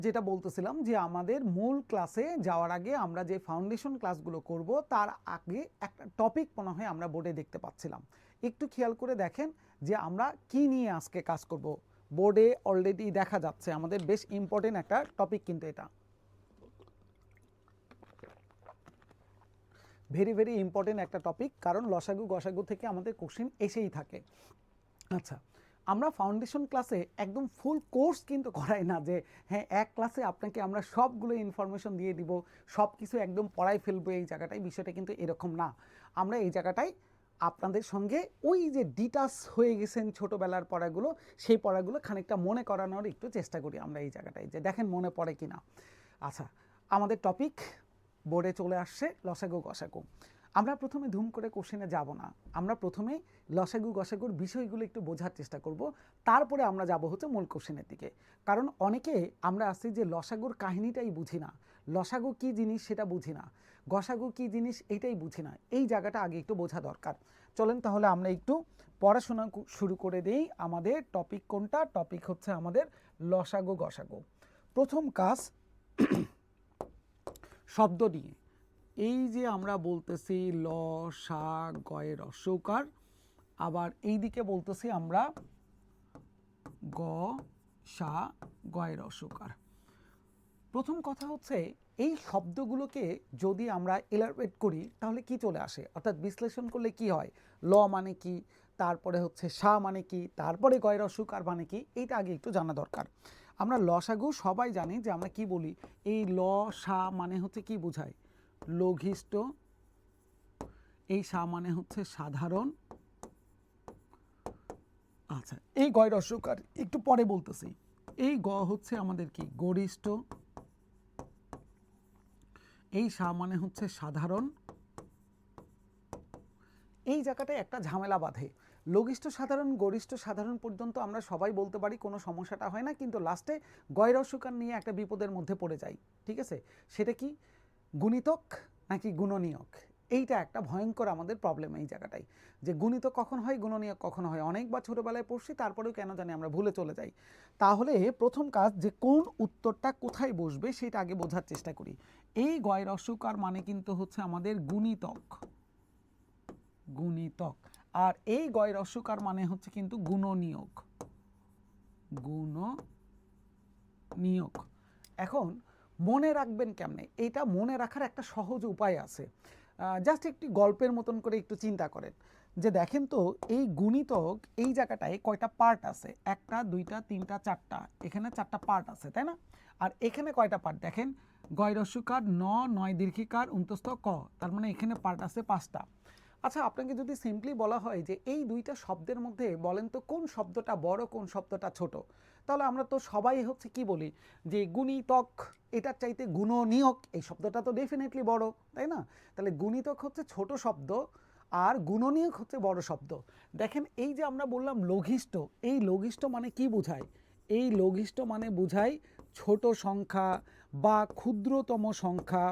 যেটা বলতেছিলাম যে আমাদের মূল ক্লাসে যাওয়ার আগে আমরা যে ফাউন্ডেশন ক্লাসগুলো করব তার আগে একটা টপিক মনে হয় আমরা বোর্ডে দেখতে পাচ্ছিলাম। একটু খেয়াল করে দেখেন যে আমরা কি নিয়ে আজকে কাজ করব। বোর্ডে অলরেডি দেখা যাচ্ছে আমাদের বেশ ইম্পর্টেন্ট একটা টপিক, কিন্তু এটা ভেরি ভেরি ইম্পর্টেন্ট একটা টপিক, কারণ লসাগু গসাগু থেকে আমাদের কোশ্চেন এসেই থাকে। আচ্ছা, আমরা ফাউন্ডেশন ক্লাসে একদম ফুল কোর্স কিন্তু করাই না যে হ্যাঁ এক ক্লাসে আপনাকে আমরা সবগুলো ইনফরমেশন দিয়ে দিব, সব কিছু একদম পড়াই ফেলবো, এই জায়গাটায় বিষয়টা কিন্তু এরকম না। আমরা এই জায়গাটায় আপনাদের সঙ্গে ওই যে ডিটাচ হয়ে গেছেন ছোটোবেলার পড়াগুলো, সেই পড়াগুলো খানিকটা মনে করানোর একটু চেষ্টা করি আমরা এই জায়গাটায়, যে দেখেন মনে পড়ে কি না। আচ্ছা, আমাদের টপিক বোর্ডে চলে আসছে লসাগু গসাগু। আমরা প্রথমে ধুম করে কোশ্চেনে যাব না, আমরা প্রথমে লসাগু গসাগুর বিষয়গুলো একটু বোঝার চেষ্টা করব, তারপরে আমরা যাব হচ্ছে মূল কোশ্চেনের দিকে। কারণ অনেকে আমরা আসছি যে লসাগুর কাহিনীটাই বুঝি না, লসাগু কী জিনিস সেটা বুঝি না, গসাগু কী জিনিস এইটাই বুঝি না, এই জায়গাটা আগে একটু বোঝা দরকার। চলেন তাহলে আমরা একটু পড়াশোনা শুরু করে দিই। আমাদের টপিক কোনটা? টপিক হচ্ছে আমাদের লসাগু গসাগু। প্রথম কাজ শব্দ নিয়ে। এই যে আমরা বলতেছি ল সা গয়ের রস্যকার, আবার এই দিকে বলতেছি আমরা গ সা গয়ের রস্যকার। প্রথম কথা হচ্ছে এই শব্দগুলোকে যদি আমরা এলাবোরেট করি তাহলে কি চলে আসে, অর্থাৎ বিশ্লেষণ করলে কি হয়, ল মানে কি, তারপরে হচ্ছে সা মানে কি, তারপরে গয়ের রস্যকার মানে কি, এইটা আগে একটু জানা দরকার। আমরা লসাগু সবাই জানি যে আমরা কি বলি, এই ল সা মানে হচ্ছে কি বোঝায়, লঘিষ্ঠ, এই সা মানে হচ্ছে সাধারণ। আচ্ছা, এই গয় রস্যকার একটু পরে বলতেছি। এই গ হচ্ছে আমাদের কি গরিষ্ঠ, এই সা মানে হচ্ছে সাধারণ। এই জায়গাটায় একটা ঝামেলা বাঁধে, লঘিষ্ঠ সাধারণ গরিষ্ঠ সাধারণ পর্যন্ত আমরা সবাই বলতে পারি, কোনো সমস্যাটা হয় না, কিন্তু লাস্টে গয় রস্যকার নিয়ে একটা বিপদের মধ্যে পড়ে যাই। ঠিক আছে, সেটা কি গুণিতক নাকি গুণনীয়ক, এইটা একটা ভয়ঙ্কর আমাদের প্রবলেম এই জায়গাটাই, যে গুণিতক কখন হয় গুণনীয়ক কখন হয়, অনেকবার ছোটোবেলায় পড়ছি তারপরেও কেন জানি আমরা ভুলে চলে যাই। তাহলে প্রথম কাজ যে কোন উত্তরটা কোথায় বসবে সেটা আগে বোঝার চেষ্টা করি। এই গয় রস্যকার মানে কিন্তু হচ্ছে আমাদের গুণিতক, গুণিতক, আর এই গয় রস্যকার মানে হচ্ছে কিন্তু গুণনীয়ক, গুণনীয়ক। এখন মনে রাখবেন কেমনে, এটা মনে রাখার একটা সহজ উপায় আছে। জাস্ট একটি গল্পের মতন করে একটু চিন্তা করেন, যে দেখেন তো এই গুণিতক এই জায়গাটায় কয়টা পার্ট আছে, একটা দুইটা তিনটা চারটা, এখানে চারটা পার্ট আছে তাই না। আর এখানে কয়টা পার্ট দেখেন, গয় রস্যকার ন, নয় দীর্ঘিকার অন্তস্থ ক, তার মানে এখানে পার্ট আছে পাঁচটা। আচ্ছা, আপনাকে যদি সিম্পলি বলা হয় যে এই দুইটা শব্দের মধ্যে বলেন তো কোন শব্দটা বড় কোন শব্দটা ছোট, তাহলে আমরা তো সবাই হচ্ছে কি বলি যে গুণিতক এটার চাইতে গুণনীয়ক এই শব্দটা তো ডেফিনেটলি বড়, তাই না। তাহলে গুণিতক হচ্ছে ছোট শব্দ আর গুণনীয়ক হচ্ছে বড় শব্দ। দেখেন এই যে আমরা বললাম লঘিষ্ঠ, এই লঘিষ্ঠ মানে কি বোঝায়, এই লঘিষ্ঠ মানে বোঝায় ছোট সংখ্যা বা ক্ষুদ্রতম সংখ্যা,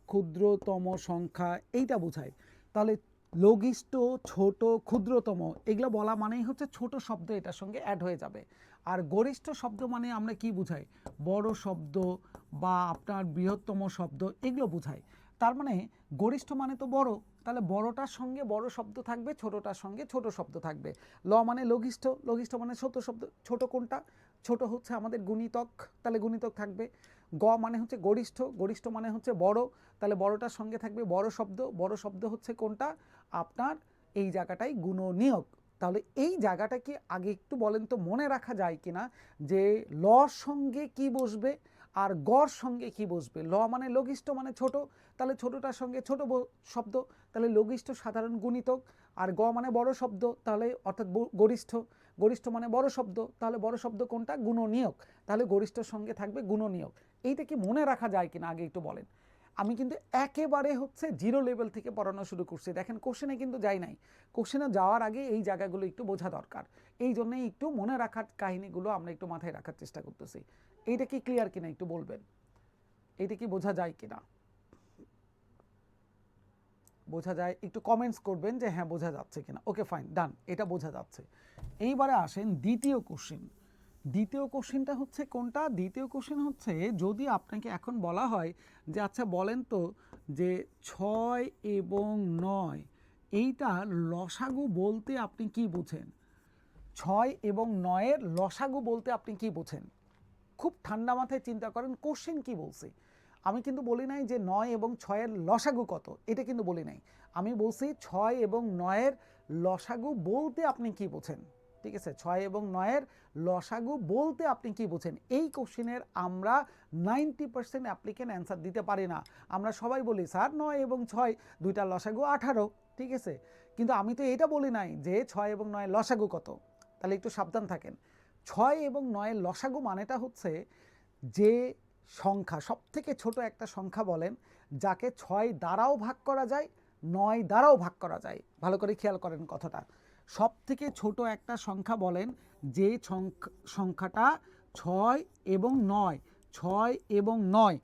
ক্ষুদ্রতম সংখ্যা এইটা বোঝায়। তাহলে লঘিষ্ঠ, ছোট, ক্ষুদ্রতম এগুলো বলা মানেই হচ্ছে ছোট শব্দ এটার সঙ্গে অ্যাড হয়ে যাবে। আর গরিষ্ঠ শব্দ মানে আমরা কি বুঝাই, বড় শব্দ বা আপনার বৃহত্তম শব্দ এগুলো বুঝাই। তার মানে গরিষ্ঠ মানে তো বড়, তাহলে বড়টার সঙ্গে বড় শব্দ থাকবে, ছোটটার সঙ্গে ছোট শব্দ থাকবে। ল মানে লঘিষ্ঠ, লঘিষ্ঠ মানে ছোট শব্দ, ছোট কোনটা, ছোট হচ্ছে আমাদের গুণিতক, তাহলে গুণিতক থাকবে। গ মানে হচ্ছে গরিষ্ঠ, গরিষ্ঠ মানে হচ্ছে বড়, তাহলে বড়টার সঙ্গে থাকবে বড় শব্দ, বড় শব্দ হচ্ছে কোনটা আপনার এই জায়গাটাই গুণনীয়ক। তাহলে এই জায়গাটা কি আগে একটু বলেন তো মনে রাখা যায় কিনা, যে লর সঙ্গে কি বসবে আর গড় সঙ্গে কি বসবে। ল মানে লঘিষ্ঠ মানে ছোট, তাহলে ছোটটার সঙ্গে ছোট শব্দ, তাহলে লঘিষ্ঠ সাধারণ গুণিতক। আর গ মানে বড় শব্দ, তাহলে অর্থাৎ গরিষ্ঠ, গরিষ্ঠ মানে বড় শব্দ, তাহলে বড় শব্দ কোনটা গুণনীয়ক, তাহলে গরিষ্ঠর সঙ্গে থাকবে গুণনীয়ক। এইটা কি মনে রাখা যায় কিনা আগে একটু বলেন। আমি কিন্তু একেবারে হচ্ছে জিরো লেভেল থেকে পড়ানো শুরু করছি, দেখেন কোশ্চেনে কিন্তু যাই নাই, কোশ্চেনে যাওয়ার আগে এই জায়গাগুলো একটু বোঝা দরকার, এই জন্যই একটু মনে রাখার কাহিনীগুলো আমরা একটু মাথায় রাখার চেষ্টা করতেছি। এইটা কি ক্লিয়ার কিনা একটু বলবেন, এইটা কি বোঝা যায় কিনা, বোঝা যায় একটু কমেন্টস করবেন যে হ্যাঁ বোঝা যাচ্ছে কিনা। ওকে ফাইন, ডান, এটা বোঝা যাচ্ছে। এইবারে আসেন দ্বিতীয় কোশ্চেন। দ্বিতীয় কোশ্চেনটা হচ্ছে কোনটা? দ্বিতীয় কোশ্চেন হচ্ছে যদি আপনাকে এখন বলা হয় যে আচ্ছা বলেন তো যে 6 এবং 9 এইটা লসাগু বলতে আপনি কি বুঝেন? 6 এবং 9-এর লসাগু বলতে আপনি কি বোঝেন? খুব ঠান্ডা মাথায় চিন্তা করেন কোশ্চেন কি বলছি। আমি কিন্তু বলি নাই যে 9 এবং 6-এর লসাগু কত, এটা কিন্তু বলি নাই। আমি বলছি 6 এবং 9-এর লসাগু বলতে আপনি কি বোঝেন। ঠিক আছে, 6 এবং 9-এর লসাগু বলতে আপনি কি বোঝেন। এই কোশ্চেনের আমরা 90% অ্যাপ্লিকেন্ট অ্যান্সার দিতে পারি না। আমরা সবাই বলি স্যার 9 এবং 6 দুইটার লসাগু 18। ঠিক আছে, কিন্তু আমি তো এটা বলি নাই যে 6 এবং 9-এর লসাগু কত। তাহলে একটু সাবধান থাকেন। 6 এবং 9-এর লসাগু মানেটা হচ্ছে যে সংখ্যা সবথেকে ছোট একটা সংখ্যা বলেন যাকে 6 দ্বারাও ভাগ করা যায়, 9 দ্বারাও ভাগ করা যায়। ভালো করে খেয়াল করেন কথাটা। সবথেকে ছোট একটা সংখ্যা বলেন যে সংখ্যাটা 6 এবং 9, 6 এবং 9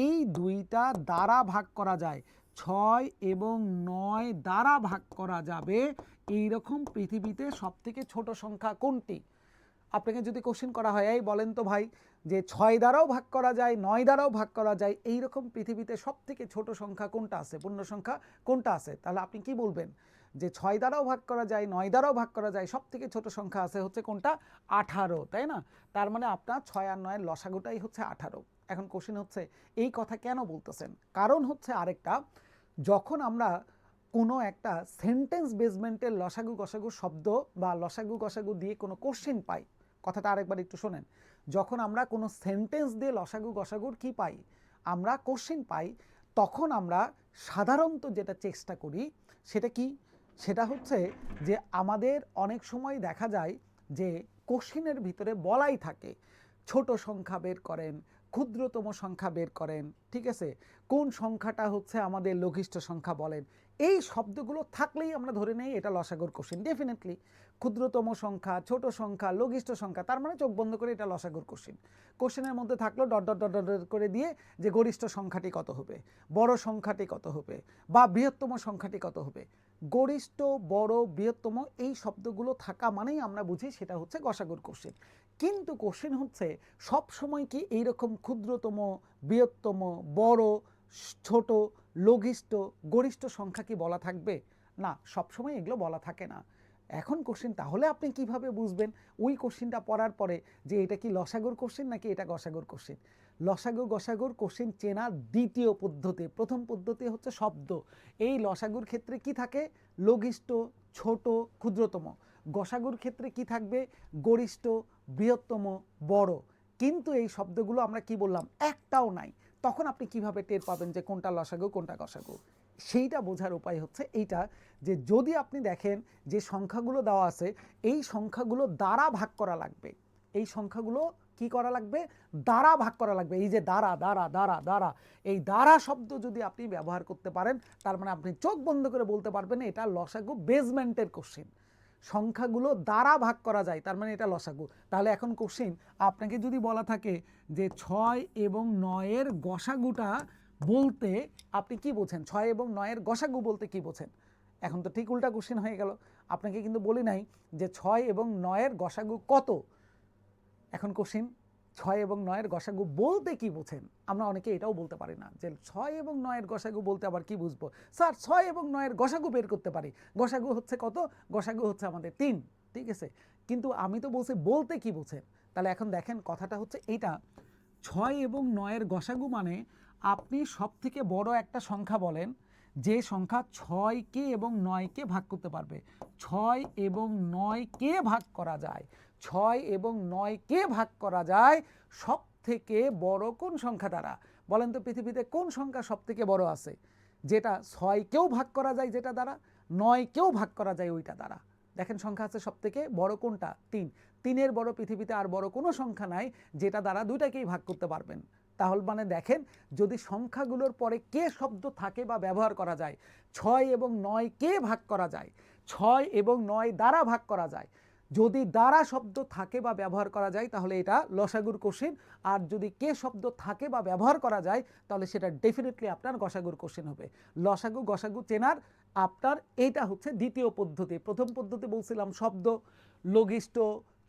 এই দুইটা দ্বারা ভাগ করা যায়, 6 এবং 9 দ্বারা ভাগ করা যাবে, এইরকম পৃথিবীতে সবথেকে ছোট সংখ্যা কোনটি? আপনাকে যদি কোশ্চেন করা হয় এই বলেন তো ভাই যে 6 দ্বারাও ভাগ করা যায়, 9 দ্বারাও ভাগ করা যায়, এইরকম পৃথিবীতে সবথেকে ছোট সংখ্যা কোনটা আছে, পূর্ণ সংখ্যা কোনটা আছে? তাহলে আপনি কি বলবেন? যে 6 দ্বারাও ভাগ করা যায়, 9 দ্বারাও ভাগ করা যায়, সবথেকে ছোট সংখ্যা আছে হচ্ছে কোনটা? 18, তাই না? তার মানে আপনার 6 আর 9-এর লসাগুটাই হচ্ছে 18। এখন কোশ্চেন হচ্ছে এই কথা কেন বলতেছেন? কারণ হচ্ছে আরেকটা, যখন আমরা কোনো একটা সেন্টেন্স বেসমেন্টের লসাগু গসাগু শব্দ বা লসাগু গসাগু দিয়ে কোনো কোশ্চেন পাই, কথাটা আরেকবার একটু শোনেন। যখন আমরা কোনো সেন্টেন্স দিয়ে লসাগু গসাগুর কি পাই, আমরা কোশ্চেন পাই, তখন আমরা সাধারণত যেটা চেষ্টা করি সেটা কি? সেটা হচ্ছে যে আমাদের অনেক সময় দেখা যায় যে কোশ্চেনের ভিতরে বলাই থাকে ছোট সংখ্যা বের করেন, ক্ষুদ্রতম সংখ্যা বের করেন, ঠিক আছে, কোন সংখ্যাটা হচ্ছে আমাদের লঘিষ্ঠ সংখ্যা বলেন। এই শব্দগুলো থাকলেই আমরা ধরে নেই এটা লসাগুর কোশ্চেন। ডেফিনেটলি ক্ষুদ্রতম সংখ্যা, ছোট সংখ্যা, লঘিষ্ঠ সংখ্যা, তার মানে চোখ বন্ধ করে এটা লসাগুর কোশ্চেন। কোশ্চেনের মধ্যে থাকলো ডট ডট ডট ডট করে দিয়ে যে গরিষ্ঠ সংখ্যাটি কত হবে, বড় সংখ্যাটি কত হবে, বা বৃহত্তম সংখ্যাটি কত হবে। গরিষ্ঠ, বড়, বৃহত্তম এই শব্দগুলো থাকা মানেই আমরা বুঝি সেটা হচ্ছে গসাগুর কোশ্চেন। কিন্তু কোশ্চেন হচ্ছে সব সময় কি এইরকম ক্ষুদ্রতম, বৃহত্তম, বড়, ছোট, লঘিষ্ঠ, গরিষ্ঠ সংখ্যা কি বলা থাকবে? না, সবসময় এগুলো বলা থাকে না। এখন কোশ্চেন তাহলে আপনি কিভাবে বুঝবেন ওই কোশ্চেনটা পড়ার পরে যে এটা কি লসাগুর কোশ্চেন নাকি এটা গসাগুর কোশ্চেন? লসাগু গসাগুর কোশ্চেন চেনার দ্বিতীয় পদ্ধতি, প্রথম পদ্ধতি হচ্ছে শব্দ। এই লসাগুর ক্ষেত্রে কি থাকে? লঘিষ্ঠ, ছোট, ক্ষুদ্রতম। গসাগুর ক্ষেত্রে কি থাকবে? গরিষ্ঠ, বৃহত্তম, বড়। কিন্তু এই শব্দগুলো আমরা কি বললাম, একটাও নাই। তখন আপনি কিভাবে টের পাবেন যে কোনটা লসাগু কোনটা গসাগু? সেইটা বোঝার উপায় হচ্ছে এইটা, যে যদি আপনি দেখেন যে সংখ্যাগুলো দেওয়া আছে, এই সংখ্যাগুলো দ্বারা ভাগ করা লাগবে। এই সংখ্যাগুলো কি করা লাগবে? দ্বারা ভাগ করা লাগবে। এই যে দ্বারা দ্বারা দ্বারা দ্বারা, এই দ্বারা শব্দ যদি আপনি ব্যবহার করতে পারেন, তার মানে আপনি চোখ বন্ধ করে বলতে পারবেন এটা লসাগু বেসমেন্টের কোশ্চেন। সংখ্যাগুলো দ্বারা ভাগ করা যায়, তার মানে এটা লসাগু। তাহলে এখন কোশ্চেন আপনাকে যদি বলা থাকে যে 6 এবং 9-এর গসাগুটা বলতে আপনি কি বোঝেন, 6 এবং 9-এর গসাগু বলতে কি বোঝেন? এখন তো ঠিক উল্টা কোশ্চেন হয়ে গেল। আপনাকে কিন্তু বলি নাই যে 6 এবং 9-এর গসাগু কত। এখন কোশ্চেন 6 এবং 9-এর গসাগু বলতে কি বোঝেন? আমরা অনেকে এটাও বলতে পারি না যে 6 এবং 9-এর গসাগু বলতে আবার কি বুঝবো স্যার? 6 এবং 9-এর গসাগু বের করতে পারি। গসাগু হচ্ছে কত? গসাগু হচ্ছে আমাদের 3। ঠিক আছে, কিন্তু আমি তো বলছি বলতে কি বোঝেন। তাহলে এখন দেখেন কথাটা হচ্ছে এইটা, 6 এবং 9-এর গসাগু মানে আপনি সব থেকে বড় একটা সংখ্যা বলেন যে সংখ্যা 6কে এবং 9কে ভাগ করতে পারবে। 6 এবং 9কে ভাগ করা যায়, 6 এবং 9কে ভাগ করা যায় সব থেকে বড় কোন সংখ্যা দ্বারা? বলেন তো পৃথিবীতে কোন সংখ্যা সব থেকে বড় আছে যেটা 6কেও ভাগ করা যায় যেটা দ্বারা, 9কেও ভাগ করা যায় ওইটা দ্বারা? দেখেন সংখ্যা আছে সব থেকে বড় কোনটা? 3। 3-এর বড় পৃথিবীতে আর বড় কোনো সংখ্যা নাই যেটা দ্বারা দুইটাকেই ভাগ করতে পারবেন। তাহলে মানে দেখেন যদি সংখ্যাগুলোর পরে কে শব্দ থাকে বা ব্যবহার করা যায়, 6 এবং 9কে ভাগ করা যায়, 6 এবং 9 দ্বারা ভাগ করা যায়, যদি দ্বারা শব্দ থাকে বা ব্যবহার করা যায় তাহলে এটা লসাগুর কোশ্চেন। আর যদি কে শব্দ থাকে বা ব্যবহার করা যায় তাহলে সেটা ডেফিনেটলি আপনার গসাগুর কোশ্চেন হবে। লসাগু গসাগু চেনার আপনার এইটা হচ্ছে দ্বিতীয় পদ্ধতি। প্রথম পদ্ধতি বলছিলাম শব্দ, লঘিষ্ঠ,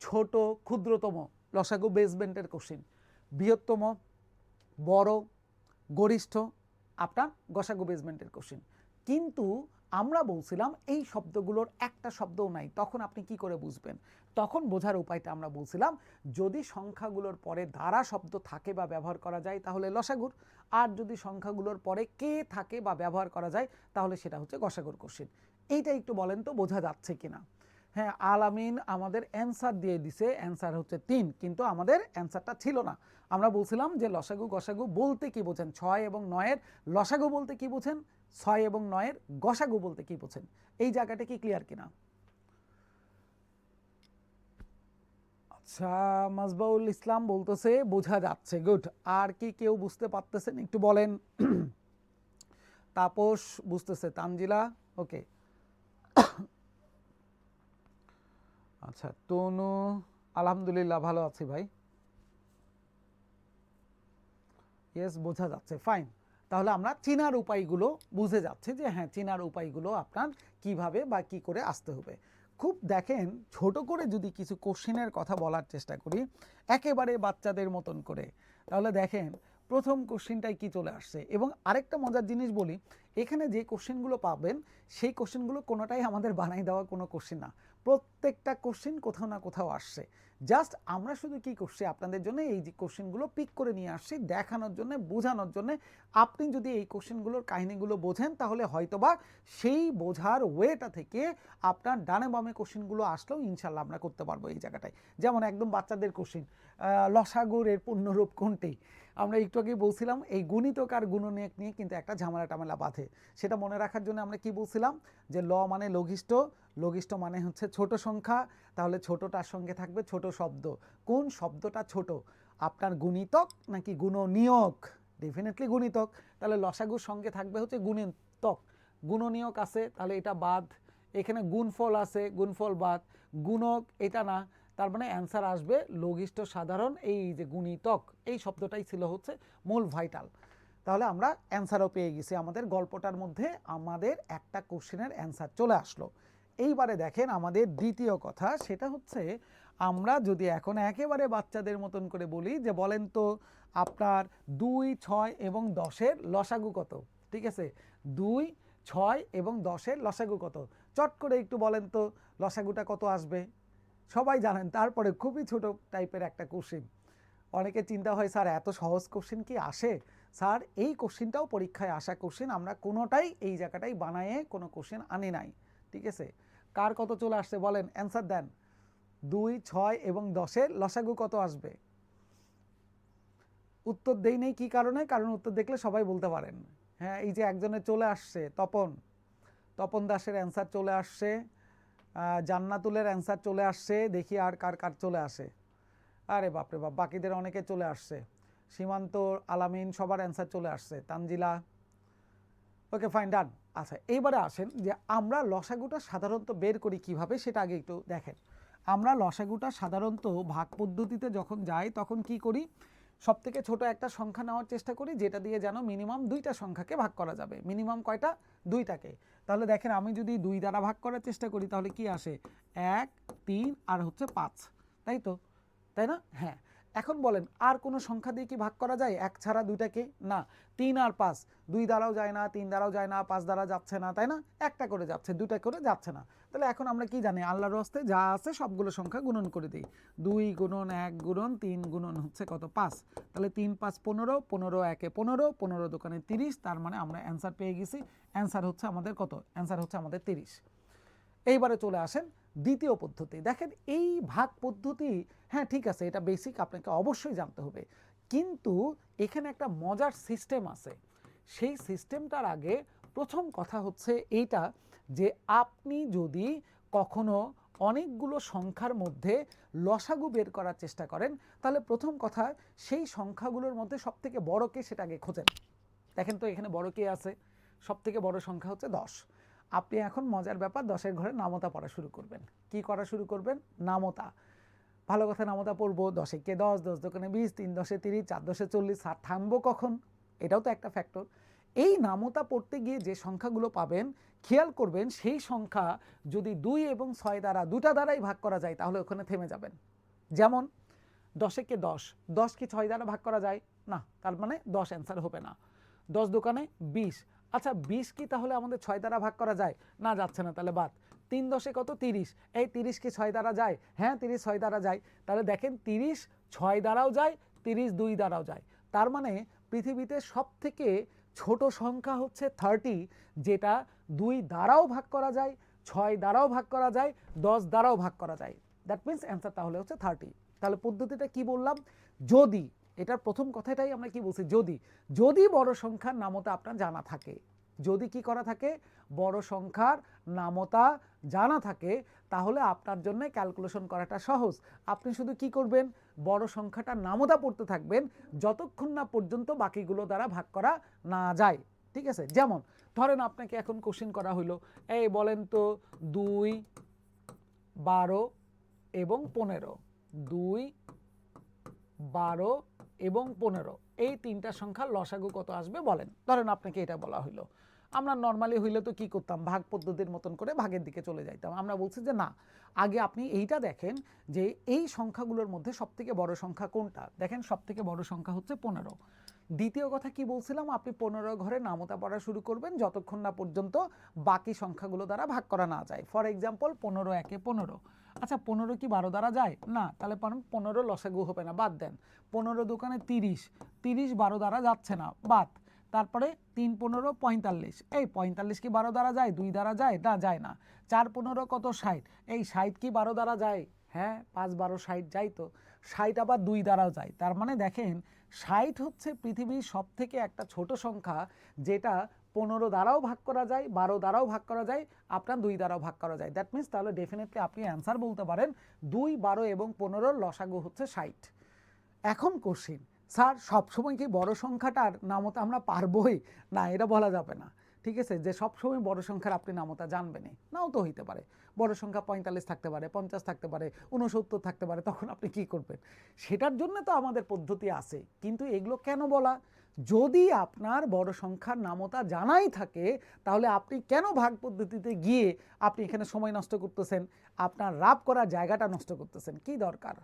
ছোট, ক্ষুদ্রতম। লসাগু বেসমেন্টের কোশ্চিন, বৃহত্তম, বড়, গরিষ্ঠ, আপনার গসাগু বেসমেন্টের কোশ্চিন। কিন্তু আমরা বলছিলাম এই শব্দগুলোর একটা শব্দও নাই, তখন আপনি কি করে বুঝবেন? তখন বোঝার উপায়টা আমরা বলছিলাম যদি সংখ্যাগুলোর পরে দ্বারা শব্দ থাকে বা ব্যবহার করা যায় তাহলে লসাগুর, আর যদি সংখ্যাগুলোর পরে কে থাকে বা ব্যবহার করা যায় তাহলে সেটা হচ্ছে গসাগুর কোশ্চিন। এইটা একটু বলেন তো বোঝা যাচ্ছে কিনা? হ্যাঁ, আলামিন আমাদের অ্যান্সার দিয়ে দিছে, অ্যান্সার হচ্ছে 3, কিন্তু আমাদের অ্যান্সারটা ছিল না। আমরা বলছিলাম যে লসাগু গসাগু বলতে কি বোঝেন, 6 এবং 9-এর লসাগু বলতে কি বোঝেন, 6 এবং 9-এর গসাগু বলতে কি বোঝেন। এই জায়গাটা কি ক্লিয়ার কিনা? আচ্ছা, মাজবাউল ইসলাম বলতেছে বোঝা যাচ্ছে, গুড। আর কি কেউ বুঝতে পারতেছেন একটু বলেন? তাপস বুঝতেছে, তানজিলা ওকে। আচ্ছা, তনু আলহামদুলিল্লাহ ভালো আছি ভাই। ইয়েস, বোঝা যাচ্ছে, ফাইন। তাহলে আমরা চিনার উপায়গুলো বুঝে যাচ্ছে যে হ্যাঁ চিনার উপায়গুলো আপনার কিভাবে বা কি করে আসতে হবে। খুব দেখেন ছোট করে যদি কিছু কোশ্চেনের কথা বলার চেষ্টা করি একেবারে বাচ্চাদের মতন করে, তাহলে দেখেন প্রথম কোশ্চেনটাই কি চলে আসছে। এবং আরেকটা মজার জিনিস বলি, এখানে যে কোশ্চেনগুলো পাবেন সেই কোশ্চেনগুলো কোনোটাই আমাদের বানাই দেওয়া কোনো কোশ্চেন না, প্রত্যেকটা কোশ্চেন কোথাও না কোথাও আসছে। জাস্ট আমরা শুধু কি করছি আপনাদের জন্য এই যে কোশ্চেনগুলো পিক করে নিয়ে আসছি দেখানোর জন্য, বোঝানোর জন্য। আপনি যদি এই কোশ্চেনগুলোর কাহিনীগুলো বোঝেন তাহলে হয়তোবা সেই বোঝার ওয়েটা থেকে আপনার ডানে বামে কোশ্চেনগুলো আসলেও ইনশাল্লাহ আমরা করতে পারবো এই জায়গাটায়। যেমন একদম বাচ্চাদের কোশ্চেন, লসাগুর এর পূর্ণরূপ কোনটি? আমরা একটু আগে বলছিলাম এই গুণিতক আর গুণনীয়ক নিয়ে কিন্তু একটা ঝামেলা টামেলা বাঁধে। সেটা মনে রাখার জন্য আমরা কি বলছিলাম যে ল মানে লঘিষ্ঠ, লঘিষ্ঠ মানে হচ্ছে ছোট সংখ্যা, তাহলে ছোটটার সঙ্গে থাকবে ছোট শব্দ। কোন শব্দটা ছোট, আপনার গুণিতক নাকি গুণনীয়ক? ডেফিনেটলি গুণিতক, তাহলে লসাগুর সঙ্গে থাকবে হচ্ছে গুণিতক। গুণনীয়ক আছে তাহলে এটা বাদ, এখানে গুণফল আছে গুণফল বাদ, গুণক এটা না, তার মানে অ্যান্সার আসবে লঘিষ্ঠ সাধারণ, এই যে গুণিতক এই শব্দটাই ছিল হচ্ছে মূল ভাইটাল। তাহলে আমরা অ্যান্সারও পেয়ে গেছি, আমাদের গল্পটার মধ্যে আমাদের একটা কোশ্চেনের অ্যান্সার চলে আসলো। এইবারে দেখেন আমাদের দ্বিতীয় কথা, সেটা হচ্ছে আমরা যদি এখন একেবারে বাচ্চাদের মতন করে বলি যে বলেন তো আপনার 2, 6 এবং 10-এর লসাগু কত? ঠিক আছে, 2, 6 এবং 10-এর লসাগু কত? চট করে একটু বলেন তো লসাগুটা কত আসবে? সবাই জানেন, তারপরে খুবই ছোট টাইপের একটা কোশ্চেন। অনেকে চিন্তা হয় স্যার এত সহজ কোশ্চেন কি আসে? স্যার এই কোশ্চেনটাও পরীক্ষায় আসা কোশ্চেন, আমরা কোনোটাই এই জায়গাটাই বানায়ে কোনো কোশ্চেন আনি নাই। ঠিক আছে, কার কত চলে আসছে বলেন, অ্যান্সার দেন। 2, 6 এবং 10-এর লসাগু কত আসবে? উত্তর দেই নেই কি কারণে? কারণ উত্তর দেখলে সবাই বলতে পারেন। হ্যাঁ, এই যে একজনের চলে আসছে, তপন, তপন দাসের অ্যান্সার চলে আসছে, জান্নাতুলের অ্যান্সার চলে আসছে, দেখি আর কার কার চলে আসে। আরে বাপরে বাপ, বাকিদের অনেকে চলে আসছে, সীমান্ত, আলামিন সবার অ্যান্সার চলে আসছে, তানজিলা ওকে ফাইন ডান। আচ্ছা, এইবারে আসেন যে আমরা লসাগুটা সাধারণত বের করি কিভাবে সেটা আগে একটু দেখেন। আমরা লসাগুটা সাধারণত ভাগ পদ্ধতিতে যখন যাই তখন কি করি, সব থেকে ছোট একটা সংখ্যা নেওয়ার চেষ্টা করি যেটা দিয়ে যেন মিনিমাম 2টা সংখ্যাকে ভাগ করা যাবে। মিনিমাম কয়টা? 2টাকে। তাহলে দেখেন আমি যদি 2 দ্বারা ভাগ করার চেষ্টা করি তাহলে কি আসে? 1, 3 আর হচ্ছে 5, তাই তো, তাই না? হ্যাঁ, এখন বলেন আর কোনো সংখ্যা দিয়ে কি ভাগ করা যায় 1 ছাড়া 2টাকে? না, 3 আর 5, 2 দ্বারাও যায় না, 3 দ্বারাও যায় না, 5 দ্বারা যাচ্ছে না, তাই না? একটা করে যাচ্ছে, 2টা করে যাচ্ছে না। তাহলে এখন আমরা কি জানি, আল্লাহর হস্তে যা আছে সবগুলো সংখ্যা গুণন করে দিই। 2 গুণন 1 গুণন 3 গুণন হচ্ছে কত? 5। তাহলে 3, 5, 15, 15 একে 15, 15 দোকানে 30, তার মানে আমরা অ্যান্সার পেয়ে গেছি। অ্যান্সার হচ্ছে আমাদের কত? অ্যান্সার হচ্ছে আমাদের 30। এইবারে চলে আসেন দ্বিতীয় পদ্ধতি। দেখেন এই ভাগ পদ্ধতি, হ্যাঁ ঠিক আছে, এটা বেসিক আপনাকে অবশ্যই জানতে হবে, কিন্তু এখানে একটা মজার সিস্টেম আছে। সেই সিস্টেমটার আগে প্রথম কথা হচ্ছে এইটা যে আপনি যদি কখনো অনেকগুলো সংখ্যার মধ্যে লসাগু বের করার চেষ্টা করেন তাহলে প্রথম কথা সেই সংখ্যাগুলোর মধ্যে সবথেকে বড় কে সেটা আগে খোঁজেন। দেখেন তো এখানে বড় কে আছে? সবথেকে বড় সংখ্যা হচ্ছে 10। আপনি এখন মজার ব্যাপার 10-এর ঘরে নামতা পড়া শুরু করবেন। কি করা শুরু করবেন? নামতা। ভালো কথা, নামতা পড়বো, 10 কে 10, 10 দোকানে 20, 3 10 30, 4 10 40, আর থামবো কখন? এটাও তো একটা ফ্যাক্টর। এই নামতা পড়তে গিয়ে যে সংখ্যাগুলো পাবেন খেয়াল করবেন সেই সংখ্যা যদি 2 এবং 6 দ্বারা 2টা দ্বারাই ভাগ করা যায় তাহলে ওখানে থেমে যাবেন। যেমন 10 কে 10, 10 কি 6 দ্বারা ভাগ করা যায় না, তার মানে 10 অ্যান্সার হবে না। 10 দোকানে 20, আচ্ছা 20 কি তাহলে আমাদের 6 দ্বারা ভাগ করা যায় না, যাচ্ছে না, তাহলে বাদ। 3 10 কত 30, এই 30 কি 6 দ্বারা যায়, হ্যাঁ 30 6 দ্বারা যায়, তাহলে দেখেন 30 6 দ্বারাও যায়, 30 2 দ্বারাও যায়, তার মানে পৃথিবীতে সব থেকে ছোট সংখ্যা হচ্ছে 30, যেটা 2 দ্বারাও ভাগ করা যায়, 6 দ্বারাও ভাগ করা যায়, 10 দ্বারাও ভাগ করা যায়। দ্যাট মিনস অ্যান্সার তাহলে হচ্ছে 30। তাহলে পদ্ধতিটা কি বললাম, যদি, এটার প্রথম কথাটাই আমরা কি বলছি, যদি বড় সংখ্যার নামতা আপনার জানা থাকে, যদি কি করা থাকে, বড় সংখ্যার নামতা জানা থাকে, তাহলে আপনার জন্য ক্যালকুলেশন করাটা সহজ। আপনি শুধু কি করবেন, বড় সংখ্যাটার নামতা পড়তে থাকবেন যতক্ষণ না পর্যন্ত বাকিগুলো দ্বারা ভাগ করা না যায়। ঠিক আছে, যেমন ধরেন আপনাকে এখন কোশ্চেন করা হলো, এই বলেন তো 2 12 এবং 15, 2 12 এবং 15 এই তিনটা সংখ্যার লসাগু কত আসবে বলেন। ধরেন আপনাকে এটা বলা হলো, আমরা নর্মালি হইলে তো কি করতাম, ভাগ পদ্ধতির মতন করে ভাগের দিকে চলে যাইতাম। আমরা বলছি যে না, আগে আপনি এইটা দেখেন যে এই সংখ্যাগুলোর মধ্যে সবথেকে বড় সংখ্যা কোনটা। দেখেন সবথেকে বড় সংখ্যা হচ্ছে 15। দ্বিতীয় কথা কি বলছিলাম, আপনি 15 ঘরে নামতা পড়া শুরু করবেন যতক্ষণ না পর্যন্ত বাকি সংখ্যাগুলো দ্বারা ভাগ করা না যায়। ফর এক্সাম্পল 15 একে 15, আচ্ছা 15 কি 12 দ্বারা যায় না, তাহলে 15 লসাগু হবে না, বাদ দেন। 15 দোকানে 30, 30 12 দ্বারা যাচ্ছে না, বাদ। তারপরে 3 15 45, এই 45 কি 12 দ্বারা যায়, 2 দ্বারা যায় না, যায় না। 4 15 কত 60, এই 60 কি 12 দ্বারা যায়, হ্যাঁ 5 12 60 যায়, তো 60 আবার 2 দ্বারাও যায়। তার মানে দেখেন 60 হচ্ছে পৃথিবীর সব থেকে একটা ছোট সংখ্যা, যেটা 15 দ্বারাও ভাগ করা যায়, 12 দ্বারাও ভাগ করা যায়, আপনার 2 দ্বারাও ভাগ করা যায়। দ্যাট মিনস তাহলে ডেফিনেটলি আপনি অ্যান্সার বলতে পারেন 2 12 এবং 15 লসাগু হচ্ছে 60। এখন কোশ্চেন, স্যার সবসময় কি বড় সংখ্যাটার নামতা আমরা পারবই না, এটা বলা যাবে না। ঠিক আছে, যে সবসময় বড় সংখ্যার আপনি নামতা জানবেনই নাও তো হইতে পারে, বড় সংখ্যা 45 থাকতে পারে, 50 থাকতে পারে, 69 থাকতে পারে, তখন আপনি কি করবেন, সেটার জন্য তো আমাদের পদ্ধতি আছে। কিন্তু এগুলো কেন বলা, যদি আপনার বড় সংখ্যার নামতা জানাই থাকে, তাহলে আপনি কেন ভাগ পদ্ধতিতে গিয়ে আপনি এখানে সময় নষ্ট করতেছেন, আপনার রাব করার জায়গাটা নষ্ট করতেছেন, কি দরকার।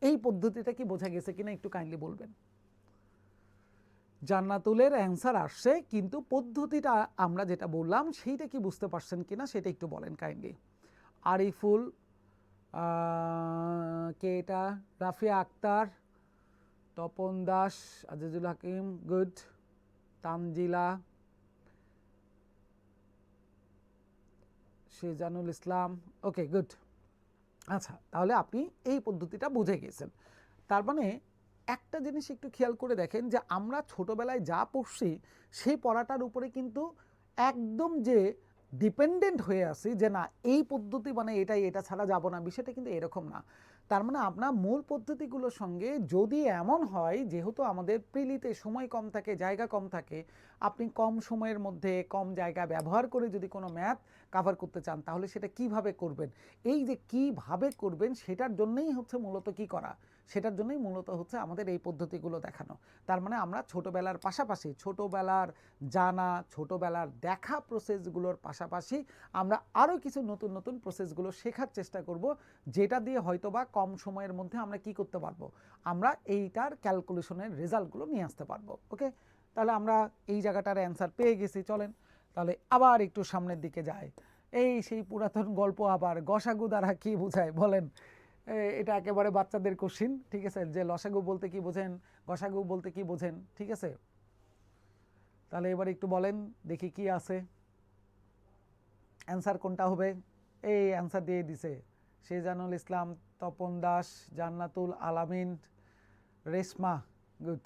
এই পদ্ধতিটা কি বোঝা গেছে কিনা একটু কাইন্ডলি বলবেন। জান্নাতুলের অ্যান্সার আসছে, কিন্তু পদ্ধতিটা আমরা যেটা বললাম সেইটা কি বুঝতে পারছেন কিনা সেটা একটু বলেন কাইন্ডলি। আরিফুল, কে এটা, রাফিয়া আক্তার, তপন দাস, আজিজুল হাকিম, গুড, তানজিলা, শেজানুল ইসলাম, ওকে গুড। আচ্ছা তাহলে আপনি এই পদ্ধতিটা বুঝে গেছেন। তার মানে একটা জিনিস একটু খেয়াল করে দেখেন যে আমরা ছোটবেলায় যা পড়ছি সেই পড়াটার উপরে কিন্তু একদম যে ডিপেন্ডেন্ট হয়ে আছি যে না এই পদ্ধতি মানে এটাই, এটা ছাড়া যাব না, বিষয়টা কিন্তু এরকম না। তার মানে আপনার মূল পদ্ধতিগুলোর সঙ্গে যদি এমন হয়, যেহেতু আমাদের প্রিলিতে সময় কম থাকে, জায়গা কম থাকে, আপনি কম সময়ের মধ্যে কম জায়গা ব্যবহার করে যদি কোনো ম্যাথ কাভার করতে চান, তাহলে সেটা কিভাবে করবেন, এই যে কিভাবে করবেন সেটার জন্যই হচ্ছে মূলত কি করা, সেটার জন্যই মূলত হচ্ছে আমাদের এই পদ্ধতিগুলো দেখানো। তার মানে আমরা ছোটোবেলার পাশাপাশি, ছোটোবেলার জানা, ছোটোবেলার দেখা প্রসেসগুলোর পাশাপাশি আমরা আরও কিছু নতুন নতুন প্রসেসগুলো শেখার চেষ্টা করব, যেটা দিয়ে হয়তোবা কম সময়ের মধ্যে আমরা কি করতে পারবো, আমরা এইটার ক্যালকুলেশনের রেজাল্টগুলো নিয়ে আসতে পারবো। ওকে, তাহলে আমরা এই জায়গাটার অ্যান্সার পেয়ে গেছি। চলেন তাহলে আবার একটু সামনের দিকে যাই। এই সেই পুরাতন গল্প, আবার গসাগু দ্বারা কি বোঝায় বলেন। এটা একেবারে বাচ্চাদের কোশ্চিন, ঠিক আছে, যে লসাগু বলতে কি বোঝেন, গসাগু বলতে কি বোঝেন, ঠিক আছে। তাহলে এবার একটু বলেন দেখি কি আছে, অ্যান্সার কোনটা হবে। এই অ্যান্সার দিয়ে দিছে শেজানুল ইসলাম, তপন দাস, জান্নাতুল আলামিন, রেশমা, গুড।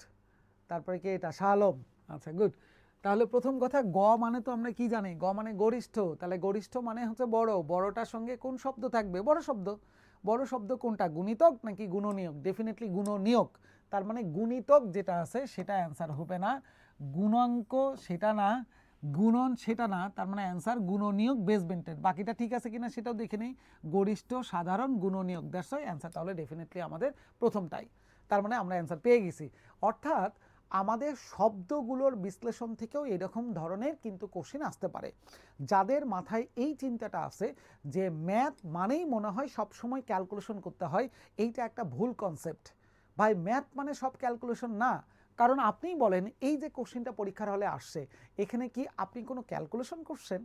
তারপরে কি এটা, শাহ আলম, আচ্ছা গুড। তাহলে প্রথম কথা, গ মানে তো আমরা কি জানি, গ মানে গরিষ্ঠ, তাহলে গরিষ্ঠ মানে হচ্ছে বড়, বড়টার সঙ্গে কোন শব্দ থাকবে, বড় শব্দ। বড় শব্দ কোনটা, গুণিতক নাকি গুণনীয়ক, ডেফিনেটলি গুণনীয়ক। তার মানে গুণিতক যেটা আছে সেটা অ্যান্সার হবে না, গুণাঙ্ক সেটা না, গুণন সেটা না, তার মানে অ্যান্সার গুণনীয়ক বেসমেন্টের। বাকিটা ঠিক আছে কিনা সেটাও দেখে নেই, গরিষ্ঠ, সাধারণ, গুণনীয়ক, দ্যাটস ওয়াই অ্যান্সার তাহলে ডেফিনেটলি আমাদের প্রথমটাই। তার মানে আমরা অ্যান্সার পেয়ে গেছি। অর্থাৎ আমাদের শব্দগুলোর বিশ্লেষণ থেকেও এরকম ধরনের কিন্তু কোশ্চেন আসতে পারে। যাদের মাথায় এই চিন্তাটা আছে যে ম্যাথ মানেই মনে হয় সবসময় ক্যালকুলেশন করতে হয়, এইটা একটা ভুল কনসেপ্ট। ভাই ম্যাথ মানে সব ক্যালকুলেশন না, কারণ আপনিই বলেন এই যে কোশ্চেনটা পরীক্ষার হলে আসছে এখানে কি আপনি কোনো ক্যালকুলেশন করছেন?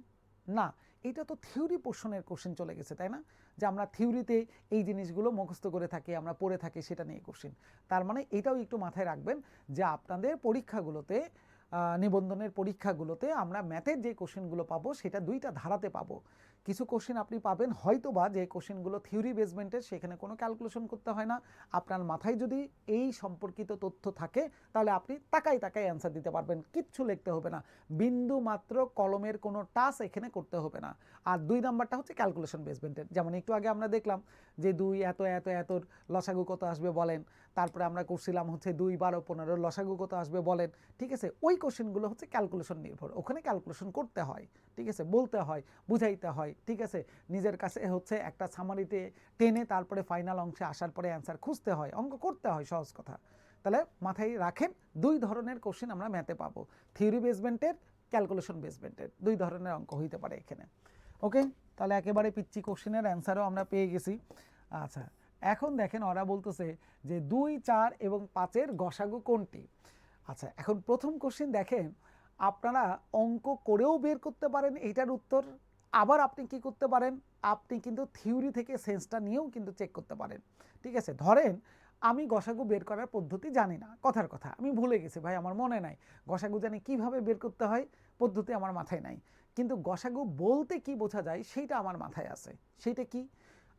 না, এটা তো থিওরি পোর্শনের কোশ্চেন চলে গেছে, তাই না? যে আমরা থিওরিতে এই জিনিসগুলো মুখস্থ করে থাকি, আমরা পড়ে থাকি, সেটা নিয়ে কোশ্চেন। তার মানে এটাও একটু মাথায় রাখবেন যে আপনাদের পরীক্ষাগুলোতে, নিবন্ধনের পরীক্ষাগুলোতে আমরা ম্যাথের যে কোশ্চেনগুলো পাবো সেটা দুইটা ধারাতে পাবো। কিছু কোশ্চেন আপনি পাবেন হয়তো বা যে কোশ্চেনগুলো থিওরি বেসমেন্টের, সেখানে কোনো ক্যালকুলেশন করতে হয় না, আপনার মাথায় যদি এই সম্পর্কিত তথ্য থাকে তাহলে আপনি তাকাই তাকাই অ্যান্সার দিতে পারবেন, কিচ্ছু লিখতে হবে না, বিন্দু মাত্র কলমের কোনো টাচ এখানে করতে হবে না। আর 2 নাম্বারটা হচ্ছে ক্যালকুলেশন বেসমেন্টের, যেমন একটু আগে আমরা দেখলাম যে 2 এত এত এতর লসাগু কত আসবে বলেন, তারপরে আমরা করছিলাম হচ্ছে 2 12 15 লসাগু কত আসবে বলেন, ঠিক আছে? ওই কোশ্চেনগুলো হচ্ছে ক্যালকুলেশন নির্ভর, ওখানে ক্যালকুলেশন করতে হয়, ঠিক আছে, বলতে হয়, বুঝাইতে হয়, ঠিক আছে, নিজের কাছে হচ্ছে একটা সামারিতে টেনে তারপরে ফাইনাল অংশে আসার পরে অ্যান্সার খুঁজতে হয়, অঙ্ক করতে হয়, সহজ কথা। তাহলে মাথায় রাখেন 2 ধরনের কোশ্চেন আমরা ম্যাথে পাবো, থিওরি বেসমেন্টের, ক্যালকুলেশন বেসমেন্টের, 2 ধরনের অঙ্ক হইতে পারে এখানে। ওকে, তাহলে একেবারে পিচ্ছি কোশ্চেনের অ্যান্সারও আমরা পেয়ে গেছি। আচ্ছা, এখন দেখেন ওরা বলতেছে যে 2 4 এবং 5-এর গসাগু কোনটি? আচ্ছা, এখন প্রথম কোশ্চেন দেখেন, আপনারা অঙ্ক করেও বের করতে পারেন এইটার উত্তর, আবার আপনি কি করতে পারেন, আপনি কিন্তু থিওরি থেকে সেন্সটা নিয়েও কিন্তু চেক করতে পারেন, ঠিক আছে? ধরেন আমি গসাগু বের করার পদ্ধতি জানি না, কথার কথা আমি ভুলে গেছি ভাই, আমার মনে নাই গসাগু জানি কিভাবে বের করতে হয়, পদ্ধতি আমার মাথায় নাই, কিন্তু গসাগু বলতে কি বোঝা যায় সেইটা আমার মাথায় আছে। সেইটা কি?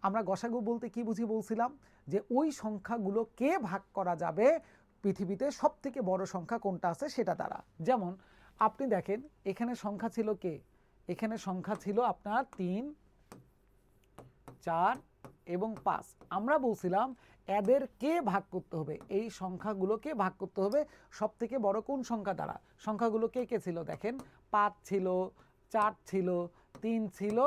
আমরা গসাগু বলতে কি বুঝি বলছিলাম যে ওই সংখ্যাগুলোকে ভাগ করা যাবে পৃথিবীতে সবথেকে বড় সংখ্যা কোনটা আছে সেটা দ্বারা। যেমন আপনি দেখেন এখানে সংখ্যা ছিল কে, এখানে সংখ্যা ছিল আপনার 3 4 এবং 5, আমরা বলছিলাম এদেরকে ভাগ করতে হবে, এই সংখ্যাগুলোকে ভাগ করতে হবে সবথেকে বড় কোন সংখ্যা দ্বারা। সংখ্যাগুলো কে কে ছিল দেখেন, 5 ছিল, 4 ছিল, 3 ছিল,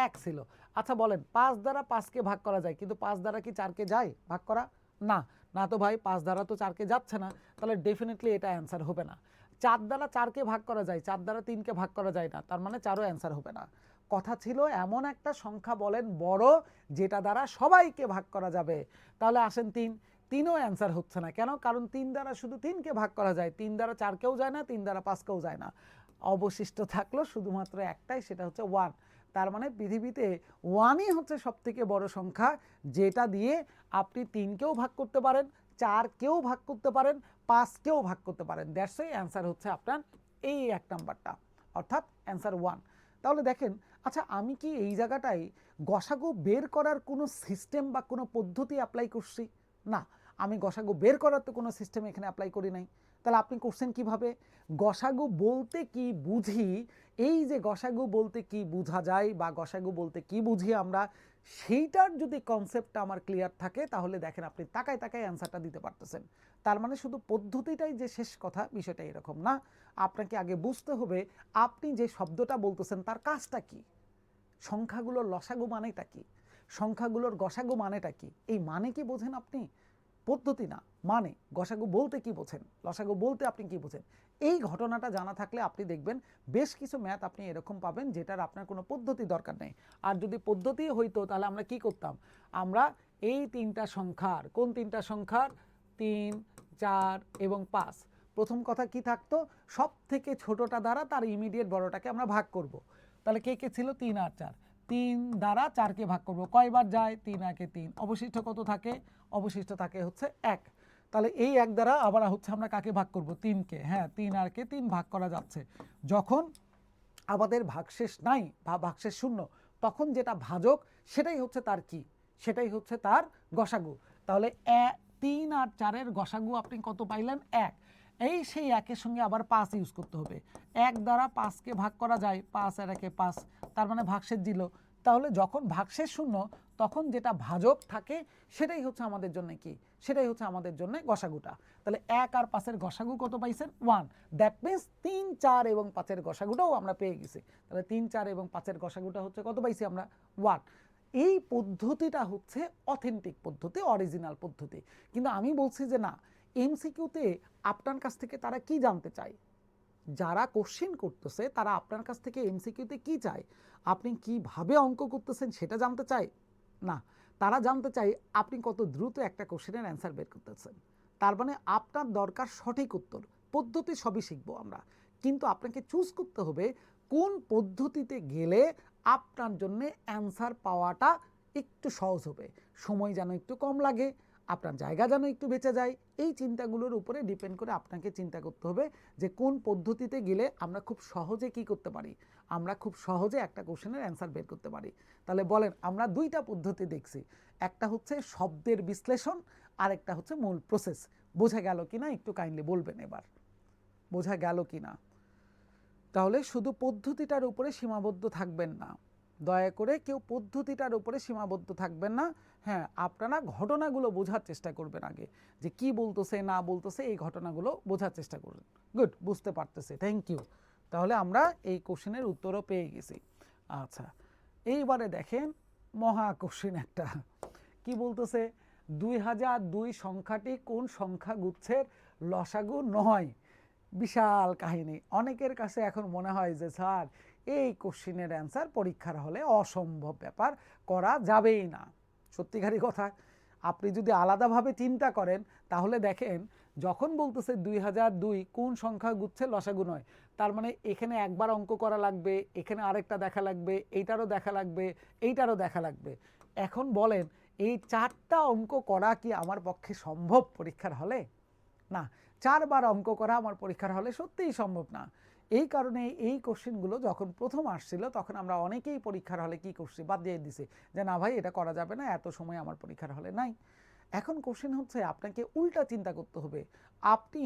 1 ছিল। আচ্ছা বলেন 5 দ্বারা 5কে ভাগ করা যায়, কিন্তু 5 দ্বারা কি 4কে যায় ভাগ করা? না, না তো ভাই, 5 দ্বারা তো 4কে যাচ্ছে না, তাহলে ডেফিনেটলি এটা অ্যান্সার হবে না। 4 দ্বারা 4কে ভাগ করা যায়, 4 দ্বারা 3কে ভাগ করা যায় না, তার মানে 4ও অ্যান্সার হবে না। কথা ছিল এমন একটা সংখ্যা বলেন বড় যেটা দ্বারা সবাইকে ভাগ করা যাবে, তাহলে আসেন 3, 3ও অ্যান্সার হচ্ছে না। কেন? কারণ 3 দ্বারা শুধু 3কে ভাগ করা যায়, 3 দ্বারা 4কেও যায় না, 3 দ্বারা 5কেও যায় না, অবশিষ্ট থাকলো শুধুমাত্র একটাই, সেটা হচ্ছে 1। তার মানে পৃথিবীতে 1ই হচ্ছে সবথেকে বড় সংখ্যা যেটা দিয়ে আপনি 3কেও ভাগ করতে পারেন, 4কেও ভাগ করতে পারেন, 5কেও ভাগ করতে পারেন। দ্যাটস ওয়াই অ্যান্সার হচ্ছে আপনার এই 1 নাম্বারটা, অর্থাৎ অ্যান্সার 1। তাহলে দেখেন, আচ্ছা আমি কি এই জায়গাটায় গসাগু বের করার কোনো সিস্টেম বা কোনো পদ্ধতি অ্যাপ্লাই করছি? না, আমি গসাগু বের করার তো কোনো সিস্টেম এখানে অ্যাপ্লাই করি নাই। তাহলে আপনি করছেন কিভাবে? গসাগু বলতে কি বুঝি, এই যে গসাগু বলতে কি বোঝা যায় বা গসাগু বলতে কি বুঝি আমরা, সেইটার যদি কনসেপ্টটা আমার ক্লিয়ার থাকে তাহলে দেখেন আপনি তাকায় তাকায় অ্যান্সারটা দিতে পারতেছেন। তার মানে শুধু পদ্ধতিটাই যে শেষ কথা, বিষয়টা এরকম না। আপনাকে আগে বুঝতে হবে আপনি যে শব্দটা বলতেছেন তার কাজটা কি, সংখ্যাগুলোর লসাগু মানেটা কি, সংখ্যাগুলোর গসাগু মানেটা কি, এই মানে কি বোঝেন আপনি? পদ্ধতি না, মানে গসাগু বলতে কি বোঝেন, লসাগু বলতে আপনি কি বোঝেন, এই ঘটনাটা জানা থাকলে আপনি দেখবেন বেশ কিছু ম্যাথ আপনি এরকম পাবেন যেটার আপনার কোনো পদ্ধতি দরকার নেই। আর যদি পদ্ধতি হইতো তাহলে আমরা কি করতাম, আমরা এই 3টা সংখ্যার, কোন 3টা সংখ্যার, 3 4 এবং 5, প্রথম কথা কি থাকতো, সব থেকে ছোটটা দ্বারা তার ইমিডিয়েট বড়টাকে আমরা ভাগ করব। তাহলে কে কে ছিল, 3 আর 4, 3 দ্বারা 4কে ভাগ করব, কয়বার যায়, 3 একে 3, অবশিষ্ট কত থাকে, অবশিষ্ট থাকে হচ্ছে 1। তাহলে এই 1 দ্বারা আবার হচ্ছে আমরা কাকে ভাগ করব, 3কে, হ্যাঁ 3 আর কে 3 ভাগ করা যাচ্ছে। যখন আমাদের ভাগশেষ নাই বা ভাগশেষ শূন্য, তখন যেটা ভাজক সেটাই হচ্ছে তার কি, সেটাই হচ্ছে তার গসাগু। তাহলে 3 আর 4-এর গসাগু আপনি কত পাইলেন, 1। এই সেই 1-এর সঙ্গে আবার 5 ইউজ করতে হবে, 1 দ্বারা 5কে ভাগ করা যায়, 5 আর 1-এ 5, তার মানে ভাগশেষ দিল। তাহলে যখন ভাগশেষ শূন্য তখন যেটা ভাজক থাকে সেটাই হচ্ছে আমাদের জন্য কি, সেটাই হচ্ছে আমাদের জন্য গসাগুটা। তাহলে 1 আর 5-এর গসাগু কত পাইছেন, 1। দ্যাট মিন্স 3 4 এবং 5-এর গসাগুটাও আমরা পেয়ে গেছি। তাহলে 3 4 এবং 5-এর গসাগুটা হচ্ছে কত পাইছি আমরা, 1। এই পদ্ধতিটা হচ্ছে অথেন্টিক পদ্ধতি, অরিজিনাল পদ্ধতি। কিন্তু আমি বলছি যে না, এমসিকিউতে আপনার কাছ থেকে তারা কি জানতে চায়, যারা কোশ্চেন করতেছে তারা আপনার কাছ থেকে এমসিকিউতে কি চায়, আপনি কিভাবে অঙ্ক করতেছেন সেটা জানতে চায় না, তারা জানতে চায় আপনি কত দ্রুত একটা কোশ্চেনের অ্যান্সার বের করতেছেন। তার মানে আপনার দরকার সঠিক উত্তর। পদ্ধতি সবই শিখবো আমরা, কিন্তু আপনাকে চুজ করতে হবে কোন পদ্ধতিতে গেলে আপনার জন্য অ্যান্সার পাওয়াটা একটু সহজ হবে, সময় যেন একটু কম লাগে, আপনার জায়গা যেন একটু বেঁচে যায়। এই চিন্তাগুলোর উপরে ডিপেন্ড করে আপনাকে চিন্তা করতে হবে যে কোন পদ্ধতিতে গেলে আমরা খুব সহজে কি করতে পারি, আমরা খুব সহজে একটা কোশ্চেনের অ্যান্সার বের করতে পারি। তাহলে বলেন, আমরা দুইটা পদ্ধতি দেখছি, একটা হচ্ছে শব্দের বিশ্লেষণ আর একটা হচ্ছে মূল প্রসেস। বোঝা গেল কিনা একটু কাইন্ডলি বলবেন এবার, বোঝা গেল কিনা? তাহলে শুধু পদ্ধতিটার উপরে সীমাবদ্ধ থাকবেন না, দয়া করে কেউ পদ্ধতিটার উপরে সীমাবদ্ধ থাকবেন না। হ্যাঁ, আপনারা ঘটনাগুলো বোঝার চেষ্টা করবেন আগে, যে কি বলতেছে না বলতেছে এই ঘটনাগুলো বোঝার চেষ্টা করবেন। গুড, বুঝতে পারতেছে, থ্যাংক ইউ। তাহলে আমরা এই কোশ্চেনের উত্তরও পেয়ে গেছি। আচ্ছা, এইবারে দেখেন মহা কোশ্চেন একটা, কি বলতেছে, 2002 সংখ্যাটি কোন সংখ্যা গুচ্ছের লসাগু নয়? বিশাল কাহিনী। অনেকের কাছে এখন মনে হয় যে স্যার এই কোশ্চেনের অ্যান্সার পরীক্ষার হলে অসম্ভব ব্যাপার, করা যাবেই না। সত্যিকারই কথা, আপনি যদি আলাদাভাবে চিন্তা করেন তাহলে দেখেন, যখন বলতেছে 2002 কোন সংখ্যা গুচ্ছের লসাগু নয়, তার মানে এখানে একবার অঙ্ক করা লাগবে, এখানে আরেকটা দেখা লাগবে, এইটারও দেখা লাগবে, এইটারও দেখা লাগবে। এখন বলেন, এই 4টা অঙ্ক করা কি আমার পক্ষে সম্ভব পরীক্ষার হলে? না, 4বার অঙ্ক করা আমার পরীক্ষার হলে সত্যিই সম্ভব না। এই কারণে এই কোশ্চেনগুলো যখন প্রথম আসছিল তখন আমরা অনেকেই পরীক্ষার হলে কি করছি, বাদ দিয়ে দিছি যে না ভাই এটা করা যাবে না, এত সময় আমার পরীক্ষার হলে নাই। এখন কোশ্চেন হচ্ছে আপনাকে উল্টা চিন্তা করতে হবে। আপনি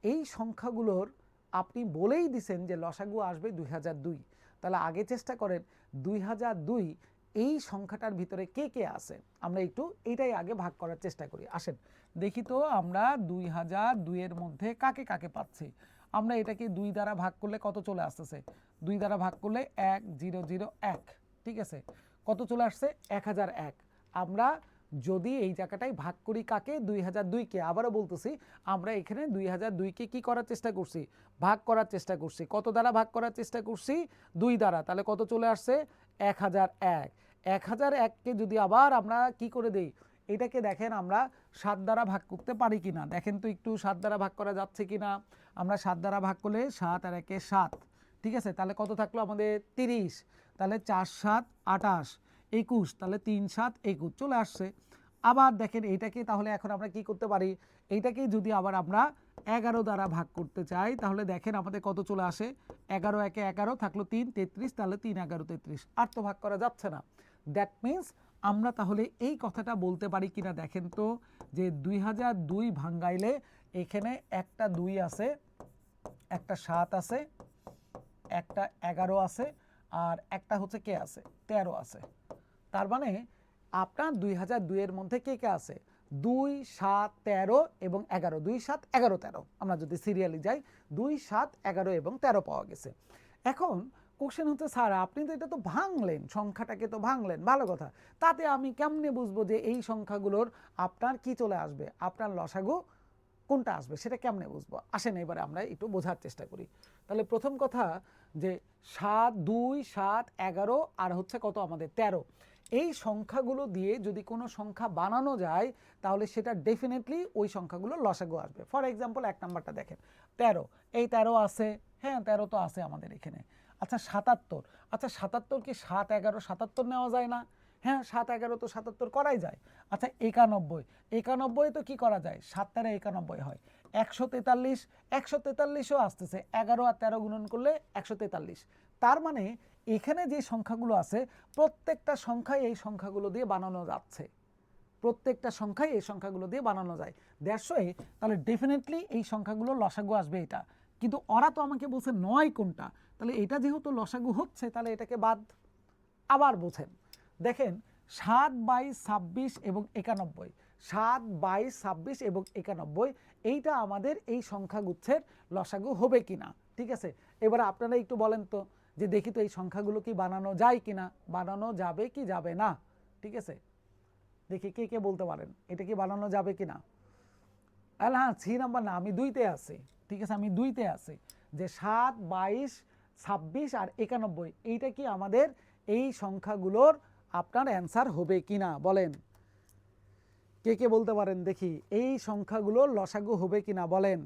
এই সংখ্যাগুলোর আপনি বলেই দিছেন যে লসাগু আসবে 2002, তাহলে আগে চেষ্টা করেন 2002 এই সংখ্যাটার ভিতরে কে কে আছে, আমরা একটু এইটাই আগে ভাগ করার চেষ্টা করি। আসেন দেখি তো আমরা 2002 এর মধ্যে কাকে কাকে পাচ্ছি। আমরা এটাকে 2 দ্বারা ভাগ করলে কত চলে আসতেছে, 2 দ্বারা ভাগ করলে 1001, ঠিক আছে, কত চলে আসছে 1001। আমরা যদি এই জায়গাটায় ভাগ করি কাকে, 2002কে, আবারও বলতেছি আমরা এখানে 2002কে কি করার চেষ্টা করছি, ভাগ করার চেষ্টা করছি। কত দ্বারা ভাগ করার চেষ্টা করছি, 2 দ্বারা, তাহলে কত চলে আসছে 1001। 1001কে যদি আবার আমরা কি করে দেই, এটাকে দেখেন আমরা 7 দ্বারা ভাগ করতে পারি কিনা, দেখেন তো একটু 7 দ্বারা ভাগ করা যাচ্ছে কিনা। আমরা 7 দ্বারা ভাগ করলে 7 আর 1 7, ঠিক আছে, তাহলে কত থাকলো আমাদের 30, তাহলে 4 7 28, 21, তাহলে 3 7 21 চলে আসছে। আবার দেখেন এইটাকে, তাহলে এখন আমরা কি করতে পারি, এইটাকে যদি আবার আমরা 11 দ্বারা ভাগ করতে চাই তাহলে দেখেন আমাদের কত চলে আসে, 11 1 11 থাকলো 3 33, তাহলে 3 11 33, আর তো ভাগ করা যাচ্ছে না। দ্যাট মিন্স আমরা তাহলে এই কথাটা বলতে পারি কিনা দেখেন তো, যে 2002 ভাঙ্গাইলে এখানে একটা 2 আছে, একটা 7 আছে, একটা 11 আছে, আর একটা হচ্ছে কে আছে 13 আছে। তার মানে আপনার 2002 এর মধ্যে কে কে আছে, 2 7 13 এবং 11, 2 7 11 13, আমরা যদি সিরিয়ালি যাই 2 7 11 এবং 13 পাওয়া গেছে। এখন কোশ্চেন হচ্ছে স্যার আপনি তো এটা তো ভাঙলেন, সংখ্যাটাকে তো ভাঙলেন, ভালো কথা, তাতে আমি কেমনে বুঝবো যে এই সংখ্যাগুলোর আপনার কি চলে আসবে, আপনার লসাগু কোনটা আসবে, সেটা কেমনে বুঝবো? আসেন এবারে আমরা একটু বোঝার চেষ্টা করি। তাহলে প্রথম কথা, যে 7 2 7 11 আর হচ্ছে কত আমাদের 13, এই সংখ্যাগুলো দিয়ে যদি কোনো সংখ্যা বানানো যায় তাহলে সেটা ডেফিনেটলি ওই সংখ্যাগুলো লসাগু আসবে। ফর এক্সাম্পল 1 নাম্বারটা দেখেন 13, এই 13 আছে, হ্যাঁ 13 তো আছে আমাদের এখানে। আচ্ছা 77, আচ্ছা 77 কি 7 11 77 নেওয়া যায় না? হ্যাঁ 7 11 তো 77 করাই যায়। আচ্ছা 91, 91 তো কি করা যায়, 7 13 91 হয়। 143, 143ও আসতেছে, 11 আর 13 গুণন করলে 143। তার মানে এখানে যে সংখ্যাগুলো আছে প্রত্যেকটা সংখ্যায় এই সংখ্যাগুলো দিয়ে বানানো যাচ্ছে, প্রত্যেকটা সংখ্যায় এই সংখ্যাগুলো দিয়ে বানানো যায়। দ্যাটস ওয়াই তাহলে ডেফিনেটলি এই সংখ্যাগুলো লসাগু আসবে এটা। কিন্তু ওরা তো আমাকে বলছে 9 কোনটা, তাহলে এটা যেহেতু লসাগু হচ্ছে তাহলে এটাকে বাদ। আবার বোঝেন, দেখেন 7 22 26 এবং 91, 7 22 26 এবং 91, এইটা আমাদের এই সংখ্যাগুচ্ছের লসাগু হবে কিনা, ঠিক আছে। এবার আপনারা একটু বলেন তো, যে দেখি তো এই সংখ্যাগুলো কি বানানো যায় কিনা, বানানো যাবে কি যাবে না, ঠিক আছে, দেখি কে কে বলতে পারেন এটা কি বানানো যাবে কিনা। হ্যাঁ 3 নাম্বার না, আমি 2তে আছি, ঠিক আছে, আমি 2তে আছি, যে 7 22 26 আর 91, এইটা কি আমাদের এই সংখ্যাগুলোর আপনার অ্যান্সার হবে কিনা বলেন। কে কে বলতে পারেন দেখি এই সংখ্যাগুলো লসাগু হবে কিনা বলেন।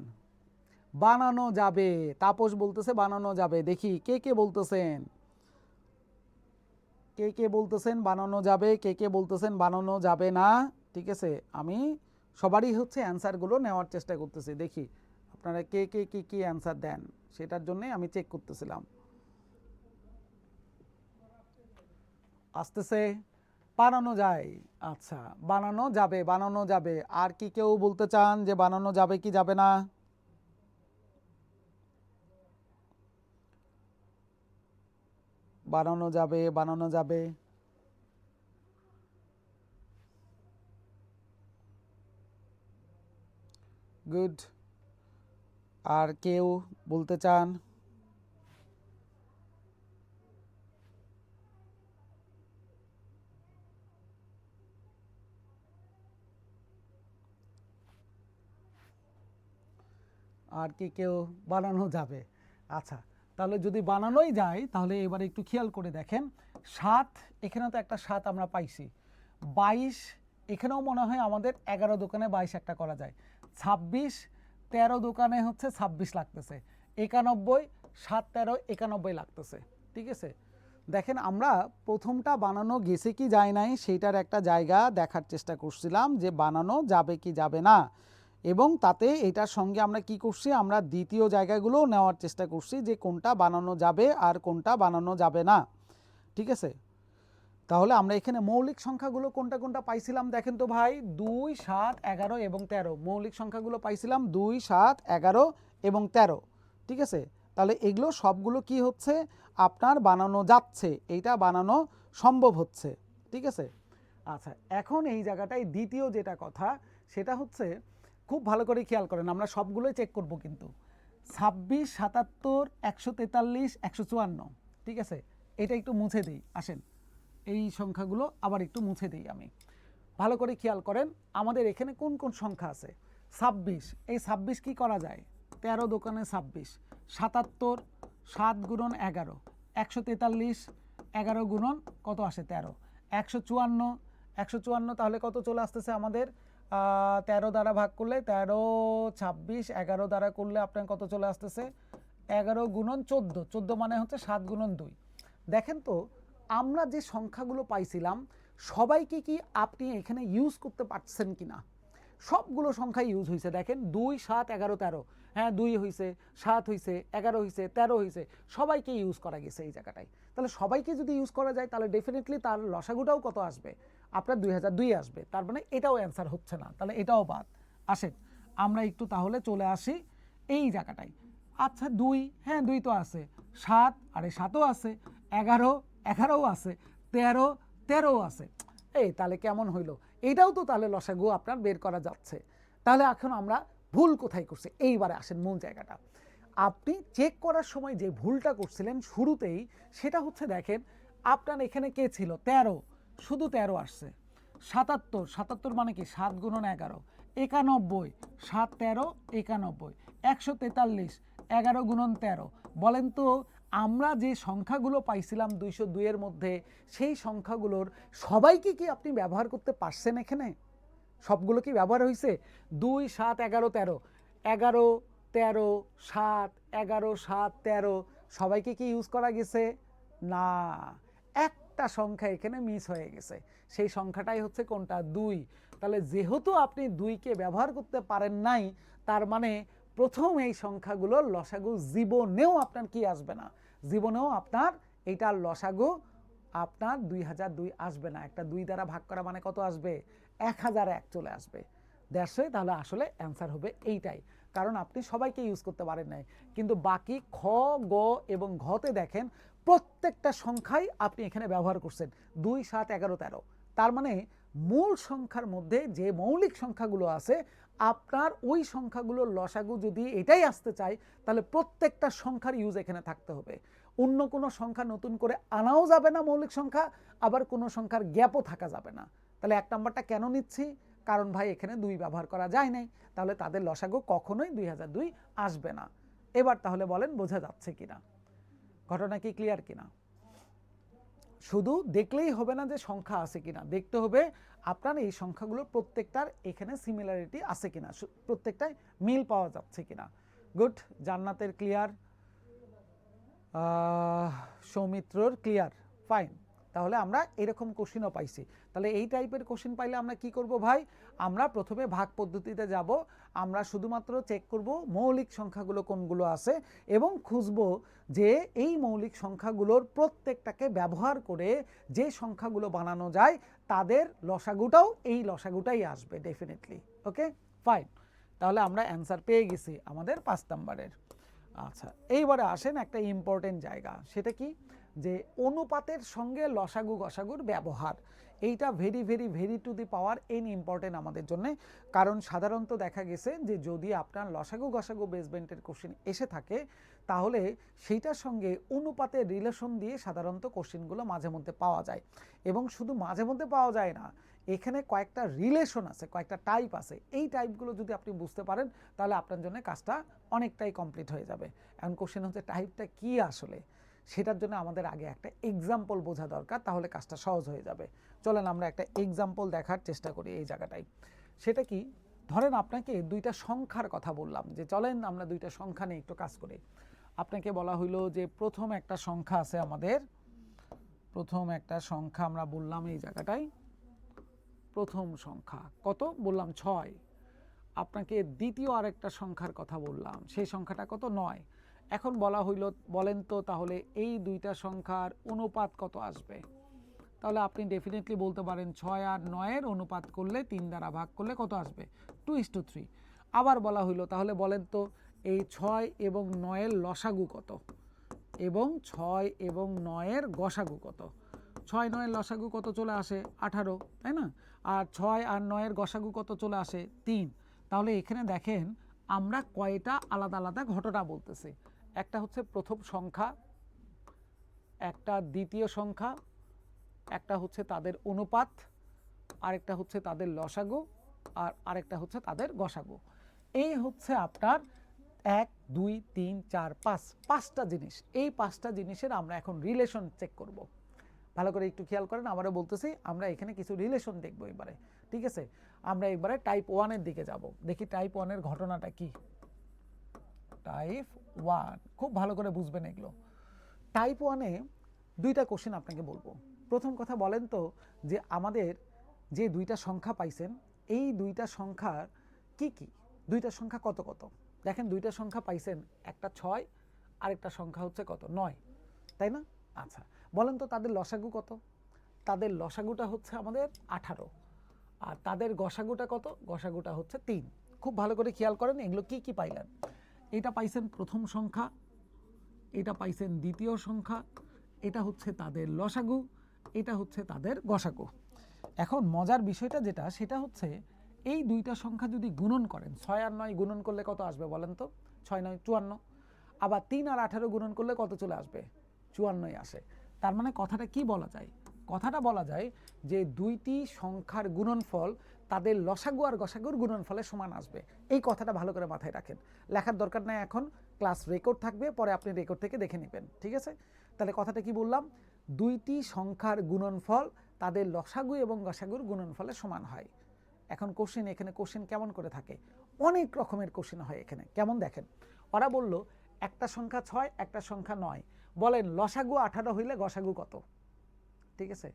বানানো যাবে, তাপস বলতেছে বানানো যাবে। দেখি কে কে বলতেছেন, কে কে বলতেছেন বানানো যাবে, কে কে বলতেছেন বানানো যাবে না। ঠিক আছে, আমি সবারই হচ্ছে অ্যান্সারগুলো নেওয়ার চেষ্টা করতেছি। দেখি আপনারা কে কে কি কি অ্যান্সার দেন, সেটার জন্যই আমি চেক করতেছিলাম। আসতেছে, বানানো যায়। আচ্ছা, বানানো যাবে, বানানো যাবে। আর কি কেউ বলতে চান যে বানানো যাবে কি যাবে না? বানানো যাবে, বানানো যাবে। গুড। আর কেউ বলতে চান? আর কি কেউ বানানো যাবে? আচ্ছা, তাহলে যদি বানানোই যায় তাহলে এবারে একটু খেয়াল করে দেখেন। 7, এখানেও তো একটা 7 আমরা পাইছি। 22, এখানেও মনে হয় আমাদের 11 দোকানে 22 একটা করা যায়। 26, 13 দোকানে হচ্ছে 26 লাগতেছে। 91, 7, 13, 91 লাগতেছে। ঠিক আছে, দেখেন আমরা প্রথমটা বানানো গেছে কি যায় নাই সেইটার একটা জায়গা দেখার চেষ্টা করছিলাম যে বানানো যাবে কি যাবে না, এবং তাতে এটার সঙ্গে আমরা কি করছি, আমরা দ্বিতীয় জায়গাগুলো নেওয়ার চেষ্টা করছি যে কোনটা বানানো যাবে আর কোনটা বানানো যাবে না। ঠিক আছে, তাহলে আমরা এখানে মৌলিক সংখ্যাগুলো কোনটা কোনটা পাইছিলাম দেখেন তো ভাই। 2, 7, 11 এবং 13 মৌলিক সংখ্যাগুলো পাইছিলাম, 2, 7, 11 এবং 13। ঠিক আছে, তাহলে এগুলো সবগুলো কি হচ্ছে আপনার বানানো যাচ্ছে, এইটা বানানো সম্ভব হচ্ছে। ঠিক আছে, আচ্ছা এখন এই জায়গাটায় দ্বিতীয় যেটা কথা সেটা হচ্ছে, খুব ভালো করে খেয়াল করেন, আমরা সবগুলোই চেক করব কিন্তু। 26, 77, 143, 154। ঠিক আছে, এটা একটু মুছে দিই, আসেন এই সংখ্যাগুলো আবার একটু মুছে দিই আমি। ভালো করে খেয়াল করেন আমাদের এখানে কোন কোন সংখ্যা আছে। 26, এই 26 কি করা যায়, 13 দোকানে 26। 77, 7 গুণন 11, 143, 11 গুণন কত আসে 13। 154, 154 তাহলে কত চলে আসতেছে আমাদের, 13 দ্বারা ভাগ করলে 13, 26, 11 দ্বারা করলে আপনার কত চলে আসতেছে, 11 গুণন 14, 14 মানে হচ্ছে 7 গুণন 2। দেখেন তো আমরা যে সংখ্যাগুলো পাইছিলাম সবাইকে কি আপনি এখানে ইউজ করতে পারছেন কিনা? সবগুলো সংখ্যা ইউজ হয়েছে। দেখেন 2, 7, 11, 13, হ্যাঁ 2 হয়েছে, 7 হয়েছে, 11 হয়েছে, 13 হয়েছে, সবাইকে ইউজ করা গেছে এই জায়গাটায়। তাহলে সবাইকে যদি ইউজ করা যায় তাহলে ডেফিনেটলি তার লসাগুটাও কত আসবে, আপনার 2002 আসবে। তার মানে এটাও অ্যান্সার হচ্ছে না, তাহলে এটাও বাদ। আসেন আমরা একটু তাহলে চলে আসি এই জায়গাটায়। আচ্ছা 2, হ্যাঁ 2 তো আছে, 7, আরে 7ও আছে, 11, 11ও আছে, 13, 13ও আছে। এই তাহলে কেমন হইলো, এইটাও তো তাহলে লসাগু আপনার বের করা যাচ্ছে। তাহলে এখন আমরা ভুল কোথায় করছি, এইবারে আসেন মূল জায়গাটা। আপনি চেক করার সময় যে ভুলটা করছিলেন শুরুতেই, সেটা হচ্ছে দেখেন আপনার এখানে কে ছিল, 13, শুধু 13 আসছে। 77, 77 মানে কি 7 গুণন 11, 91, 7, 13, 91, 143, 11 গুণন 13। বলেন তো আমরা যে সংখ্যাগুলো পাইছিলাম 202 এর মধ্যে, সেই সংখ্যাগুলোর সবাইকে কি আপনি ব্যবহার করতে পারছেন এখানে? সবগুলো কি ব্যবহার হয়েছে? 2, 7, 11, 13, 11, 13, 7, 11, 7, 13 সবাইকে কি ইউজ করা গেছে? না, একটা সংখ্যা এখানে মিস হয়ে গেছে, সেই সংখ্যাটাই হচ্ছে কোনটা, 2। তাহলে যেহেতু আপনি 2কে ব্যবহার করতে পারেন নাই, তার মানে প্রথম এই সংখ্যাগুলোর লসাগু জীবনেও আপনার কি আসবে না, জীবনেও আপনার এইটার লসাগু আপনার 2002 আসবে না। একটা 2 দ্বারা ভাগ করা মানে কত আসবে, 1001 চলে আসবে। দ্যাটস ওয়াই তাহলে আসলে অ্যান্সার হবে এইটাই, কারণ আপনি সবাইকে ইউজ করতে পারেন নাই। কিন্তু বাকি খ, গ এবং ঘতে দেখেন প্রত্যেকটা সংখ্যাই আপনি এখানে ব্যবহার করছেন, 2, 7, 11, 13। তার মানে মূল সংখ্যার মধ্যে যে মৌলিক সংখ্যাগুলো আছে, আপনার ওই সংখ্যাগুলোর লসাগু যদি এটাই আসতে চায় তাহলে প্রত্যেকটা সংখ্যার ইউজ এখানে থাকতে হবে। অন্য কোনো সংখ্যা নতুন করে আনাও যাবে না মৌলিক সংখ্যা, আবার কোনো সংখ্যার গ্যাপও থাকা যাবে না। তাহলে 1 নাম্বারটা কেন নিচ্ছি, কারণ ভাই এখানে 2 ব্যবহার করা যায় নাই, তাহলে তাদের লসাগু কখনোই 2002 আসবে না। এবার তাহলে বলেন বোঝা যাচ্ছে কিনা, ঘটনা কি ক্লিয়ার কিনা? শুধু দেখলেই হবে না যে সংখ্যা আছে কিনা, দেখতে হবে আপনার এই সংখ্যাগুলোর প্রত্যেকটার এখানে সিমিলারিটি আছে কিনা, প্রত্যেকটায় মিল পাওয়া যাচ্ছে কিনা। গুড, জান্নাতের ক্লিয়ার, সৌমিত্রর ক্লিয়ার, ফাইন। তাহলে আমরা এরকম কোশ্চিনও পাইছি। তাহলে এই টাইপের কোশ্চিন পাইলে আমরা কি করব ভাই, আমরা প্রথমে ভাগ পদ্ধতিতে যাব, আমরা শুধুমাত্র চেক করব মৌলিক সংখ্যাগুলো কোনগুলো আছে এবং খুঁজব যে এই মৌলিক সংখ্যাগুলোর প্রত্যেকটাকে ব্যবহার করে যে সংখ্যাগুলো বানানো যায় তাদের লসাগুটাও এই লসাগুটাই আসবে ডেফিনেটলি। ওকে ফাইন, তাহলে আমরা অ্যান্সার পেয়ে গেছি আমাদের 5 নাম্বারের। আচ্ছা, এইবারে আসেন একটা ইম্পর্টেন্ট জায়গা, সেটা কি, যে অনুপাতের সঙ্গে লসাগু গসাগুর ব্যবহার। এইটা very very very to the power N important আমাদের জন্য, কারণ সাধারণত দেখা গেছে যে যদি আপনার লসাগু গসাগু বেসমেন্টের কোশ্চেন এসে থাকে তাহলে সেইটার সঙ্গে অনুপাতের রিলেশন দিয়ে সাধারণত কোশ্চেনগুলো মাঝে মধ্যে পাওয়া যায়, এবং শুধু মাঝে মধ্যে পাওয়া যায় না, এখানে কয়েকটা রিলেশন আছে, কয়েকটা টাইপ আছে। এই টাইপগুলো যদি আপনি বুঝতে পারেন তাহলে আপনার জন্য কাজটা অনেকটাই কমপ্লিট হয়ে যাবে। এখন কোশ্চেন হচ্ছে টাইপটা কি আসলে, সেটার জন্য আমাদের আগে একটা এক্সাম্পল বোঝা দরকার, তাহলে কাজটা সহজ হয়ে যাবে। চলেন আমরা একটা এক্সাম্পল দেখার চেষ্টা করি এই জায়গাটায়। সেটা কি, ধরেন আপনাকে দুইটা সংখ্যার কথা বললাম, যে চলেন আমরা দুইটা সংখ্যা নিয়ে একটু কাজ করি। আপনাকে বলা হইলো যে প্রথম একটা সংখ্যা আছে আমাদের, প্রথম একটা সংখ্যা আমরা বললাম এই জায়গাটায়, প্রথম সংখ্যা কত বললাম 6। আপনাকে দ্বিতীয় আরেকটা সংখ্যার কথা বললাম, সেই সংখ্যাটা কত 9। এখন বলা হইল বলেন তো তাহলে এই দুইটা সংখ্যার অনুপাত কত আসবে। তাহলে আপনি ডেফিনেটলি বলতে পারেন 6 আর 9-এর অনুপাত করলে 3 দ্বারা ভাগ করলে কত আসবে 2:3। আবার বলা হইল তাহলে বলেন তো এই 6 এবং 9-এর লসাগু কত এবং 6 এবং 9-এর গসাগু কত। 6 9-এর লসাগু কত চলে আসে 18, তাই না, আর 6 আর 9-এর গসাগু কত চলে আসে 3। তাহলে এখানে দেখেন আমরা কয়টা আলাদা আলাদা ঘটনা বলতেছি, একটা হচ্ছে প্রথম সংখ্যা, একটা দ্বিতীয় সংখ্যা, একটা হচ্ছে তাদের অনুপাত, আরেকটা হচ্ছে তাদের লসাগু, আর আরেকটা হচ্ছে তাদের গসাগু। এই হচ্ছে আপনার 1 2 3 4 5 পাঁচটা জিনিস। এই পাঁচটা জিনিসের আমরা এখন রিলেশন চেক করব। ভালো করে একটু খেয়াল করেন, আবারও বলতেছি আমরা এখানে কিছু রিলেশন দেখব এবারে, ঠিক আছে। আমরা এবারে টাইপ 1-এর দিকে যাব, দেখি টাইপ 1-এর ঘটনাটা কি। টাইপ 1 খুব ভালো করে বুঝবেন এগুলো। টাইপ 1-এ দুইটা কোশ্চেন আপনাকে বলবো। প্রথম কথা বলেন তো যে আমাদের যে দুইটা সংখ্যা পাইছেন এই দুইটা সংখ্যার কি কি, দুইটা সংখ্যা কত কত। দেখেন দুইটা সংখ্যা পাইছেন, একটা 6 আরেকটা সংখ্যা হচ্ছে কত 9, তাই না। আচ্ছা বলেন তো তাদের লসাগু কত। তাদের লসাগুটা হচ্ছে আমাদের 18, আর তাদের গসাগুটা কত, গসাগুটা হচ্ছে 3। খুব ভালো করে খেয়াল করেন এগুলো কি কি পাইলেন। এটা পাইছেন প্রথম সংখ্যা, এটা পাইছেন দ্বিতীয় সংখ্যা, এটা হচ্ছে তাদের লসাগু, এটা হচ্ছে তাদের গসাগু। এখন মজার বিষয়টা যেটা সেটা হচ্ছে এই দুইটা সংখ্যা যদি গুণন করেন, 6 আর 9 গুণন করলে কত আসবে বলেন তো, 6 9 54। আবার 3 আর 18 গুণন করলে কত চলে আসবে 54 আসে। তার মানে কথাটা কি বলা যায়, কথাটা বলা যায় যে দুইটি সংখ্যার গুণনফল তাদের লসাগু আর গসাগুর গুণনফলের সমান আসবে। এই কথাটা ভালো করে মাথায় রাখেন, লেখার দরকার নাই, এখন ক্লাস রেকর্ড থাকবে, পরে আপনি রেকর্ড থেকে দেখে নেবেন, ঠিক আছে। তাহলে কথাটা কি বললাম, দুইটি সংখ্যার গুণনফল তাদের লসাগু এবং গসাগুর গুণনফলের সমান হয়। এখন কোশ্চেন, এখানে কোশ্চেন কেমন করে থাকে, অনেক রকমের কোশ্চেন হয় এখানে। কেমন দেখেন, ওরা বলল একটা সংখ্যা 6 একটা সংখ্যা 9, বলেন লসাগু 18 হইলে গসাগু কত, ঠিক আছে।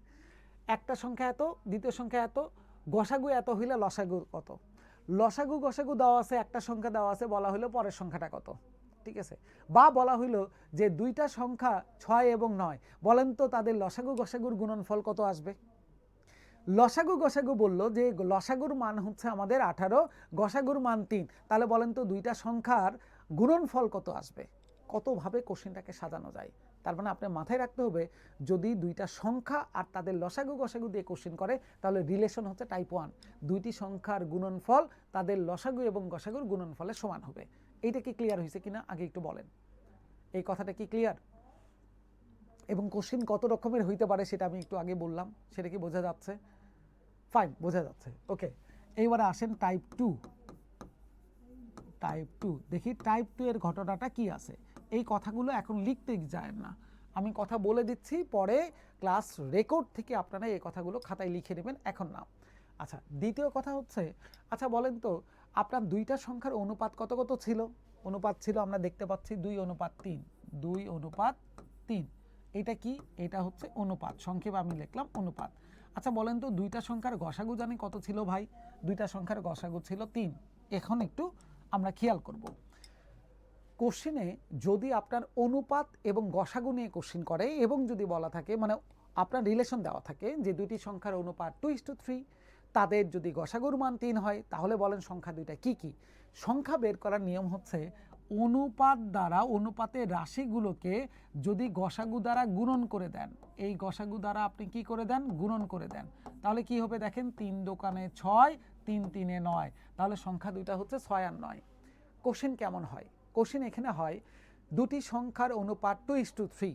একটা সংখ্যা এত, দ্বিতীয় সংখ্যা এত, গসাগু এত হইলে লসাগু কত। লসাগু গসাগু দেওয়া আছে, একটা সংখ্যা দেওয়া আছে, বলা হইলো পরের সংখ্যাটা কত, ঠিক আছে। বা বলা হইলো যে দুইটা সংখ্যা 6 এবং 9, বলেন তো তাদের লসাগু গসাগুর গুণনফল কত আসবে। লসাগু গসাগু বলল যে লসাগুর মান হচ্ছে আমাদের 18, গসাগুর মান 3, তাহলে বলেন তো দুইটা সংখ্যার গুণনফল কত আসবে। কতভাবে কোশ্চেনটাকে সাজানো যায়। তার মানে আপনার মাথায় রাখতে হবে যদি দুইটা সংখ্যা আর তাদের লসাগু গসাগু দিয়ে কোশ্চেন করে তাহলে রিলেশন হচ্ছে টাইপ 1, দুইটি সংখ্যার গুণনফল তাদের লসাগু এবং গসাগুর গুণনফলের সমান হবে। এইটা কি ক্লিয়ার হয়েছে কিনা আগে একটু বলেন, এই কথাটা কি ক্লিয়ার। এবং কোশ্চেন কত রকমের হইতে পারে সেটা আমি একটু আগে বললাম, সেটা কি বোঝা যাচ্ছে, ফাইন বোঝা যাচ্ছে, ওকে। এইবারে আসেন টাইপ 2। টাইপ 2 দেখি টাইপ 2 এর ঘটনাটা কি আছে। এই কথাগুলো এখন লিখতে যায় না, আমি কথা বলে দিচ্ছি, পরে ক্লাস রেকর্ড থেকে আপনারা এই কথাগুলো খাতায় লিখে নেবেন, এখন না। আচ্ছা, দ্বিতীয় কথা হচ্ছে, আচ্ছা বলেন তো আপনার দুইটা সংখ্যার অনুপাত কত কত ছিল? অনুপাত ছিল আমরা দেখতে পাচ্ছি 2:3, 2:3। এটা কি? এটা হচ্ছে অনুপাত, সংক্ষেপে আমি লিখলাম অনুপাত। আচ্ছা বলেন তো দুইটা সংখ্যার গসাগু জানি কত ছিল ভাই? দুইটা সংখ্যার গসাগু ছিল 3। এখন একটু আমরা খেয়াল করব, কোশ্চিনে যদি আপনার অনুপাত এবং গসাগু নিয়ে কোশ্চিন করে এবং যদি বলা থাকে মানে আপনার রিলেশন দেওয়া থাকে যে দুইটি সংখ্যার অনুপাত 2:3, তাদের যদি গসাগুর মান 3 হয়, তাহলে বলেন সংখ্যা দুইটা কি কি? সংখ্যা বের করার নিয়ম হচ্ছে অনুপাত দ্বারা অনুপাতের রাশিগুলোকে যদি গসাগু দ্বারা গুণন করে দেন, এই গসাগু দ্বারা আপনি কি করে দেন? গুণন করে দেন। তাহলে কি হবে দেখেন, 3 দোকানে 6, 3 3-এ 9, তাহলে সংখ্যা দুইটা হচ্ছে 6 আর 9। কোশ্চিন কেমন হয়? কোশ্চিন এখানে হয় দুটি সংখ্যার অনুপাত 2:3,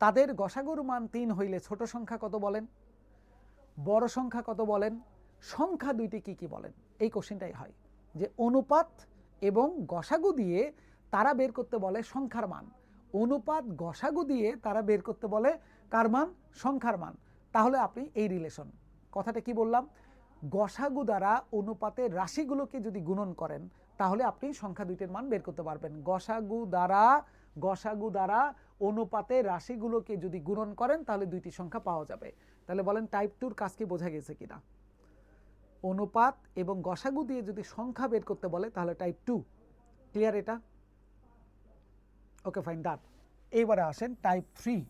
তাদের গসাগুর মান 3 হইলে ছোট সংখ্যা কত বলেন, বড় সংখ্যা কত বলেন, সংখ্যা দুইটি কি কি বলেন? এই কোশ্চিনটাই হয় যে অনুপাত এবং গসাগু দিয়ে তারা বের করতে বলে সংখ্যার মান, অনুপাত গসাগু দিয়ে তারা বের করতে বলে কার মান? সংখ্যার মান। তাহলে আপনি এই রিলেশন, কথাটা কি বললাম, গসাগু দ্বারা অনুপাতের রাশিগুলোকে যদি গুণন করেন তাহলে আপনি সংখ্যা দুইটির মান বের করতে পারবেন। গসাগু দ্বারা অনুপাতের রাশিগুলোকে যদি গুণন করেন তাহলে দুইটি সংখ্যা পাওয়া যাবে। তাহলে বলেন টাইপ 2-র কাজ কি বোঝা গেছে কিনা? অনুপাত এবং গসাগু দিয়ে যদি সংখ্যা বের করতে বলে তাহলে টাইপ 2। ক্লিয়ার এটা? ওকে ফাইন, ডান। এইবারে আসেন টাইপ 3,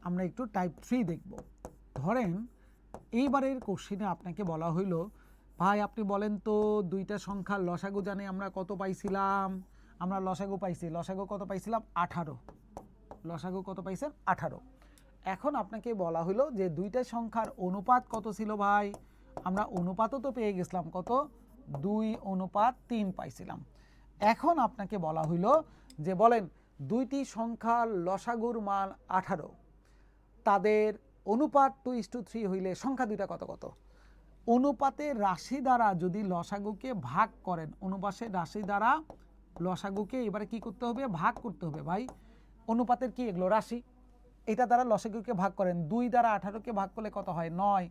আমরা একটু টাইপ 3 দেখব। ধরেন এইবারের কোশ্চিনে আপনাকে বলা হইল ভাই আপনি বলেন তো দুইটা সংখ্যার লসাগু জানি আমরা কত পাইছিলাম? আমরা লসাগু পাইছি, লসাগু কত পাইছিলাম? 18। লসাগু কত পাইছেন? 18। এখন আপনাকে বলা হলো যে দুইটা সংখ্যার অনুপাত কত ছিল ভাই? আমরা অনুপাতও তো পেয়ে গেছিলাম, কত? 2:3 পাইছিলাম। এখন আপনাকে বলা হইল যে বলেন দুইটি সংখ্যার লসাগুর মান 18, তাদের অনুপাত 2:3 হইলে সংখ্যা দুইটা কত কত? অনুপাতের রাশি দ্বারা যদি লসাগুকে ভাগ করেন, অনুপাতের রাশি দ্বারা লসাগুকে এবারে কি করতে হবে? ভাগ করতে হবে ভাই। অনুপাতের কি এগুলো? রাশি। এটা দ্বারা লসাগুকে ভাগ করেন, 2 দ্বারা 18কে ভাগ করলে কত হয়? 9।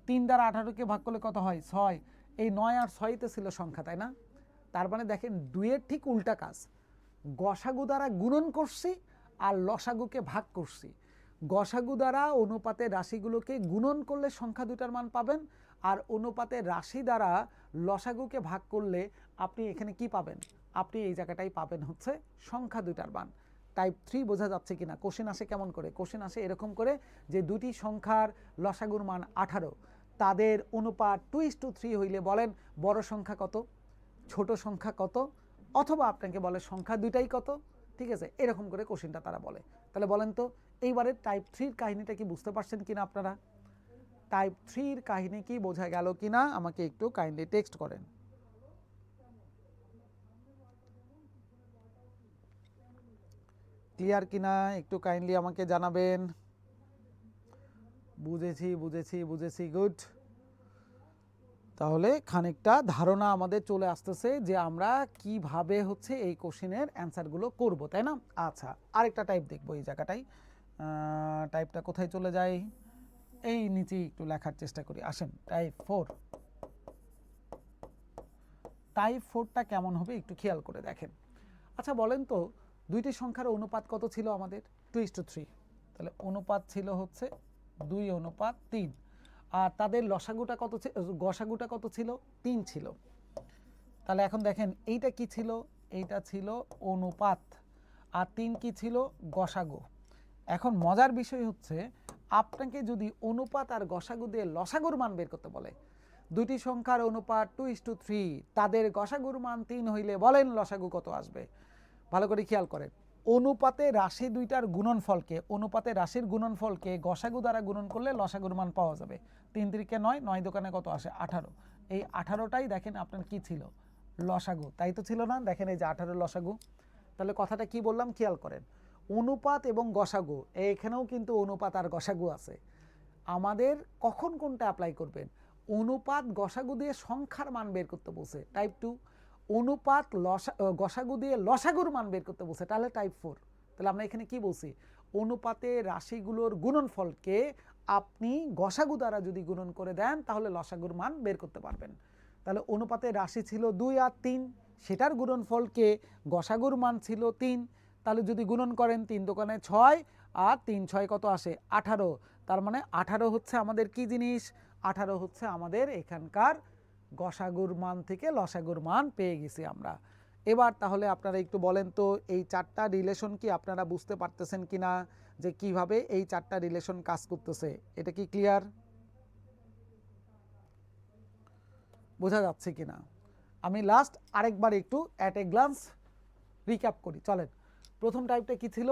3 দ্বারা 18কে ভাগ করলে কত হয়? 6। এই 9 আর 6তে ছিল সংখ্যা, তাই না? তার মানে দেখেন 2-এর ঠিক উল্টা কাজ, গসাগু দ্বারা গুণন করছি আর লসাগুকে ভাগ করছি। গসাগু দ্বারা অনুপাতের রাশিগুলোকে গুণন করলে সংখ্যা দুটার মান পাবেন, আর অনুপাতের রাশি দ্বারা লসাগুকে ভাগ করলে আপনি এখানে কি পাবেন? আপনি এই জায়গাটাই পাবেন হচ্ছে সংখ্যা দুটার মান। টাইপ 3 বোঝা যাচ্ছে কিনা? কোশ্চেন আসে কেমন করে? কোশ্চেন আসে এরকম করে যে দুটি সংখ্যার লসাগুর মান 18, তাদের অনুপাত 2:3 হইলে বলেন বড় সংখ্যা কত, ছোট সংখ্যা কত, অথবা আপনাকে বলে সংখ্যা দুইটাই কত। ঠিক আছে, এরকম করে কোশ্চেনটা তারা বলে। তাহলে বলেন তো এইবারে টাইপ 3-র কাহিনীটা কি বুঝতে পারছেন কিনা আপনারা? টাইপ 3-র কাহিনী কি বোঝা গেল কিনা আমাকে একটু কাইন্ডলি টেক্সট করেন। ক্লিয়ার কিনা একটু কাইন্ডলি আমাকে জানাবেন। বুঝেছি বুঝেছি বুঝেছি, গুড। তাহলে খানিকটা ধারণা আমাদের চলে আসতেছে যে আমরা কিভাবে হচ্ছে এই কোশ্চেনের অ্যান্সারগুলো করব, তাই না? আচ্ছা, আরেকটা টাইপ দেখবো এই জায়গাটাই। টাইপটা কোথায় চলে যায়? এই নিচেই একটু লেখার চেষ্টা করি, আসেন। টাইপ 4। টাইপ 4টা কেমন হবে একটু খেয়াল করে দেখেন। আচ্ছা বলেন তো দুইটি সংখ্যার অনুপাত কত ছিল আমাদের? 2:3। তাহলে অনুপাত ছিল হচ্ছে 2:3, আর তাদের লসাগুটা কত, গসাগুটা কত ছিল? 3 ছিল। তাহলে এখন দেখেন এইটা কি ছিল? এইটা ছিল অনুপাত, আর 3 কি ছিল? গসাগু। এখন মজার বিষয় হচ্ছে আপনাকে যদি অনুপাত আর গসাগু দিয়ে লসাগুর মান বের করতে বলে, দুটি সংখ্যার অনুপাত 2:3, তাদের গসাগুর মান 3 হইলে বলেন লসাগু কত আসবে? ভালো করে খেয়াল করেন, অনুপাতে রাশি দুইটার গুণনফলকে, অনুপাতে রাশির গুণনফলকে গসাগু দ্বারা গুণন করলে লসাগুর মান পাওয়া যাবে। 3 3-কে 9, 9 দোকানে কত আসে? 18। এই 18টাই দেখেন আপনার কি ছিল? লসাগু, তাই তো ছিল না? দেখেন এই যে 18 লসাগু। তাহলে কথাটা কি বললাম খেয়াল করেন, অনুপাত এবং গসাগু, এখানেও কিন্তু অনুপাত আর গসাগু আছে। আমাদের কখন কোনটা অ্যাপ্লাই করবেন? অনুপাত গসাগু দিয়ে সংখ্যার মান বের করতে বলছে, টাইপ 2। অনুপাত গসাগু দিয়ে লসাগুর মান বের করতে বলছে, তাহলে টাইপ 4। তাহলে আমরা এখানে কি বলছি, অনুপাতে রাশিগুলোর গুণনফলকে আপনি গসাগু দ্বারা যদি গুণন করে দেন তাহলে লসাগুর মান বের করতে পারবেন। তাহলে অনুপাতে রাশি ছিল 2 আর 3, সেটার গুণনফলকে গসাগুর মান ছিল 3, তাহলে যদি গুণন করেন 3 দোকানে 6 আর 3 6 কত আসে 18, তার মানে 18 হচ্ছে আমাদের কি জিনিস, 18 হচ্ছে আমাদের এখানকার গসাগুর মান থেকে লসাগুর মান পেয়ে গেছি আমরা। এবার তাহলে আপনারা একটু বলেন তো এই চারটা রিলেশন কি আপনারা বুঝতে পারতেছেন কিনা, যে কিভাবে এই চারটা রিলেশন কাজ করতেছে, এটা কি ক্লিয়ার, বোঝা যাচ্ছে কিনা? আমি লাস্ট আরেকবার একটু অ্যাট এ গ্লান্স রিক্যাপ করি, চলেন। প্রথম টাইপটা কি ছিল,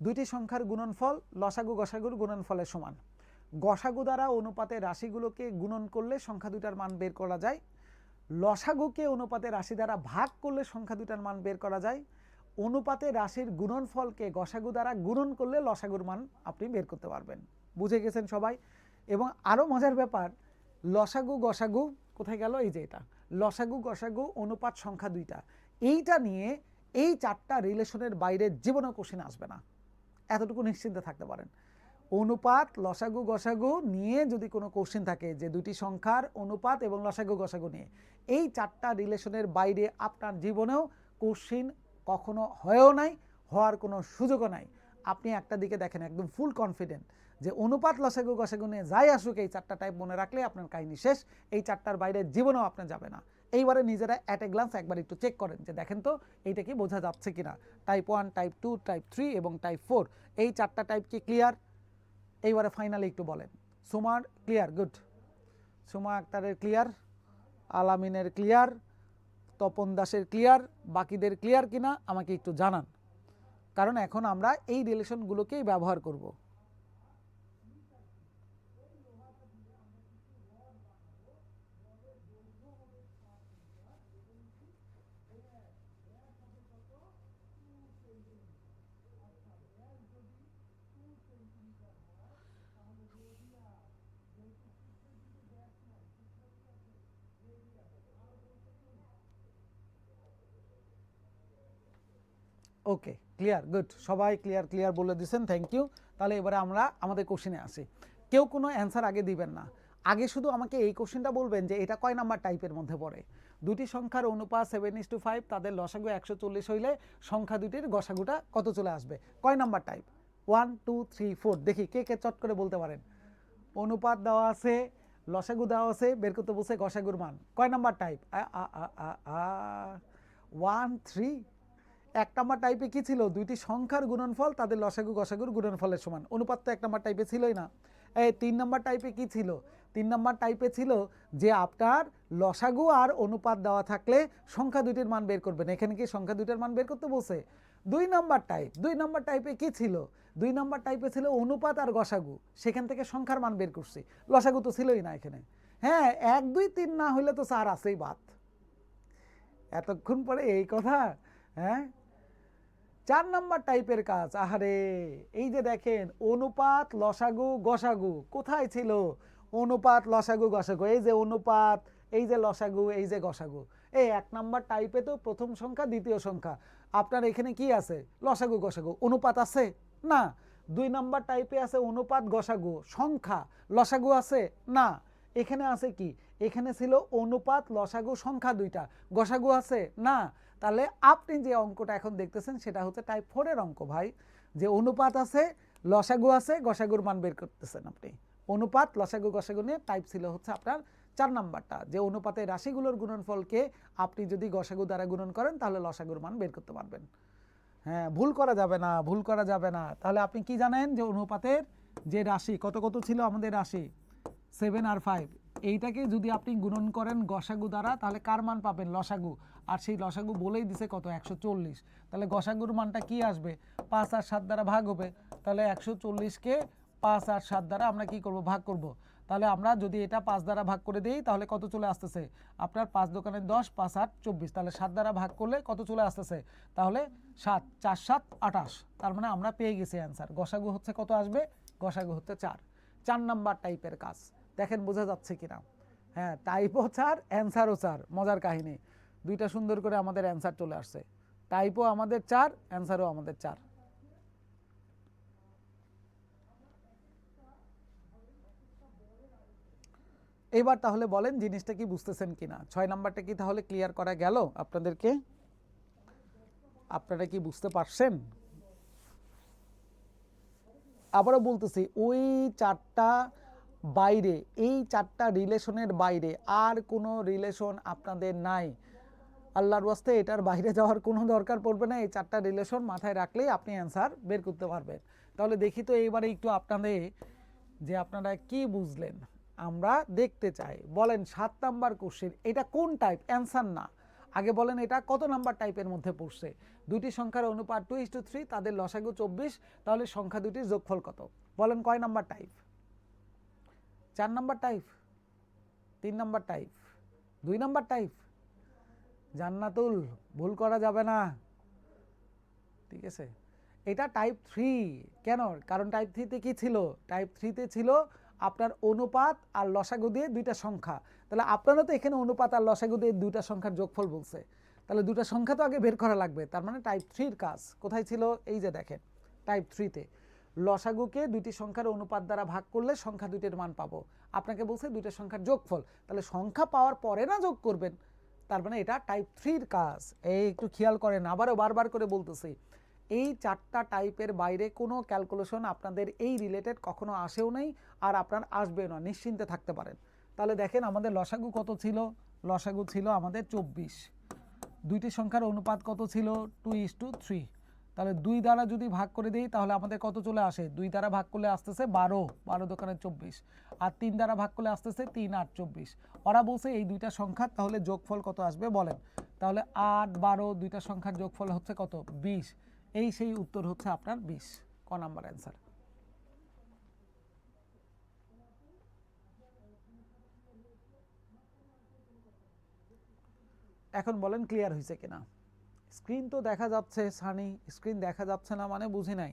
দুইটি সংখ্যার গুণনফল লসাগু গসাগুর গুণনফলের সমান, গসাগু দ্বারা অনুপাতে রাশিগুলোকে গুণন করলে সংখ্যা দুইটার মান বের করা যায়, লসাগুকে অনুপাতে রাশি দ্বারা ভাগ করলে সংখ্যা দুইটার মান বের করা যায়, অনুপাতে রাশির গুণনফলকে গসাগু দ্বারা গুণন করলে লসাগুর মান আপনি বের করতে পারবেন। বুঝে গেছেন সবাই? এবং আরও মজার ব্যাপার, লসাগু গসাগু কোথায় গেল, এই যে এটা লসাগু গসাগু অনুপাত সংখ্যা দুইটা, এইটা নিয়ে এই চারটা রিলেশনের বাইরে জীবনেও কোশ্চেন আসবে না, এতটুকু নিশ্চিন্তে থাকতে পারেন। অনুপাত লসাগু গসাগু নিয়ে যদি কোনো কোশ্চেন থাকে যে দুটি সংখ্যার অনুপাত এবং লসাগু গসাগু নিয়ে, এই চারটা রিলেশনের বাইরে আপনার জীবনেও কোশ্চেন কখনো হয়েও নাই, হওয়ার কোনো সুযোগও নাই। আপনি একটা দিকে দেখেন একদম ফুল কনফিডেন্ট যে অনুপাত লসাগু গসাগু নিয়ে যাই আসুক এই চারটা টাইপ মনে রাখলে আপনার কাহিনী শেষ, এই চারটার বাইরে জীবনেও আপনার যাবে না। এইবারে নিজেরা অ্যাট এ গ্লান্স একবার একটু চেক করেন যে দেখেন তো এইটা কি বোঝা যাচ্ছে কিনা, টাইপ 1 টাইপ 2 টাইপ 3 এবং টাইপ 4 এই চারটা টাইপ কি ক্লিয়ার? এইবারে ফাইনালি একটু বলেন। সুমার ক্লিয়ার, গুড। সুমা আক্তারের ক্লিয়ার, আলামিনের ক্লিয়ার, তপন দাসের ক্লিয়ার, বাকিদের ক্লিয়ার কিনা আমাকে একটু জানান, কারণ এখন আমরা এই রিলেশনগুলোকেই ব্যবহার করব। ওকে, ক্লিয়ার, গুড, সবাই ক্লিয়ার ক্লিয়ার বলে দিয়েছেন, থ্যাংক ইউ। তাহলে এবারে আমরা আমাদের কোশ্চেনে আসি। কেউ কোনো অ্যান্সার আগে দিবেন না, আগে শুধু আমাকে এই কোশ্চেনটা বলবেন যে এটা কয় নাম্বার টাইপের মধ্যে পড়ে। দুটি সংখ্যার অনুপাত 7:5, তাদের লসাগু 140 হইলে সংখ্যা দুটির গসাগুটা কত চলে আসবে, কয় নাম্বার টাইপ? 1 2 3 4, দেখি কে কে চট করে বলতে পারেন। অনুপাত দেওয়া আছে, লসাগু দেওয়া আছে, বের করতে বলছে গসাগুর মান, কয় নাম্বার টাইপ? 1 3। এক নাম্বার টাইপে কি ছিল, দুইটি সংখ্যার গুণনফল তাদের লসাগু গসাগুর গুণনফলের সমান, অনুপাত তো এক নাম্বার টাইপে ছিলই না। এই 3 নাম্বার টাইপে কি ছিল, 3 নাম্বার টাইপে ছিল যে আপনার লসাগু আর অনুপাত দেওয়া থাকলে সংখ্যা দুইটির মান বের করবেন, এখানে কি সংখ্যা দুইটার মান বের করতে বলছে। 2 নাম্বার টাইপ, 2 নাম্বার টাইপে কি ছিল, 2 নাম্বার টাইপে ছিল অনুপাত আর গসাগু, সেখান থেকে সংখ্যার মান বের করছি, লসাগু তো ছিলই না এখানে। হ্যাঁ, 1 2 3 না হইলে তো 4 আছেই বাদ, এতক্ষণ পরে এই কথা। হ্যাঁ, 4 নাম্বার টাইপের কাজ, আহারে এই যে দেখেন অনুপাত লসাগু গসাগু কোথায় ছিল, অনুপাত লসাগু গসাগু, এই যে অনুপাত, এই যে লসাগু, এই যে গসাগু। এই 1 নাম্বার টাইপে তো প্রথম সংখ্যা দ্বিতীয় সংখ্যা, আপনার এখানে কি আছে, লসাগু গসাগু, অনুপাত আছে না। 2 নাম্বার টাইপে আছে অনুপাত গসাগু, সংখ্যা, লসাগু আছে না। এখানে আছে কি, এখানে ছিল অনুপাত লসাগু সংখ্যা দুইটা, গসাগু আছে না। তাহলে আপনি যে অঙ্কটা এখন দেখতেছেন সেটা হচ্ছে টাইপ 4 এর অঙ্ক ভাই, যে অনুপাত আছে, লসাগু আছে, গসাগুর মান বের করতেছেন আপনি। অনুপাত লসাগু গসাগু নিয়ে টাইপ ছিল হচ্ছে আপনার 4 নাম্বারটা, যে অনুপাতের রাশিগুলোর গুণনফলকে আপনি যদি গসাগু দ্বারা গুণন করেন তাহলে লসাগুর মান বের করতে পারবেন। হ্যাঁ, ভুল করা যাবে না, ভুল করা যাবে না। তাহলে আপনি কি জানেন যে অনুপাতের যে রাশি কত কত ছিল আমাদের রাশি 7 আর 5, এইটাকে যদি আপনি গুণন করেন গসাগু দ্বারা তাহলে কার মান পাবেন, লসাগু। আর সেই লসাগু বলেই দিছে কত, 140। তাহলে গসাগুর মানটা কি আসবে, 5 আর 7 দ্বারা ভাগ হবে, তাহলে 140কে 5 আর 7 দ্বারা আমরা কি করব, ভাগ করব। তাহলে আমরা যদি এটা 5 দ্বারা ভাগ করে দিই তাহলে কত চলে আসতেছে, আপনার 5 দোকানে 10, 5 8 24, তাহলে 7 দ্বারা ভাগ করলে কত চলে আসতেছে, তাহলে 7 4 7 28। তার মানে আমরা পেয়ে গেছি অ্যান্সার, গসাগু হচ্ছে কত আসবে, গসাগু হচ্ছে 4। 4 নাম্বার টাইপের কাজ, দেখেন বোঝা যাচ্ছে কিনা। হ্যাঁ, টাইপও 4, অ্যান্সারও 4, মজার কাহিনী, দুইটা সুন্দর করে আমাদের অ্যান্সার চলে আসছে, টাইপও আমাদের 4, অ্যান্সারও আমাদের 4। এবার তাহলে বলেন জিনিসটা কি বুঝতেছেন কিনা। 6 নাম্বারটা কি তাহলে ক্লিয়ার করা গেল আপনাদেরকে? আপনারা কি বুঝতে পারছেন? আবারও বলতেছি, ওই চারটা বাইরে, এই চারটা রিলেশনের বাইরে আর কোনো রিলেশন আপনাদের নাই। আল্লাহর ওয়াস্তে এটার বাইরে যাওয়ার কোনো দরকার পড়বে না। এই চারটা রিলেশন মাথায় রাখলেই আপনি অ্যান্সার বের করতে পারবেন। তাহলে দেখি তো এইবারে একটু আপনাদের যে আপনারা কি বুঝলেন আমরা দেখতে চাই। বলেন 7 নাম্বার কোশ্চেন, এটা কোন টাইপ? অ্যান্সার না, আগে বলেন এটা কত নাম্বার টাইপের মধ্যে পড়ছে। দুটি সংখ্যার অনুপাত 2:3, তাদের লসাগু 24, তাহলে সংখ্যা দুটির যোগফল কত? বলেন কয় number type? 4 number type, 3 number type, 2 number type? Jannatul, ভুল করা যাবে না, ঠিক আছে? এটা টাইপ 3। কেন? কারণ টাইপ 3তে কি ছিল? টাইপ 3তে ছিল আপনার অনুপাত আর লসাগু দিয়ে দুইটা সংখ্যা। তাহলে আপনারা তো এখানে অনুপাত আর লসাগু দিয়ে দুইটা সংখ্যার যোগফল বলছে, তাহলে দুটো সংখ্যা তো আগে বের করা লাগবে। তার মানে টাইপ 3-র কাজ কোথায় ছিল? এই যে দেখেন টাইপ 3তে লসাগুকে দুইটি সংখ্যার অনুপাত দ্বারা ভাগ করলে সংখ্যা দুইটির মান পাবো। আপনাকে বলছে দুইটা সংখ্যার যোগফল, তাহলে সংখ্যা পাওয়ার পরে না যোগ করবেন। তার মানে এটা টাইপ 3-র কাজ। এই একটু খেয়াল করেন, আবারও বারবার করে বলতেছি, এই চারটা টাইপের বাইরে কোনো ক্যালকুলেশন আপনাদের এই রিলেটেড কখনো আসেও নেই, আর আপনার আসবেও না, নিশ্চিন্তে থাকতে পারেন। তাহলে দেখেন আমাদের লসাগু কত ছিল? লসাগু ছিল আমাদের 24। দুইটি সংখ্যার অনুপাত কত ছিল? 2:3। তাহলে 2 দ্বারা যদি ভাগ করে দিই তাহলে আমাদের কত চলে আসে? 2 দ্বারা ভাগ করলে আসতেছে 12, 12 দোকানে 24, আর 3 দ্বারা ভাগ করলে আসতেছে 3 8 24। ওরা বলছে এই দুইটা সংখ্যার তাহলে যোগফল কত আসবে বলেন। তাহলে 8 12 দুইটা সংখ্যার যোগফল হচ্ছে কত? 20। এই সেই উত্তর হচ্ছে আপনার 20। ক নাম্বার অ্যান্সার? এখন বলেন ক্লিয়ার হয়েছে কিনা। স্ক্রিন তো দেখা যাচ্ছে সানি, স্ক্রিন দেখা যাচ্ছে না মানে বুঝি নাই।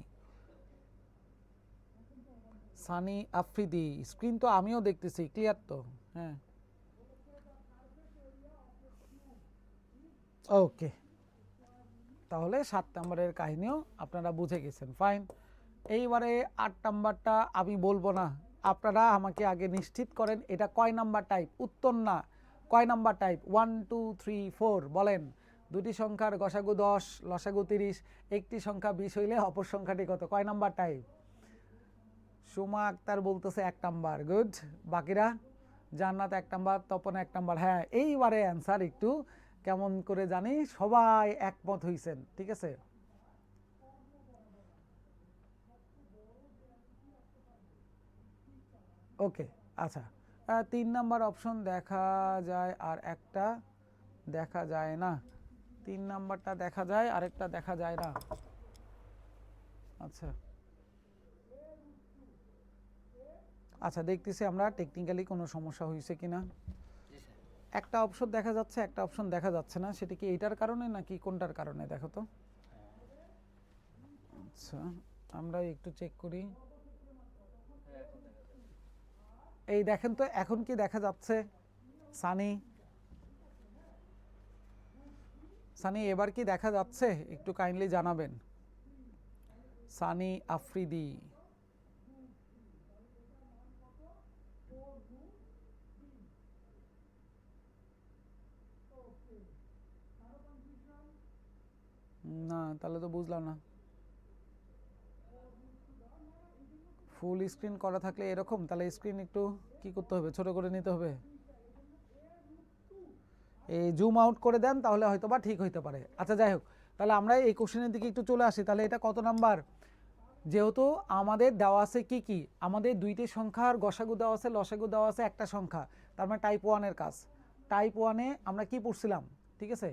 সানি আফ্রিদি, স্ক্রিন তো আমিও দেখতেছি, ক্লিয়ার তো? হ্যাঁ, ওকে। তাহলে 7 নম্বরের কাহিনীও আপনারা বুঝে গেছেন, ফাইন। এইবারে 8 নাম্বারটা আমি বলবো না, আপনারা আমাকে আগে নিশ্চিত করেন এটা কয় নাম্বার টাইপ। উত্তর না, কয় নাম্বার টাইপ? 1 2 3 4 বলেন। দুটি সংখ্যার গসাগু 10, লসাগু 30, একটি সংখ্যা 20 হইলে অপর সংখ্যাটি কত? কয় নাম্বার টাইপ? সুমা আক্তার বলতেছে 1 নাম্বার, গুড। বাকিরা? জান্নাত 1 নাম্বার, তপন 1 নাম্বার। হ্যাঁ, এইবারে অ্যান্সার একটু কেমন করে জানি সবাই একমত হইছেন, ঠিক আছে? ওকে, আচ্ছা। 3 নাম্বার অপশন দেখা যায় আর একটা দেখা যায় না। 3 নাম্বারটা দেখা যায়, আরেকটা দেখা যায় না। আচ্ছা আচ্ছা, দেখতেছি আমরা টেকনিক্যালি কোনো সমস্যা হয়েছে কিনা। একটা অপশন দেখা যাচ্ছে, একটা অপশন দেখা যাচ্ছে না, সেটা কি এইটার কারণে নাকি কোনটার কারণে দেখো তো। আচ্ছা, আমরা একটু চেক করি। এই দেখেন তো এখন কি দেখা যাচ্ছে? সানি, সানি এবার কি দেখা যাচ্ছে? একটু কাইন্ডলি জানাবেন। সানি আফ্রিদি, না তাহলে তো বুঝলাম না। ফুল স্ক্রিন করা থাকলে এরকম, তাহলে স্ক্রিন একটু কি করতে হবে? ছোট করে নিতে হবে। এই জুম আউট করে দেন তাহলে হয়তো বা ঠিক হইতে পারে। আচ্ছা যাই হোক, তাহলে আমরা এই কোশ্চেনের দিকে একটু চলে আসি। তাহলে এটা কত নাম্বার? যেহেতু আমাদের দেওয়া আছে কি কি, আমাদের দুইটি সংখ্যার গসাগু দেওয়া আছে, লসাগু দেওয়া আছে একটা সংখ্যা, তার মানে টাইপ 1-এর কাজ। টাইপ 1-এ আমরা কি পড়ছিলাম? ঠিক আছে,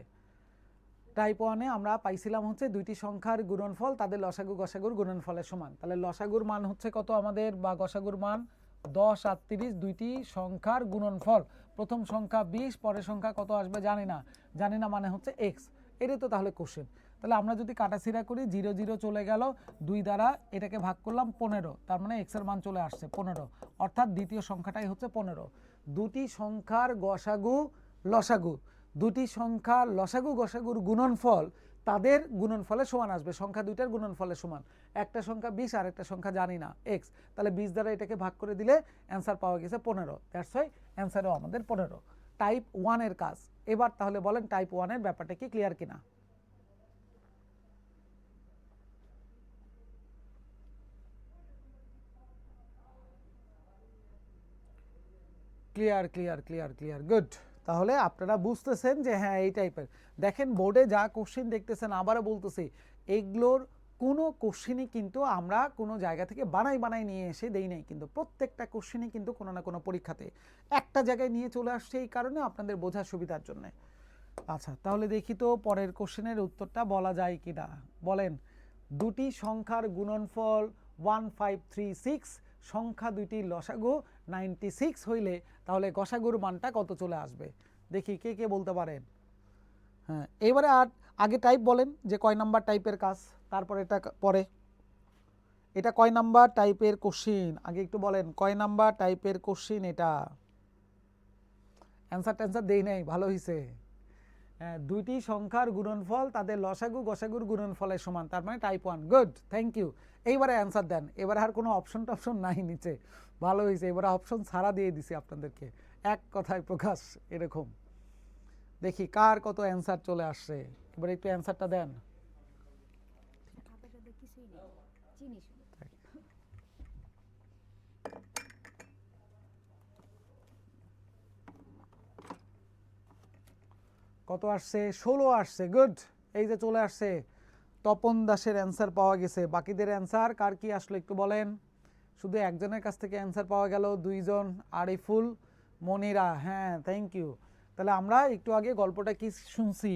টাইপ 1-এ আমরা পাইছিলাম হচ্ছে দুইটি সংখ্যার গুণনফল তাদের লসাগু গসাগুর গুণনফলের সমান। তাহলে লসাগুর মান হচ্ছে কত আমাদের, বা গসাগুর মান 10 আর 30, দুইটি সংখ্যার গুণনফল। প্রথম সংখ্যা 20, পরের সংখ্যা কত আসবে জানি না, জানি না মানে হচ্ছে এক্স। এটাই তো তাহলে কোশ্চেন। তাহলে আমরা যদি কাটাছিড়া করি, 0 0 চলে গেল, 2 দ্বারা এটাকে ভাগ করলাম 15, তার মানে এক্সের মান চলে আসছে 15, অর্থাৎ দ্বিতীয় সংখ্যাটাই হচ্ছে 15। দুটি সংখ্যার গসাগু লসাগু, দুটি সংখ্যার লসাগু গসাগুর গুণনফল তাদের গুণনফলের সমান আসবে, সংখ্যা দুইটার গুণনফলের সমান। একটা সংখ্যা 20 আর একটা সংখ্যা জানি না এক্স, তাহলে 20 দ্বারা এটাকে ভাগ করে দিলে অ্যান্সার পাওয়া গেছে 15। দ্যাটস ওয়াই অ্যান্সারও আমাদের 15। টাইপ 1 এর কাজ। এবার তাহলে বলেন টাইপ 1 এর ব্যাপারটা কি ক্লিয়ার কিনা? Clear clear clear clear, good. তাহলে আপনারা বুঝতেছেন যে হ্যাঁ এই টাইপের। দেখেন বোর্ডে যা কোশ্চেন দেখতেছেন, আবারও বলতেছি, এগুলোর কোনো কোশ্চেনই কিন্তু আমরা কোনো জায়গা থেকে বানাই নিয়ে এসে দেই নাই, কিন্তু প্রত্যেকটা কোশ্চেনই কিন্তু কোনো না কোনো পরীক্ষাতে একটা জায়গায় নিয়ে চলে আসছে, এই কারণে আপনাদের বোঝার সুবিধার জন্য। আচ্ছা, তাহলে দেখি তো পরের কোশ্চেনের উত্তরটা বলা যায় কি না। বলেন, দুটি সংখ্যার গুণনফল 1536, সংখ্যা দুইটির লসাগু 96 হইলে তাহলে গসাগুর মানটা কত চলে আসবে? দেখি কে কে বলতে পারেন। হ্যাঁ, এবারে আর আগে টাইপ বলেন যে কয় নাম্বার টাইপের কাজ, তারপরে এটা পরে। এটা কয় নাম্বার টাইপের কোশ্চিন আগে একটু বলেন, কয় নাম্বার টাইপের কোশ্চিন এটা? অ্যান্সার দেই নাই, ভালো হয়েছে। দুইটি সংখ্যার গুণনফল তাদের লসাগু গসাগুর গুণনফলের সমান, তার মানে টাইপ 1। Good, thank you. এইবারে অ্যান্সার দেন। এবারে আর কোনো অপশন টপশন নাই নিচে, ভালো হয়েছে। এবারে অপশন ছাড়া দিয়ে দিছি আপনাদেরকে, এক কথায় প্রকাশ এরকম। দেখি কার কত অ্যান্সার চলে আসছে, এবারে একটু অ্যান্সারটা দেন। কত আসছে? 16 আসছে, গুড। এই যে চলে আসছে, তপন দাসের অ্যান্সার পাওয়া গেছে। বাকিদের অ্যান্সার কার কি আসলো একটু বলেন। শুধু একজনের কাছ থেকে অ্যান্সার পাওয়া গেল, দুইজন, আরিফুল, মনিরা, হ্যাঁ থ্যাংক ইউ। তাহলে আমরা একটু আগে গল্পটা কি শুনছি,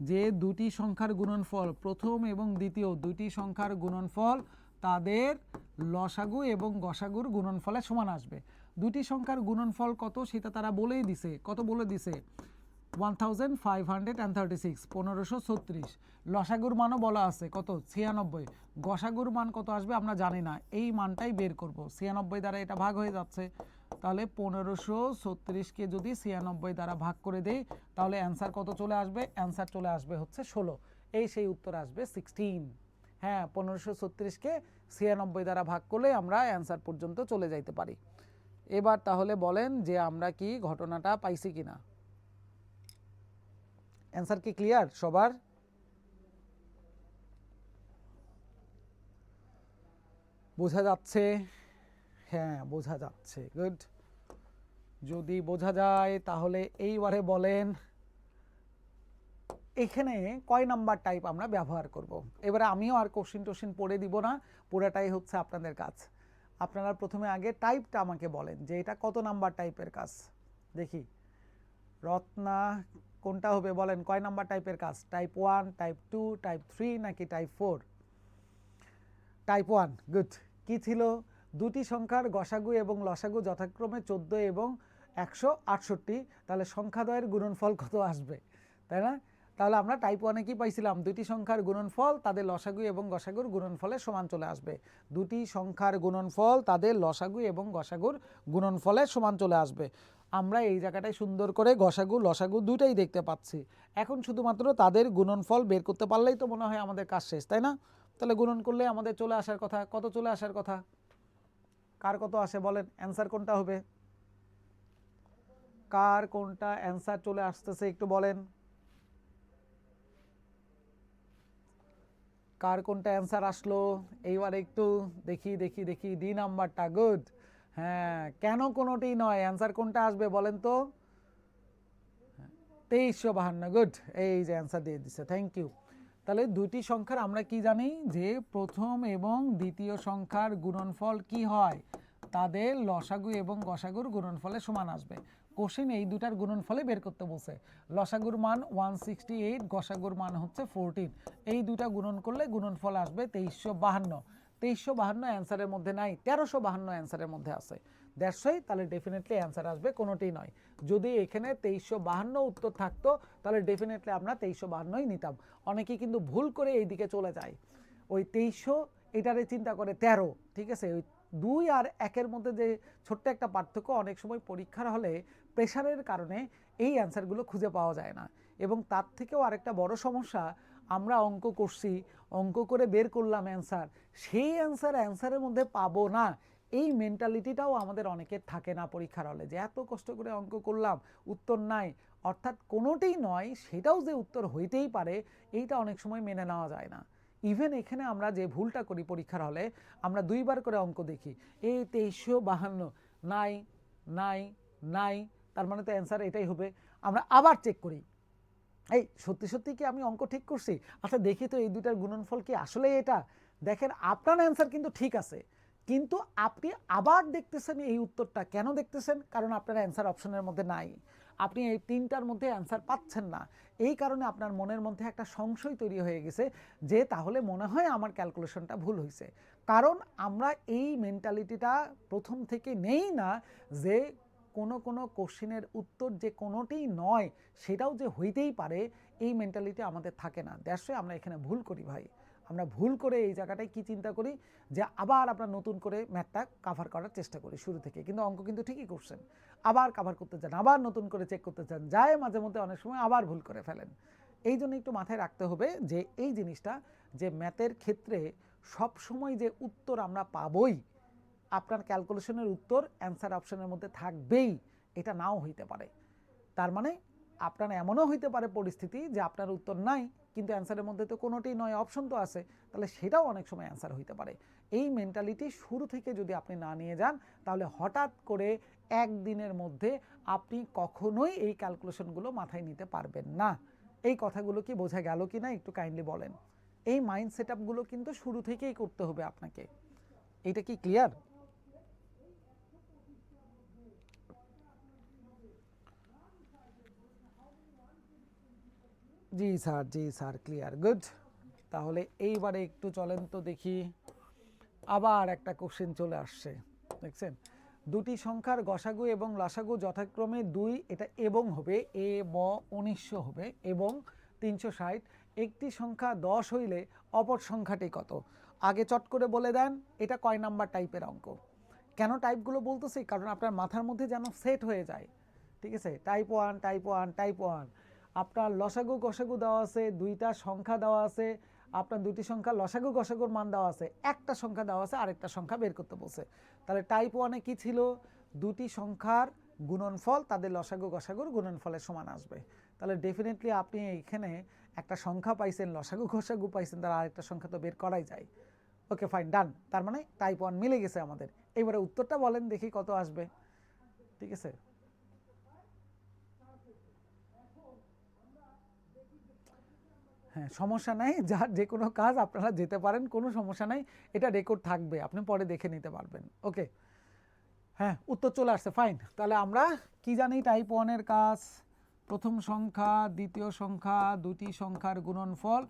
যে দুটি সংখ্যার গুণনফল, প্রথম এবং দ্বিতীয় দুইটি সংখ্যার গুণনফল তাদের লসাগু এবং গসাগুর গুণনফলের সমান আসবে। দুটি সংখ্যার গুণনফল কত সেটা তারা বলেই দিছে। কত বলে দিছে? 1536, 1536। লসাগুর মানও বলা আছে কত? 96। গসাগুর মান কত আসবে আমরা জানি না, এই মানটাই বের করব। 96 দ্বারা এটা ভাগ হয়ে যাচ্ছে, তাহলে 1536কে যদি 96 দ্বারা ভাগ করে দেই তাহলে অ্যান্সার কত চলে আসবে? অ্যান্সার চলে আসবে হচ্ছে 16। এই সেই উত্তর আসবে 16। হ্যাঁ, 1536কে 96 দ্বারা ভাগ করলে আমরা অ্যান্সার পর্যন্ত চলে যাইতে পারি। এবার তাহলে বলেন যে আমরা কি ঘটনাটা পাইছি কিনা। অ্যান্সার কি ক্লিয়ার সবার? বোঝা যাচ্ছে? হ্যাঁ বোঝা যাচ্ছে, গুড। যদি বোঝা যায় তাহলে এইবারে বলেন এখানে কয় নাম্বার টাইপ আমরা ব্যবহার করব। এবারে আমিও আর কোশ্চিন পড়ে দিব না, পুরাটাই হচ্ছে আপনাদের কাজ। আপনারা প্রথমে আগে টাইপটা আমাকে বলেন যে এটা কত নাম্বার টাইপের কাজ। দেখি রত্না কোনটা হবে বলেন, কয় নাম্বার টাইপের কাজ? টাইপ 1, টাইপ 2, টাইপ 3 নাকি টাইপ 4? Type 1, good. কি ছিল? দুটি সংখ্যার গসাগু এবং লসাগু যথাক্রমে 14 এবং 168, তাহলে সংখ্যাদ্বয়ের গুণনফল কত আসবে, তাই না? তাহলে আমরা টাইপ 1-এ কি পাইছিলাম? দুটি সংখ্যার গুণনফল তাদের লসাগু এবং গসাগুর গুণনফলের সমান চলে আসবে। দুটি সংখ্যার গুণনফল তাদের লসাগু এবং গসাগুর গুণনফলের সমান চলে আসবে। আমরা এই জায়গাটায় সুন্দর করে গসাগু লসাগু দুটাই দেখতে পাচ্ছি। এখন শুধুমাত্র তাদের গুণনফল বের করতে পারলেই তো মনে হয় আমাদের কাজ শেষ, তাই না? তাহলে গুণন করলে আমাদের চলে আসার কথা, কত চলে আসার কথা? কার কত আসে বলেন, অ্যান্সার কোনটা হবে? কার কোনটা অ্যান্সার চলে আসতেছে একটু বলেন। কার কোনটা অ্যান্সার আসলো এইবার একটু দেখি দেখি দেখি। ডি নাম্বারটা, গুড। হ্যাঁ, কেন কোনোটি নয়, অ্যান্সার কোনটা আসবে বলেন তো? 2352, গুড। এই যে অ্যান্সার দিয়ে দিচ্ছে, থ্যাংক ইউ। তাহলে দুটি সংখ্যার আমরা কি জানি যে প্রথম এবং দ্বিতীয় সংখ্যার গুণনফল কি হয়? তাদের লসাগু এবং গসাগুর গুণনফলের সমান আসবে। কোশ্চেন এই দুটার গুণনফলে বের করতে বলছে। লসাগুর মান 168, গসাগুর মান হচ্ছে 14। এই দুটা গুণন করলে গুণনফল আসবে 2352। 2352 অ্যান্সারের মধ্যে নাই, 1352 অ্যান্সারের মধ্যে আছে। দ্যাটস ওয়াই তাহলে ডেফিনেটলি অ্যান্সার আসবে কোনোটি নয়। যদি এখানে 2352 উত্তর থাকতো তাহলে ডেফিনেটলি আমরা 2352ই নিতাম। অনেকেই কিন্তু ভুল করে এই দিকে চলে যায়, ওই 2300 এটারে চিন্তা করে 13। ঠিক আছে, ওই 2 আর 1-এর মধ্যে যে ছোট্ট একটা পার্থক্য, অনেক সময় পরীক্ষার হলে প্রেশারের কারণে এই অ্যান্সারগুলো খুঁজে পাওয়া যায় না। এবং তার থেকেও আরেকটা বড় সমস্যা, আমরা অঙ্ক করছি, অঙ্ক করে বের করলাম অ্যান্সার, সেই অ্যান্সারের মধ্যে পাবো না, এই মেন্টালিটিটাও আমাদের অনেকের থাকে না পরীক্ষার হলে, যে এত কষ্ট করে অঙ্ক করলাম উত্তর নাই, অর্থাৎ কোনোটাই নয় সেটাও যে উত্তর হইতেই পারে, এইটা অনেক সময় মেনে নেওয়া যায় না। ইভেন এখানে আমরা যে ভুলটা করি পরীক্ষার হলে, আমরা 2বার করে অঙ্ক দেখি, এই 2352 নাই নাই নাই, তার মানে তো অ্যান্সার এটাই হবে। আমরা আবার চেক করি, এই সত্যি সত্যি কি আমি অঙ্ক ঠিক করছি, আচ্ছা দেখি তো এই দুটার গুণনফল কি আসলে এটা। দেখেন আপনার অ্যান্সার কিন্তু ঠিক আছে, কিন্তু আপনি আবার দেখতেছেন এই উত্তরটা, কেন দেখতেছেন? কারণ আপনার অ্যান্সার অপশনের মধ্যে নাই, আপনি এই 3টার মধ্যে অ্যান্সার পাচ্ছেন না, এই কারণে আপনার মনের মধ্যে একটা সংশয় তৈরি হয়ে গেছে যে তাহলে মনে হয় আমার ক্যালকুলেশনটা ভুল হয়েছে। কারণ আমরা এই মেন্টালিটিটা প্রথম থেকে নেই না যে কোনো কোশ্চেনের উত্তর যে কোনোটিই নয় সেটাও যে হইতেই পারে, এই মেন্টালিটি আমাদের থাকে না। দ্যাটস ওয়াই আমরা এখানে ভুল করি ভাই, আমরা ভুল করে এই জায়গাটায় কি চিন্তা করি যে আবার আমরা নতুন করে ম্যাথটা কাভার করার চেষ্টা করি শুরু থেকে, কিন্তু অঙ্ক কিন্তু ঠিকই করছেন, আবার কাভার করতে চান, আবার নতুন করে চেক করতে চান, যায় মাঝে মধ্যে অনেক সময় আবার ভুল করে ফেলেন। এই জন্য একটু মাথায় রাখতে হবে যে এই জিনিসটা, যে ম্যাথের ক্ষেত্রে সব সময় যে উত্তর আমরা পাবই, আপনার ক্যালকুলেশনের উত্তর অ্যান্সার অপশনের মধ্যে থাকবেই, এটা নাও হইতে পারে। তার মানে আপনার এমনও হইতে পারে পরিস্থিতি যে আপনার উত্তর নাই, কিন্তু অ্যান্সারের মধ্যে তো কোনোটাই নয়, অপশন তো আছে, তাহলে সেটাও অনেক সময় অ্যান্সার হইতে পারে। এই মেন্টালিটি শুরু থেকে যদি আপনি না নিয়ে যান, তাহলে হঠাৎ করে একদিনের মধ্যে আপনি কখনোই এই ক্যালকুলেশনগুলো মাথায় নিতে পারবেন না। এই কথাগুলো কি বোঝা গেল কি না একটু কাইন্ডলি বলেন। এই মাইন্ড সেট আপগুলো কিন্তু শুরু থেকেই করতে হবে আপনাকে। এইটা কি ক্লিয়ার? জি স্যার, জি স্যার, ক্লিয়ার, গুড। তাহলে এইবারে একটু চলেন তো দেখি, আবার একটা কোশ্চেন চলে আসছে, দেখছেন, দুটি সংখ্যার গসাগু এবং লসাগু যথাক্রমে 2, এটা এবং হবে, এ ব 1900 হবে এবং 360, একটি সংখ্যা 10 হইলে অপর সংখ্যাটি কত? আগে চট করে বলে দেন এটা কয় নাম্বার টাইপের অঙ্ক। কেন টাইপগুলো বলতেছি, কারণ আপনার মাথার মধ্যে যেন সেট হয়ে যায়, ঠিক আছে? টাইপ 1, টাইপ 1, টাইপ 1, আপনার লসাগু গসাগু দেওয়া আছে, দুইটা সংখ্যা দেওয়া আছে, আপনার দুটি সংখ্যা লসাগু গসাগুর মান দেওয়া আছে, একটা সংখ্যা দেওয়া আছে, আরেকটা সংখ্যা বের করতে বলছে। তাহলে টাইপ 1-এ কি ছিল? দুটি সংখ্যার গুণনফল তাদের লসাগু গসাগুর গুণনফলের সমান আসবে। তাহলে ডেফিনেটলি আপনি এইখানে একটা সংখ্যা পাইছেন, লসাগু গসাগু পাইছেন, তার আরেকটা সংখ্যা তো বের করাই যায়। ওকে ফাইন, ডান। তার মানে টাইপ 1 মিলে গেছে আমাদের। এবারে উত্তরটা বলেন দেখি কত আসবে, ঠিক আছে? হ্যাঁ, সমস্যা নাই, যার যে কোনো কাজ আপনারা যেতে পারেন, কোনো সমস্যা নাই, এটা রেকর্ড থাকবে, আপনি পরে দেখে নিতে পারবেন। ওকে, হ্যাঁ উত্তর চলে আসছে, ফাইন। তাহলে আমরা কি জানি টাইপ 1-এর কাজ, প্রথম সংখ্যা দ্বিতীয় সংখ্যা দুটি সংখ্যার গুণনফল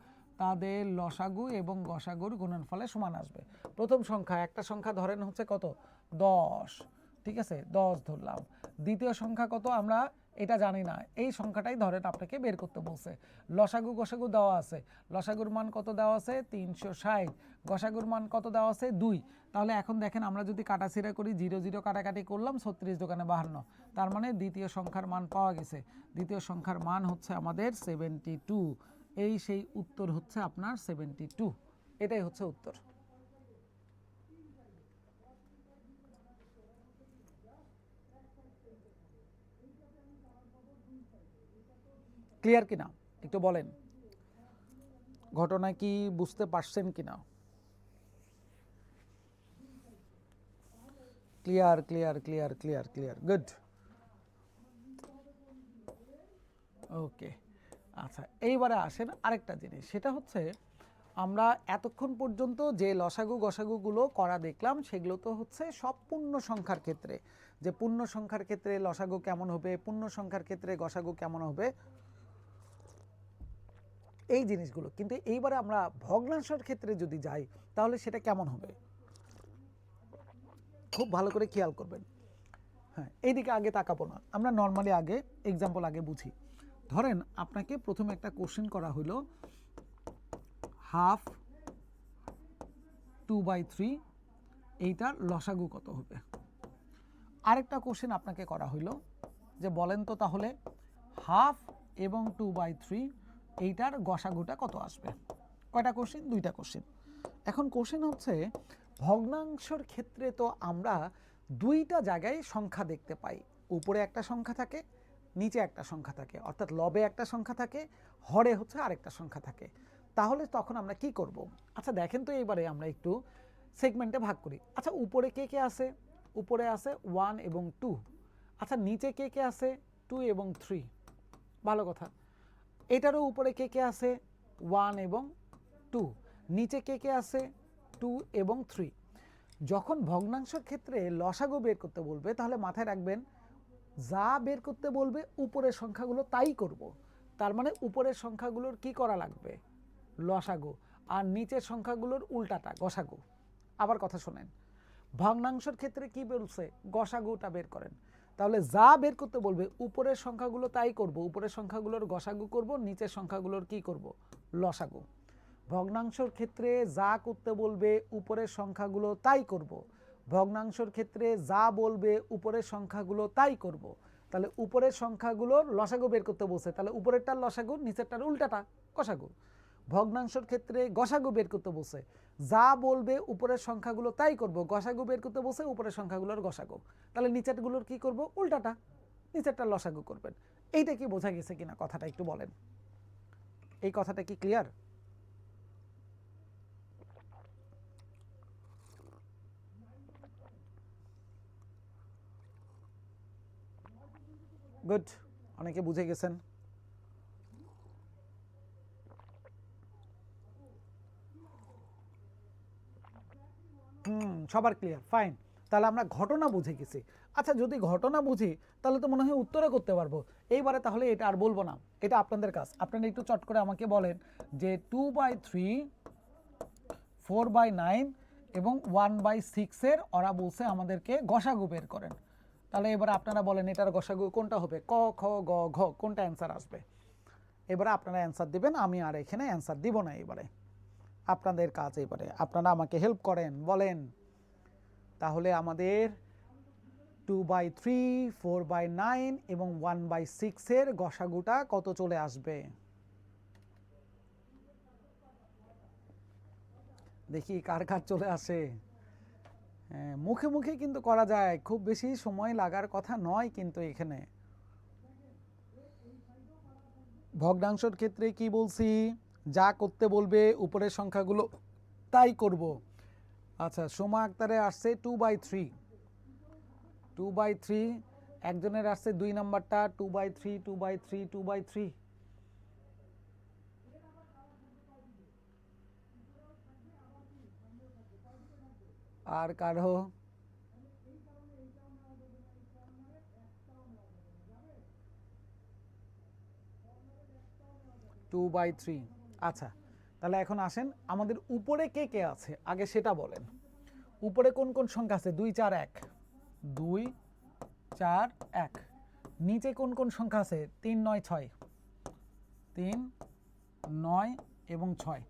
তাদের লসাগু এবং গসাগুর গুণনফলের সমান আসবে। প্রথম সংখ্যা, একটা সংখ্যা ধরেন হচ্ছে কত, 10, ঠিক আছে, 10 ধরলাম। দ্বিতীয় সংখ্যা কত আমরা এটা জানি না, এই সংখ্যাটাই ধরেন আপনাকে বের করতে বলছে। লসাগু গসাগু দেওয়া আছে, লসাগুর মান কত দেওয়া আছে 360, গসাগুর মান কত দেওয়া আছে 2। তাহলে এখন দেখেন আমরা যদি কাটাছিড়া করি, 0 0 কাটাকাটি করলাম, 36 দোকানে 52, তার মানে দ্বিতীয় সংখ্যার মান পাওয়া গেছে। দ্বিতীয় সংখ্যার মান হচ্ছে আমাদের 72, এই সেই উত্তর হচ্ছে আপনার 72, এটাই হচ্ছে উত্তর। ক্লিয়ার কিনা একটু বলেন, ঘটনা কি বুঝতে পারছেন কিনা? Clear clear clear clear clear, good. Okay, আচ্ছা এইবারে আসেন আরেকটা জিনিস, সেটা হচ্ছে আমরা এতক্ষণ পর্যন্ত যে লসাগু গসাগুগুলো করা দেখলাম সেগুলো তো হচ্ছে সব পূর্ণ সংখ্যার ক্ষেত্রে, যে পূর্ণ সংখ্যার ক্ষেত্রে লসাগু কেমন হবে, পূর্ণ সংখ্যার ক্ষেত্রে গসাগু কেমন হবে, এই জিনিসগুলো। কিন্তু এইবারে আমরা ভগ্নাংশের ক্ষেত্রে যদি যাই তাহলে সেটা কেমন হবে, খুব ভালো করে খেয়াল করবেন। হ্যাঁ, এইদিকে আগে তাকাবো না, আমরা নর্মালি আগে এক্সাম্পল আগে বুঝি। ধরেন আপনাকে প্রথমে একটা কোশ্চেন করা হলো, হাফ 2/3 এইটার লসাগু কত হবে। আরেকটা কোশ্চেন আপনাকে করা হইলো যে বলেন তো তাহলে হাফ এবং 2/3 এইটার গসাগুটা কত আসবে। কয়টা কোশ্চেন? দুইটা কোশ্চেন। এখন কোশ্চেন হচ্ছে ভগ্নাংশের ক্ষেত্রে তো আমরা দুইটা জায়গায় সংখ্যা দেখতে পাই, উপরে একটা সংখ্যা থাকে, নিচে একটা সংখ্যা থাকে, অর্থাৎ লবে একটা সংখ্যা থাকে, হরে হচ্ছে আরেকটা সংখ্যা থাকে। তাহলে তখন আমরা কি করব? আচ্ছা দেখেন তো, এবারে আমরা একটু সেগমেন্টে ভাগ করি। আচ্ছা উপরে কে কে আছে? উপরে আছে 1 এবং 2। আচ্ছা নিচে কে কে আছে? 2 এবং 3। ভালো কথা। এটারও উপরে কে কে আছে? 1 এবং 2। নিচে কে কে আছে? 2 এবং 3। যখন ভগ্নাংশের ক্ষেত্রে লসাগু বের করতে বলবে তাহলে মাথায় রাখবেন, যা বের করতে বলবে উপরের সংখ্যাগুলো তাই করব। তার মানে উপরের সংখ্যাগুলোর কি করা লাগবে? লসাগু। আর নিচের সংখ্যাগুলোর উল্টাটা গসাগু। আবার কথা শোনেন, ভগ্নাংশের ক্ষেত্রে কি বলছে? গসাগুটা বের করেন। তাহলে যা বের করতে বলবে উপরের সংখ্যাগুলো তাই করব, উপরের সংখ্যাগুলোর গসাগু করব, নিচের সংখ্যাগুলোর কি করব? লসাগু। ভগ্নাংশের ক্ষেত্রে যা করতে বলবে উপরের সংখ্যাগুলো তাই করব, ভগ্নাংশের ক্ষেত্রে যা বলবে উপরের সংখ্যাগুলো তাই করব। তাহলে উপরের সংখ্যাগুলোর লসাগু বের করতে বলছে, তাহলে উপরেরটার লসাগু, নিচেরটার উল্টাটা গসাগু। ভগ্নাংশের ক্ষেত্রে গসাগু বের করতে বলছে, যা বলবে উপরের সংখ্যাগুলো তাই করব, গসাগু বের করতে বলছে উপরের সংখ্যাগুলোর গসাগু। তাহলে নিচেরগুলোর কি করব? উল্টাটা, নিচেরটার লসাগু করবেন। এইটা কি বোঝা গেছে কিনা কথাটা একটু বলেন। এই কথাটা কি ক্লিয়ার? গুড, অনেকে বুঝে গেছেন। সবার ক্লিয়ার, ফাইন। তাহলে আমরা ঘটনা বুঝে গেছি। আচ্ছা যদি ঘটনা বুঝি তাহলে তো মনে হয় উত্তরে করতে পারবো। এইবারে তাহলে এটা আর বলবো না, এটা আপনাদের কাজ। আপনারা একটু চট করে আমাকে বলেন যে 2/3, 4/9 এবং 1/6 ওরা বলছে আমাদেরকে গসাগু বের করেন। তাহলে এবার আপনারা বলেন এটার গসাগু কোনটা হবে? ক, খ, গ, ঘ, কোনটা অ্যান্সার আসবে? এবারে আপনারা অ্যান্সার দিবেন, আমি আর এখানে অ্যান্সার দিব না। এবারে আপনাদের কাজ, এবারে আপনারা আমাকে হেল্প করেন, বলেন তাহলে আমাদের 2/3, 4/9 এবং 1/6 গসাগুটা কত চলে আসবে? দেখি কার কার চলে আসে। মুখে মুখে কিন্তু করা যায়, খুব বেশি সময় লাগার কথা নয় কিন্তু এখানে। ভগ্নাংশের ক্ষেত্রে কি বলছি? যা করতে বলবে উপরের সংখ্যাগুলো তাই করব। আচ্ছা সোমা আক্তারে আসছে 2/3, 2/3। একজনের আসছে 2 নাম্বারটা 2/3, 2/3, 2/3। আর কারো 2/3। আচ্ছা তাহলে এখন আসেন, আমাদের উপরে কে কে আছে আগে সেটা বলেন। উপরে কোন কোন সংখ্যা আছে? 2, 4, 1, 2, 4, 1। নিচে কোন কোন সংখ্যা আছে? 3, 9, 6, 3, 9 এবং 6।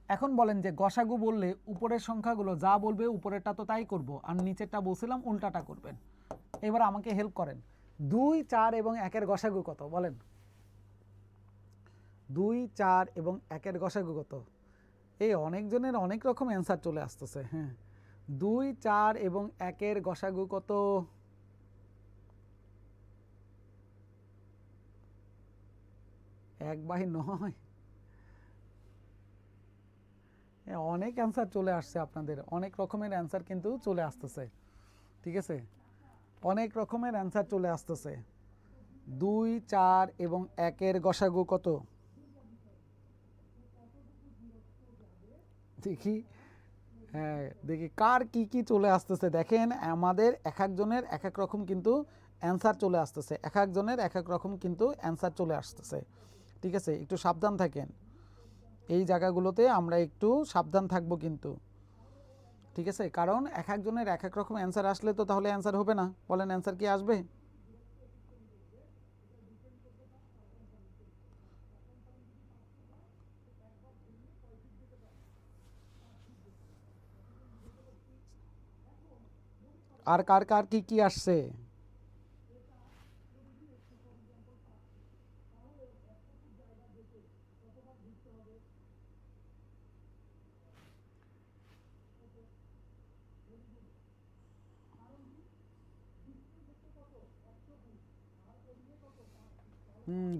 এখন বলেন যে গসাগু বললে উপরের সংখ্যাগুলো যা বলবে উপরেরটা তো তাই করব, আর নিচেরটা বলছিলাম উল্টাটা করবেন। এবার আমাকে হেল্প করেন, 2, 4 এবং 1-এর গসাগু কত বলেন? 2, 4 এবং 1-এর গসাগু কত? এই অনেকজনের অনেক রকম অ্যান্সার চলে আসতেছে। হ্যাঁ, 2, 4 এবং 1-এর গসাগু কত? এক বাই 9। অনেক অ্যান্সার চলে আসছে আপনাদের, অনেক রকমের অ্যান্সার কিন্তু চলে আসতেছে। ঠিক আছে, অনেক রকমের অ্যান্সার চলে আসতেছে। 2, 4 এবং 1-এর গসাগু কত? দেখি, হ্যাঁ দেখি কার কি কি চলে আসতেছে। দেখেন আমাদের এক একজনের এক এক রকম কিন্তু অ্যান্সার চলে আসতেছে, এক একজনের এক এক রকম কিন্তু অ্যান্সার চলে আসতেছে। ঠিক আছে, একটু সাবধান থাকেন, এই জায়গাগুলোতে আমরা একটু সাবধান থাকবো কিন্তু। ঠিক আছে, কারণ এক একজনের এক এক রকম অ্যান্সার আসলে তো তাহলে অ্যান্সার হবে না। বলেন অ্যান্সার কি আসবে? আর কার কার কি কি আসছে?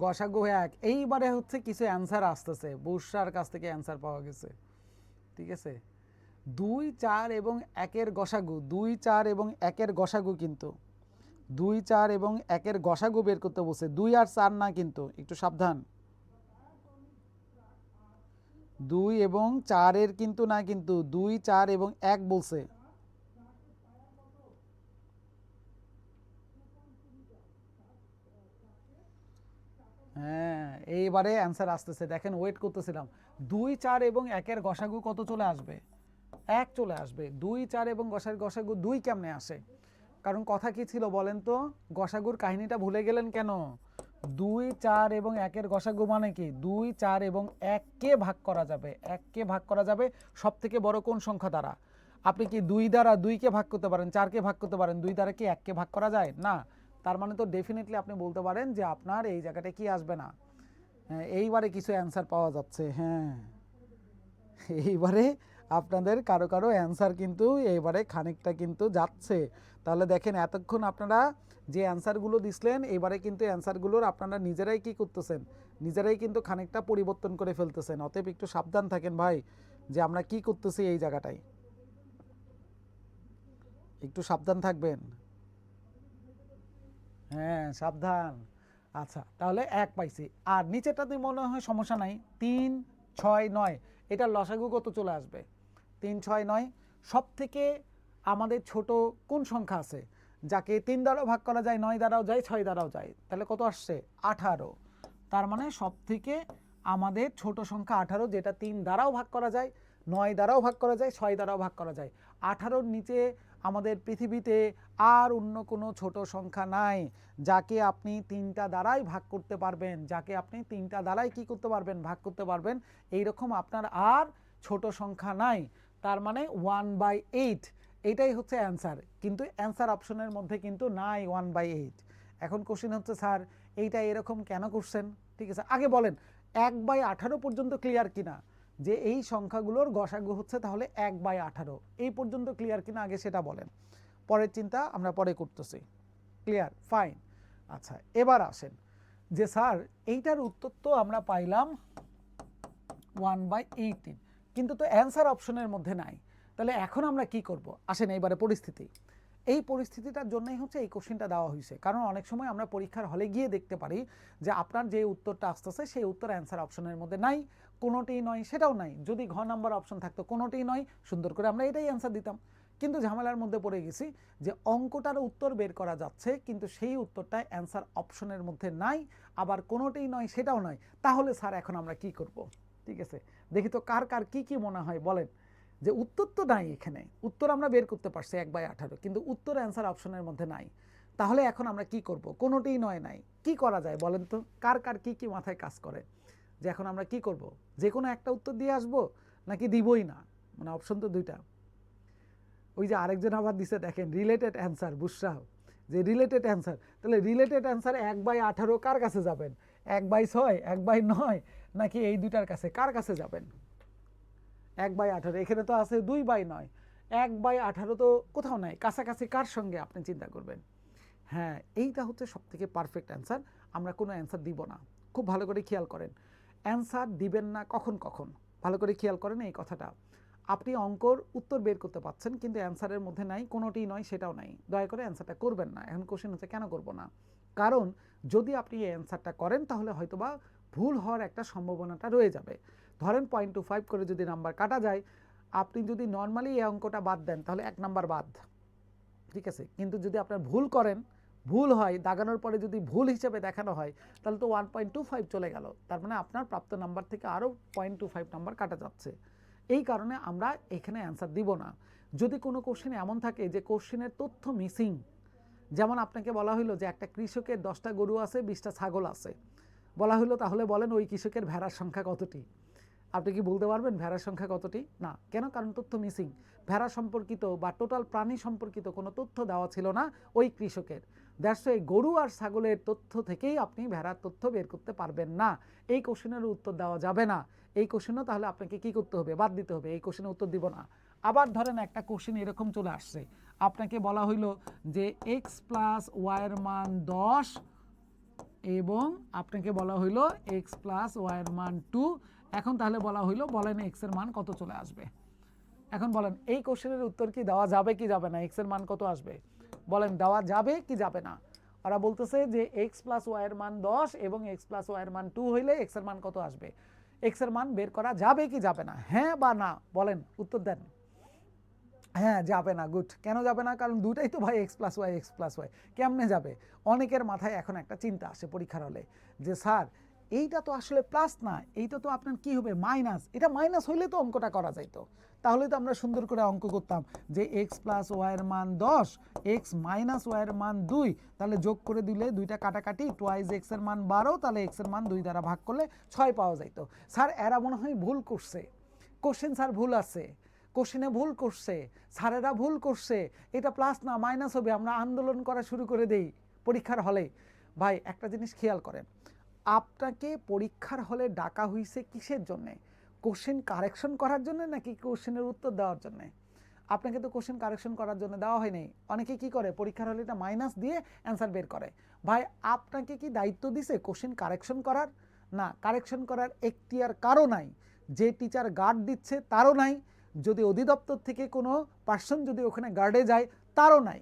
গসাগু 1। এইবারে হচ্ছে কিছু অ্যান্সার আসতেছে, বুশরার কাছ থেকে অ্যান্সার পাওয়া গেছে। ঠিক আছে, 2, 4 এবং 1-এর গসাগু, 2, 4 এবং 1-এর গসাগু কিন্তু 2, 4 এবং 1-এর গসাগু বের করতে বলছে, 2 আর 4 না কিন্তু, একটু সাবধান। 2 এবং 4-এর কিন্তু না, কিন্তু 2, 4 এবং 1 বলছে। হ্যাঁ, এইবারে অ্যান্সার আসতেছে, দেখেন ওয়েট করতেছিলাম। 2, 4 এবং 1-এর গসাগু কত চলে আসবে? 1 চলে আসবে। 2, 4 এবং গসাগু 2 কেমনে আসে? কারণ কথা কি ছিল বলেন তো, গসাগুর কাহিনীটা ভুলে গেলেন কেন? 2, 4 এবং 1-এর গসাগু মানে কি? 2, 4 এবং 1-কে ভাগ করা যাবে, 1-কে ভাগ করা যাবে সব থেকে বড় কোন সংখ্যা দ্বারা? আপনি কি 2 দ্বারা 2-কে ভাগ করতে পারেন, 4-কে ভাগ করতে পারেন, 2 দ্বারা কি 1-কে ভাগ করা যায় না? তার মানে তো ডেফিনেটলি আপনি বলতে পারেন যে আপনার এই জায়গাটা কি আসবে না। হ্যাঁ, এইবারে কিছু অ্যান্সার পাওয়া যাচ্ছে। হ্যাঁ, এইবারে আপনাদের কারো কারো অ্যান্সার কিন্তু এইবারে খানিকটা কিন্তু যাচ্ছে। তাহলে দেখেন এতক্ষণ আপনারা যে অ্যান্সারগুলো দিছিলেন, এবারে কিন্তু অ্যান্সারগুলোর আপনারা নিজেরাই কি করতেছেন, নিজেরাই কিন্তু খানিকটা পরিবর্তন করে ফেলতেছেন। অতএব একটু সাবধান থাকেন ভাই, যে আমরা কি করতেছি এই জায়গাটায়, একটু সাবধান থাকবেন। হ্যাঁ, সাবধান। আচ্ছা, তাহলে 1 পাইছি, আর নিচেরটাতে মনে হয় সমস্যা নাই। 3, 6, 9, এটার লসাগু কত চলে আসবে? 3, 6, 9। সব থেকে আমাদের ছোট কোন সংখ্যা আছে যাকে 3 দ্বারাও ভাগ করা যায়, 9 দ্বারাও যায়, 6 দ্বারাও যায়? তাহলে কত আসছে? 18। তার মানে সব থেকে আমাদের ছোট সংখ্যা 18, যেটা 3 দ্বারাও ভাগ করা যায়, 9 দ্বারাও ভাগ করা যায়, 6 দ্বারাও ভাগ করা যায়। 18-র নিচে আমাদের পৃথিবীতে আর অন্য কোনো ছোট সংখ্যা নাই যাকে আপনি 3টা দ্বারাই ভাগ করতে পারবেন, যাকে আপনি 3টা দ্বারাই কি করতে পারবেন, ভাগ করতে পারবেন। এইরকম আপনার আর ছোট সংখ্যা নাই। তার মানে 1/8, এইটাই হচ্ছে অ্যান্সার। কিন্তু অ্যান্সার অপশনের মধ্যে কিন্তু নাই 1/8। এখন কোশ্চেন হচ্ছে, স্যার এইটা এরকম কেন করছেন? ঠিক আছে, আগে বলেন 1/18 পর্যন্ত ক্লিয়ার কিনা, যে এই সংখ্যাগুলোর গসাগু হচ্ছে তাহলে 1/18, এই পর্যন্ত ক্লিয়ার কিনা আগে সেটা বলেন। পরের চিন্তা আমরা পরে করতেছি। ক্লিয়ার? ফাইন। আচ্ছা, এবার আসেন যে স্যার এইটার উত্তর তো আমরা পাইলাম 1/18, কিন্তু তো অ্যান্সার অপশনের মধ্যে নাই। তাহলে এখন আমরা কি করব? আসেন এইবারে পরিস্থিতি, এই পরিস্থিতিটার জন্যই হচ্ছে এই কোশ্চেনটা দেওয়া হয়েছে। কারণ অনেক সময় আমরা পরীক্ষার হলে গিয়ে দেখতে পারি যে আপনার যে উত্তরটা আসতেছে সেই উত্তর অ্যান্সার অপশনের মধ্যে নাই, কোনোটিই নয়, সেটাও নাই। যদি ঘ নাম্বার অপশন থাকতো কোনোটিই নয়, সুন্দর করে আমরা এটাই অ্যান্সার দিতাম। কিন্তু ঝামেলার মধ্যে পড়ে গেছি যে অঙ্কটার উত্তর বের করা যাচ্ছে, কিন্তু সেই উত্তরটা অ্যান্সার অপশনের মধ্যে নাই, আবার কোনোটিই নয় সেটাও নয়। তাহলে স্যার এখন আমরা কি করব? ঠিক আছে, দেখি তো কার কার কি কি মনে হয় বলেন। যে উত্তর তো নাই, এখানে উত্তর আমরা বের করতে পারছি 1/18, কিন্তু উত্তর অ্যান্সার অপশনের মধ্যে নাই। তাহলে এখন আমরা কি করব? কোনোটিই নয় নাই, কি করা যায় বলেন তো? কার কার কি কি মাথায় কাজ করে যে এখন আমরা কি করব? যে কোনো একটা উত্তর দিয়ে আসবো নাকি দিবই না? মানে অপশন তো দুইটা। ওই যে আরেকজন আবার দিছে, দেখেন রিলেটেড অ্যান্সার, বুঝরা যে রিলেটেড অ্যান্সার। তাহলে রিলেটেড অ্যান্সার 1/18 কার কাছে যাবেন? 1/6, 1/9, নাকি এই দুইটার কাছে? কার কাছে যাবেন? 1/18, এখানে তো আছে 2/9, 1/18 তো কোথাও নাই, কাছাকাছি কার সঙ্গে আপনি চিন্তা করবেন? হ্যাঁ, এইটা হচ্ছে সব থেকে পারফেক্ট অ্যান্সার। আমরা কোনো অ্যান্সার দিব না, খুব ভালো করে খেয়াল করেন। অ্যান্সার দিবেন না কখন কখন, ভালো করে খেয়াল করেন এই কথাটা। আপনি অঙ্কর উত্তর বের করতে পারছেন, কিন্তু অ্যান্সারের মধ্যে নাই, কোনোটি নয় সেটাও নাই, দয়া করে অ্যান্সারটা করবেন না। এখন কোশ্চেন হচ্ছে কেন করব না? কারণ যদি আপনি এই অ্যান্সারটা করেন তাহলে হয়তোবা ভুল হওয়ার একটা সম্ভাবনাটা রয়ে যাবে। ধরেন 0.25 করে যদি নাম্বার কাটা যায়, আপনি যদি নর্মালি এই অঙ্কটা বাদ দেন তাহলে 1 নাম্বার বাদ, ঠিক আছে। কিন্তু যদি আপনার ভুল করেন, ভুল হয়, দাগানোর পরে যদি ভুল হিসেবে দেখানো হয়, তাহলে তো 1.25 চলে গেল। তার মানে আপনার প্রাপ্ত নাম্বার থেকে আরও 0.25 নাম্বার কাটা যাচ্ছে। এই কারণে আমরা এখানে অ্যান্সার দিব না। যদি কোনো কোশ্চেন এমন থাকে যে কোশ্চেনের তথ্য মিসিং, যেমন আপনাকে বলা হলো যে একটা কৃষকের 10টা গরু আছে, 20টা ছাগল আছে, বলা হলো তাহলে বলেন ওই কৃষকের ভেড়ার সংখ্যা কতটি? আপনি কি বলতে পারবেন ভেড়ার সংখ্যা কতটি? না। কেন? কারণ তথ্য মিসিং। ভেড়া সম্পর্কিত বা টোটাল প্রাণী সম্পর্কিত কোনো তথ্য দেওয়া ছিল না ওই কৃষকের। দ্যাটস ওয়াই গরু আর ছাগলের তথ্য থেকেই আপনি ভেড়ার তথ্য বের করতে পারবেন না। এই কোশ্চেনের উত্তর দেওয়া যাবে না। এই কোশ্চেনও তাহলে আপনাকে কি করতে হবে? বাদ দিতে হবে। এই কোশ্চেনের উত্তর দিব না। আবার ধরেন একটা কোশ্চেন এরকম চলে আসছে, আপনাকে বলা হইল যে x + y এর মান 10, এবং আপনাকে বলা হইলো এক্স প্লাস ওয়াইয়ের মান 2। এখন তাহলে বলা হইলো বলেন এক্স এর মান কত চলে আসবে। এখন বলেন এই কোশ্চেনের উত্তর কি দেওয়া যাবে কি যাবে না, এক্স এর মান কত আসবে বলেন, দেওয়া যাবে কি যাবে না? ওরা বলতেছে যে এক্স প্লাস ওয়াইয়ের মান 10 এবং এক্স প্লাস ওয়াইয়ের মান 2 হইলে এক্স এর মান কত আসবে। এক্স এর মান বের করা যাবে কি যাবে না, হ্যাঁ বা না বলেন, উত্তর দেন। হ্যাঁ যাবে না, গুড। কেন যাবে না? কারণ দুটাই তো ভাই X plus Y, X plus Y কেমনে যাবে? অনেকের মাথায় এখন একটা চিন্তা আসে পরীক্ষার হলে যে স্যার এইটা তো আসলে প্লাস না, এইটা তো আপনার কি হবে মাইনাস, এটা মাইনাস হইলে তো অঙ্কটা করা যাইতো, তাহলে তো আমরা সুন্দর করে অঙ্ক করতাম যে এক্স প্লাস ওয়াইয়ের মান 10, এক্স মাইনাস ওয়াইয়ের মান 2, তাহলে যোগ করে দিলে দুইটা কাটাকাটি, টোয়াইজ এক্স এর মান 12, তাহলে এক্স এর মান 2 দ্বারা ভাগ করলে 6 পাওয়া যাইতো। স্যার এরা মনে হয় ভুল করছে, কোশ্চেন স্যার ভুল আছে, কোশ্চেনে ভুল করছে, স্যারেরা ভুল করছে, এটা প্লাস না মাইনাস হবে, আমরা আন্দোলন করা শুরু করে দেই পরীক্ষার হলে। ভাই একটা জিনিস খেয়াল করেন, আপনাকে পরীক্ষার হলে ডাকা হয়েছে কিসের জন্যে? কোশ্চেন কারেকশন করার জন্য নাকি কোশ্চেনের উত্তর দেওয়ার জন্যে? আপনাকে তো কোশ্চেন কারেকশন করার জন্য দেওয়া হয়নি। অনেকে কি করে পরীক্ষার হলে এটা মাইনাস দিয়ে অ্যান্সার বের করে। ভাই আপনাকে কি দায়িত্ব দিছে কোশ্চেন কারেকশন করার? না, কারেকশন করার এখতিয়ার কারো নাই, যে টিচার গার্ড দিচ্ছে তারও নাই, যদি অধিদপ্তর থেকে কোনো পার্সন যদি ওখানে গার্ডে যায় তারও নাই,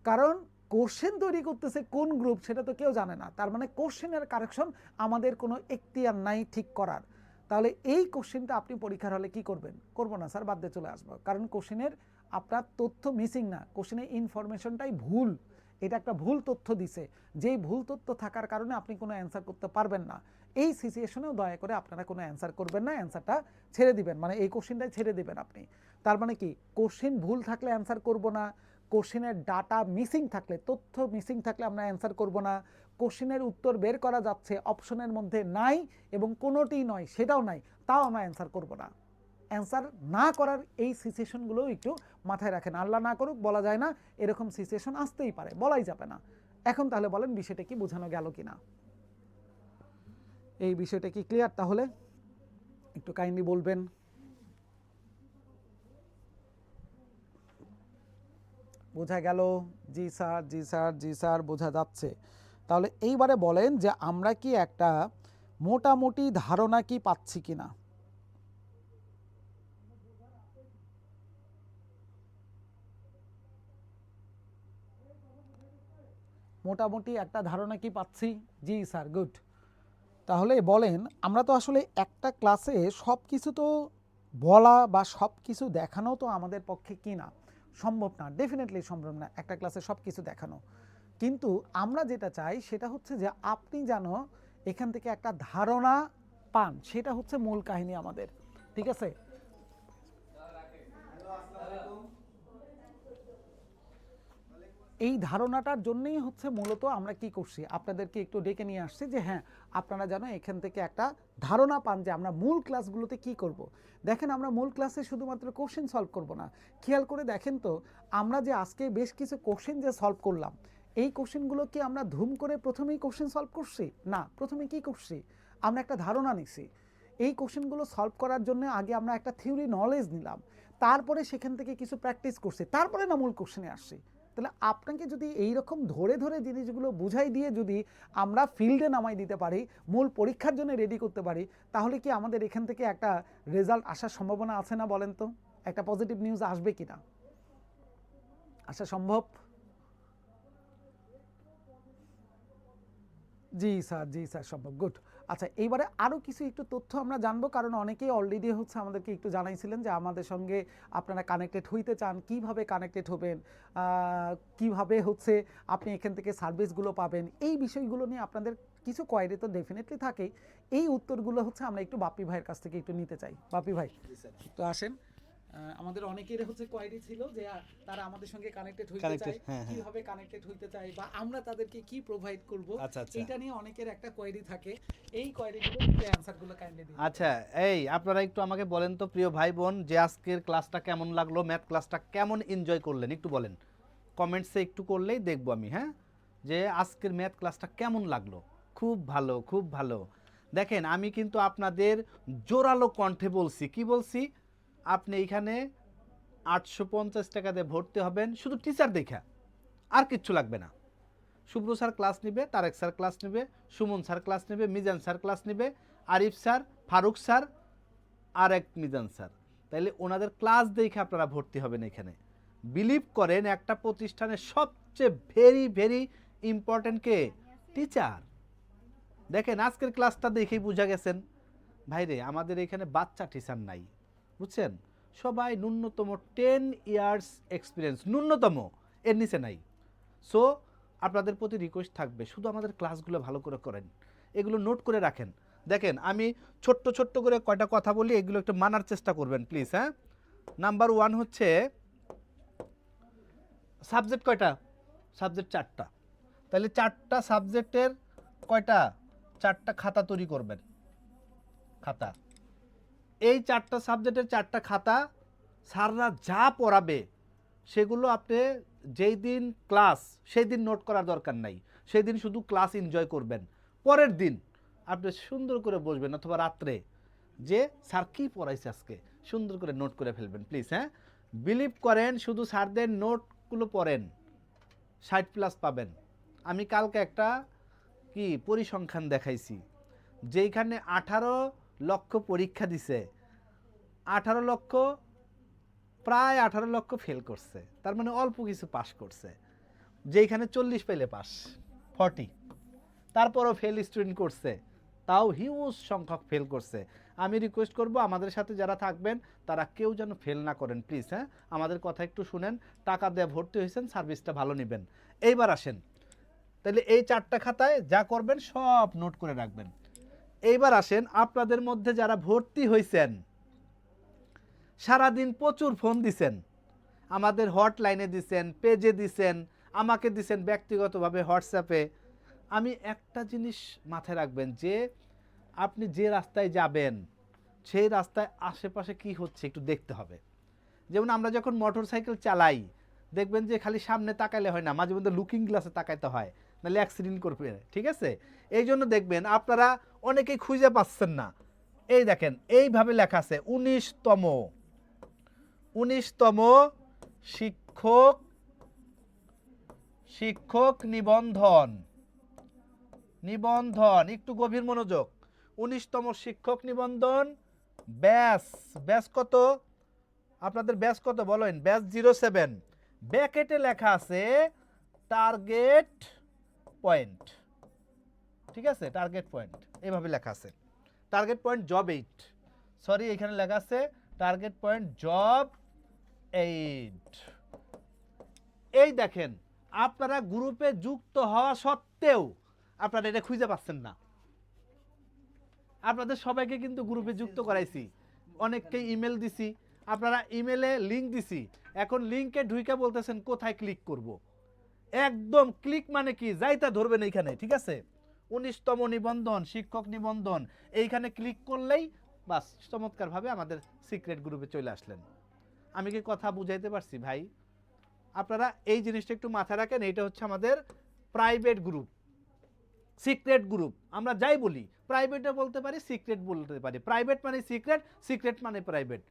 কারণ কোশ্চেন তৈরি করতেছে কোন গ্রুপ সেটা তো কেউ জানে না। তার মানে কোশ্চেনের কারেকশন আমাদের কোনো এখতিয়ার নাই ঠিক করার। তাহলে এই কোশ্চেনটা আপনি পরীক্ষার হলে কি করবেন? করবো না স্যার, বাদ দিয়ে চলে আসবো, কারণ কোশ্চেনের আপনার তথ্য মিসিং না, কোশ্চেনের ইনফরমেশনটাই ভুল, এটা একটা ভুল তথ্য দিছে, যেই ভুল তথ্য থাকার কারণে আপনি কোনো অ্যান্সার করতে পারবেন না। এই সিচুয়েশনেও দয়া করে আপনারা কোনো অ্যান্সার করবেন না, অ্যান্সারটা ছেড়ে দিবেন, মানে এই কোশ্চেনটাই ছেড়ে দিবেন আপনি। তার মানে কি কোশ্চেন ভুল থাকলে অ্যান্সার করব না, কোশ্চেনের ডাটা মিসিং থাকলে, তথ্য মিসিং থাকলে আমরা অ্যান্সার করব না, কোশ্চেনের উত্তর বের করা যাচ্ছে অপশনের মধ্যে নাই এবং কোনোটি নয় সেটাও নাই, তাও আমরা অ্যান্সার করব না। অ্যান্সার না করার এই সিচুয়েশনগুলো একটু মাথায় রাখেন, আল্লাহ না করুক বলা যায় না, এরকম সিচুয়েশন আসতেই পারে, বলাই যাবে না। এখন তাহলে বলেন বিষয়টা কি বোঝানো গেল কিনা, এই বিষয়টা কি ক্লিয়ার? তাহলে একটু কাইন্ডলি বলবেন। বোঝা গেল? জি স্যার, জি স্যার, জি স্যার, বোঝা যাচ্ছে। তাহলে এইবারে বলেন যে আমরা কি একটা মোটামুটি ধারণা কি পাচ্ছি কিনা? মোটামুটি একটা ধারণা কি পাচ্ছি? জি স্যার, গুড। তাহলে বলেন আমরা তো আসলে একটা ক্লাসে সব কিছু তো বলা বা সব কিছু দেখানো তো আমাদের পক্ষে কি না, সম্ভব না, ডেফিনেটলি সম্ভব না একটা ক্লাসে সব কিছু দেখানো। কিন্তু আমরা যেটা চাই সেটা হচ্ছে যে আপনি যেন এখান থেকে একটা ধারণা পান, সেটা হচ্ছে মূল কাহিনী আমাদের, ঠিক আছে? এই ধারণাটার জন্যই হচ্ছে মূলত আমরা কি করছি, আপনাদেরকে একটু ডেকে নিয়ে আসছি যে হ্যাঁ আপনারা যেন এখান থেকে একটা ধারণা পান যে আমরা মূল ক্লাসগুলোতে কি করব। দেখেন আমরা মূল ক্লাসে শুধুমাত্র কোশ্চেন সলভ করব না, খেয়াল করে দেখেন তো আমরা যে আজকে বেশ কিছু কোশ্চেন যে সলভ করলাম, এই কোশ্চেনগুলো কি আমরা ধুম করে প্রথমেই কোশ্চেন সলভ করছি? না, প্রথমে কি করছি, আমরা একটা ধারণা নিছি। এই কোশ্চেনগুলো সলভ করার জন্য আগে আমরা একটা থিওরি নলেজ নিলাম, তারপরে সেখান থেকে কিছু প্র্যাকটিস করছি, তারপরে না মূল কোশ্চেনে আসছি। তাহলে আপনাকে যদি এই রকম ধরে ধরে জিনিসগুলো বুঝাই দিয়ে যদি আমরা ফিল্ডে নামাই দিতে পারি, মূল পরীক্ষার জন্য রেডি করতে পারি, তাহলে কি আমাদের এখান থেকে একটা রেজাল্ট আসার সম্ভাবনা আছে না বলেন তো? একটা পজিটিভ নিউজ আসবে কি না, আসা সম্ভব? জি স্যার, জি স্যার, সম্ভব, গুড। আচ্ছা এইবারে আরও কিছু একটু তথ্য আমরা জানবো, কারণ অনেকেই অলরেডি হচ্ছে আমাদেরকে একটু জানাইছিলেন যে আমাদের সঙ্গে আপনারা কানেক্টেড হইতে চান, কিভাবে কানেক্টেড হবেন, কিভাবে হচ্ছে আপনি এখান থেকে সার্ভিসগুলো পাবেন, এই বিষয়গুলো নিয়ে আপনাদের কিছু কোয়ারি তো ডেফিনেটলি থাকেই। এই উত্তরগুলো হচ্ছে আমরা একটু বাপি ভাইয়ের কাছ থেকে একটু নিতে চাই। বাপি ভাই তো আসেন, আমাদের অনেকের হচ্ছে কোয়ারি ছিল যে তারা আমাদের সঙ্গে কানেক্টেড হইতে চায়, কিভাবে কানেক্টেড হইতে চায় বা আমরা তাদেরকে কি প্রোভাইড করব, এটা নিয়ে অনেকের একটা কোয়ারি থাকে। এই কোয়ারিগুলো একটু অ্যানসারগুলো কাইন্ডলি দিন। আচ্ছা, এই আপনারা একটু আমাকে বলেন তো প্রিয় ভাই বোন, যে আজকের ক্লাসটা কেমন লাগলো, ম্যাথ ক্লাসটা কেমন এনজয় করলেন একটু বলেন, কমেন্টসে একটু করলেই দেখবো আমি। হ্যাঁ, যে আজকের ম্যাথ ক্লাসটা কেমন লাগলো? খুব ভালো, খুব ভালো। দেখেন আমি কিন্তু আপনাদের জোরালো কণ্ঠে বলছি, কি বলছি, আপনি এইখানে 850 টাকা দিয়ে ভর্তি হবেন শুধু টিচার দেখা, আর কিচ্ছু লাগবে না। শুভ্র স্যার ক্লাস নেবে, তারেক স্যার ক্লাস নেবে, সুমন স্যার ক্লাস নেবে, মিজান স্যার ক্লাস নেবে, আরিফ স্যার, ফারুক স্যার আর এক মিজান স্যার। তাইলে ওনাদের ক্লাস দেখে আপনারা ভর্তি হবেন এখানে। বিলিভ করেন একটা প্রতিষ্ঠানের সবচেয়ে ভেরি ভেরি ইম্পর্টেন্ট কে? টিচার। দেখেন আজকের ক্লাসটা দেখেই বুঝা গেছেন ভাইরে আমাদের এখানে বাচ্চা টিচার নাই, বুঝছেন? সবাই ন্যূনতম 10 ইয়ার্স এক্সপিরিয়েন্স, ন্যূনতম, এর নিচে নাই। সো আপনাদের প্রতি রিকোয়েস্ট থাকবে শুধু আমাদের ক্লাসগুলো ভালো করে করেন, এগুলো নোট করে রাখেন। দেখেন আমি ছোট্ট ছোট্ট করে কয়টা কথা বলি, এগুলো একটু মানার চেষ্টা করবেন প্লিজ। হ্যাঁ, নাম্বার 1 হচ্ছে সাবজেক্ট কয়টা? সাবজেক্ট 4টা। তাহলে 4টা সাবজেক্টের কয়টা? 4টা খাতা তৈরি করবেন। খাতা, এই 4টা সাবজেক্টের 4টা খাতা, স্যাররা যা পড়াবে সেগুলো আপনি যেই দিন ক্লাস সেই দিন নোট করার দরকার নাই, সেই দিন শুধু ক্লাস এনজয় করবেন। পরের দিন আপনি সুন্দর করে বসবেন অথবা রাত্রে যে স্যার কী পড়াইছে আজকে সুন্দর করে নোট করে ফেলবেন প্লিজ। হ্যাঁ, বিলিভ করেন শুধু স্যারদের নোটগুলো পড়েন 60+ পাবেন। আমি কালকে একটা কি পরিসংখ্যান দেখাইছি, যেইখানে 18 লক্ষ পরীক্ষা দিছে, 18 লক্ষ, প্রায় 18 লক্ষ ফেল করছে, তার মানে অল্প কিছু পাস করছে। যেইখানে 40 পেলে পাস 40, তারপরও ফেল স্টুডেন্ট করছে, তাও হিউজ সংখ্যক ফেল করছে। আমি রিকোয়েস্ট করব আমাদের সাথে যারা থাকবেন তারা কেউ যেন ফেল না করেন প্লিজ। হ্যাঁ, আমাদের কথা একটু শুনেন, টাকা দিয়ে ভর্তি হয়েছেন, সার্ভিসটা ভালো নেবেন। এইবার আসেন, তাহলে এই 4টা খাতায় যা করবেন সব নোট করে রাখবেন। এইবার আসেন আপনাদের মধ্যে যারা ভর্তি হয়েছেন, সারাদিন প্রচুর ফোন দিছেন, আমাদের হটলাইনে দিছেন, পেজে দিছেন, আমাকে দিছেন ব্যক্তিগতভাবে হোয়াটসঅ্যাপে। আমি একটা জিনিস মাথায় রাখবেন যে আপনি যে রাস্তায় যাবেন সেই রাস্তায় আশেপাশে কি হচ্ছে একটু দেখতে হবে। যেমন আমরা যখন মোটর সাইকেল চালাই দেখবেন যে খালি সামনে তাকাইলে হয় না, মাঝে মধ্যে লুকিং গ্লাসে তাকাইতে হয়, নাহলে অ্যাক্সিডেন্ট করবে। ঠিক আছে, এই জন্য দেখবেন আপনারা অনেকেই খুঁজে পাচ্ছেন না। এই দেখেন এইভাবে লেখা আছে 19তম শিক্ষক নিবন্ধন। একটু গভীর মনোযোগ। 19তম শিক্ষক নিবন্ধন ব্যাচ কত? আপনাদের ব্যাচ কত বলেন? ব্যাচ 07। ব্যাকেটে লেখা আছে টার্গেট পয়েন্ট। ঠিক আছে, টার্গেট পয়েন্ট এইভাবে লেখা আছে, টার্গেট পয়েন্ট জব 8, সরি এখানে লেখা আছে টার্গেট পয়েন্ট জব 8। এই দেখেন আপনারা গ্রুপে যুক্ত হওয়া সত্ত্বেও আপনারা এটা খুঁজে পাচ্ছেন না। আপনাদের সবাইকে কিন্তু গ্রুপে যুক্ত করাইছি, অনেককে ইমেল দিছি, আপনারা ইমেলে লিংক দিছি, এখন লিংকে ঢুইকা বলতেছেন কোথায় ক্লিক করব। একদম ক্লিক মানে কি যাইতা ধরবেন এইখানে। ঠিক আছে, 19তম নিবন্ধন শিক্ষক নিবন্ধন, এইখানে ক্লিক করলেই বাস চমৎকারভাবে আমাদের সিক্রেট গ্রুপে চলে আসলেন। আমি কি কথা বুঝাইতে পারছি ভাই? আপনারা এই জিনিসটা একটু মাথায় রাখেন, এইটা হচ্ছে আমাদের প্রাইভেট গ্রুপ, সিক্রেট গ্রুপ। আমরা যাই বলি প্রাইভেটও বলতে পারি, সিক্রেট বলতে পারি। প্রাইভেট মানে সিক্রেট, সিক্রেট মানে প্রাইভেট।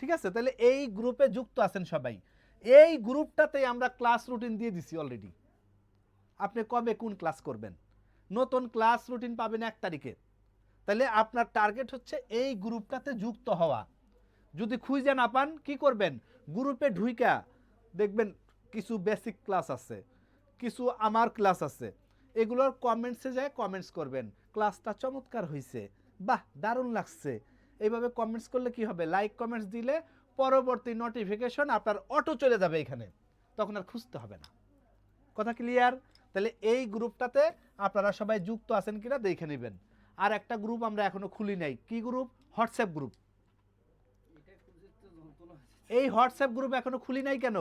ঠিক আছে, তাহলে এই গ্রুপে যুক্ত আছেন সবাই। এই গ্রুপটাতে আমরা ক্লাস রুটিন দিয়ে দিছি অলরেডি। আপনি কবে কোন ক্লাস করবেন, নতুন ক্লাস রুটিন পাবেন 1 তারিখে। তাহলে আপনার টার্গেট হচ্ছে এই গ্রুপটাতে যুক্ত হওয়া। যদি খুঁজে না পান কি করবেন, গ্রুপে ঢুইকা দেখবেন কিছু বেসিক ক্লাস আছে, কিছু আমার ক্লাস আছে, এগুলোর কমেন্টসে যায় কমেন্টস করবেন, ক্লাসটা চমৎকার হয়েছে, বাহ দারুণ লাগছে। এইভাবে কমেন্টস করলে কি হবে, লাইক কমেন্টস দিলে পরবর্তী নোটিফিকেশন আপনার অটো চলে যাবে এখানে, তখন আর খুঁজতে হবে না। কথা ক্লিয়ার? তাহলে এই গ্রুপটাতে আপনারা সবাই যুক্ত আছেন কিনা দেখে নেবেন। আর একটা গ্রুপ আমরা এখনো খুলি নাই, কি গ্রুপ? WhatsApp group. এই হোয়াটসঅ্যাপ গ্রুপ এখনো খুলি নাই কেন?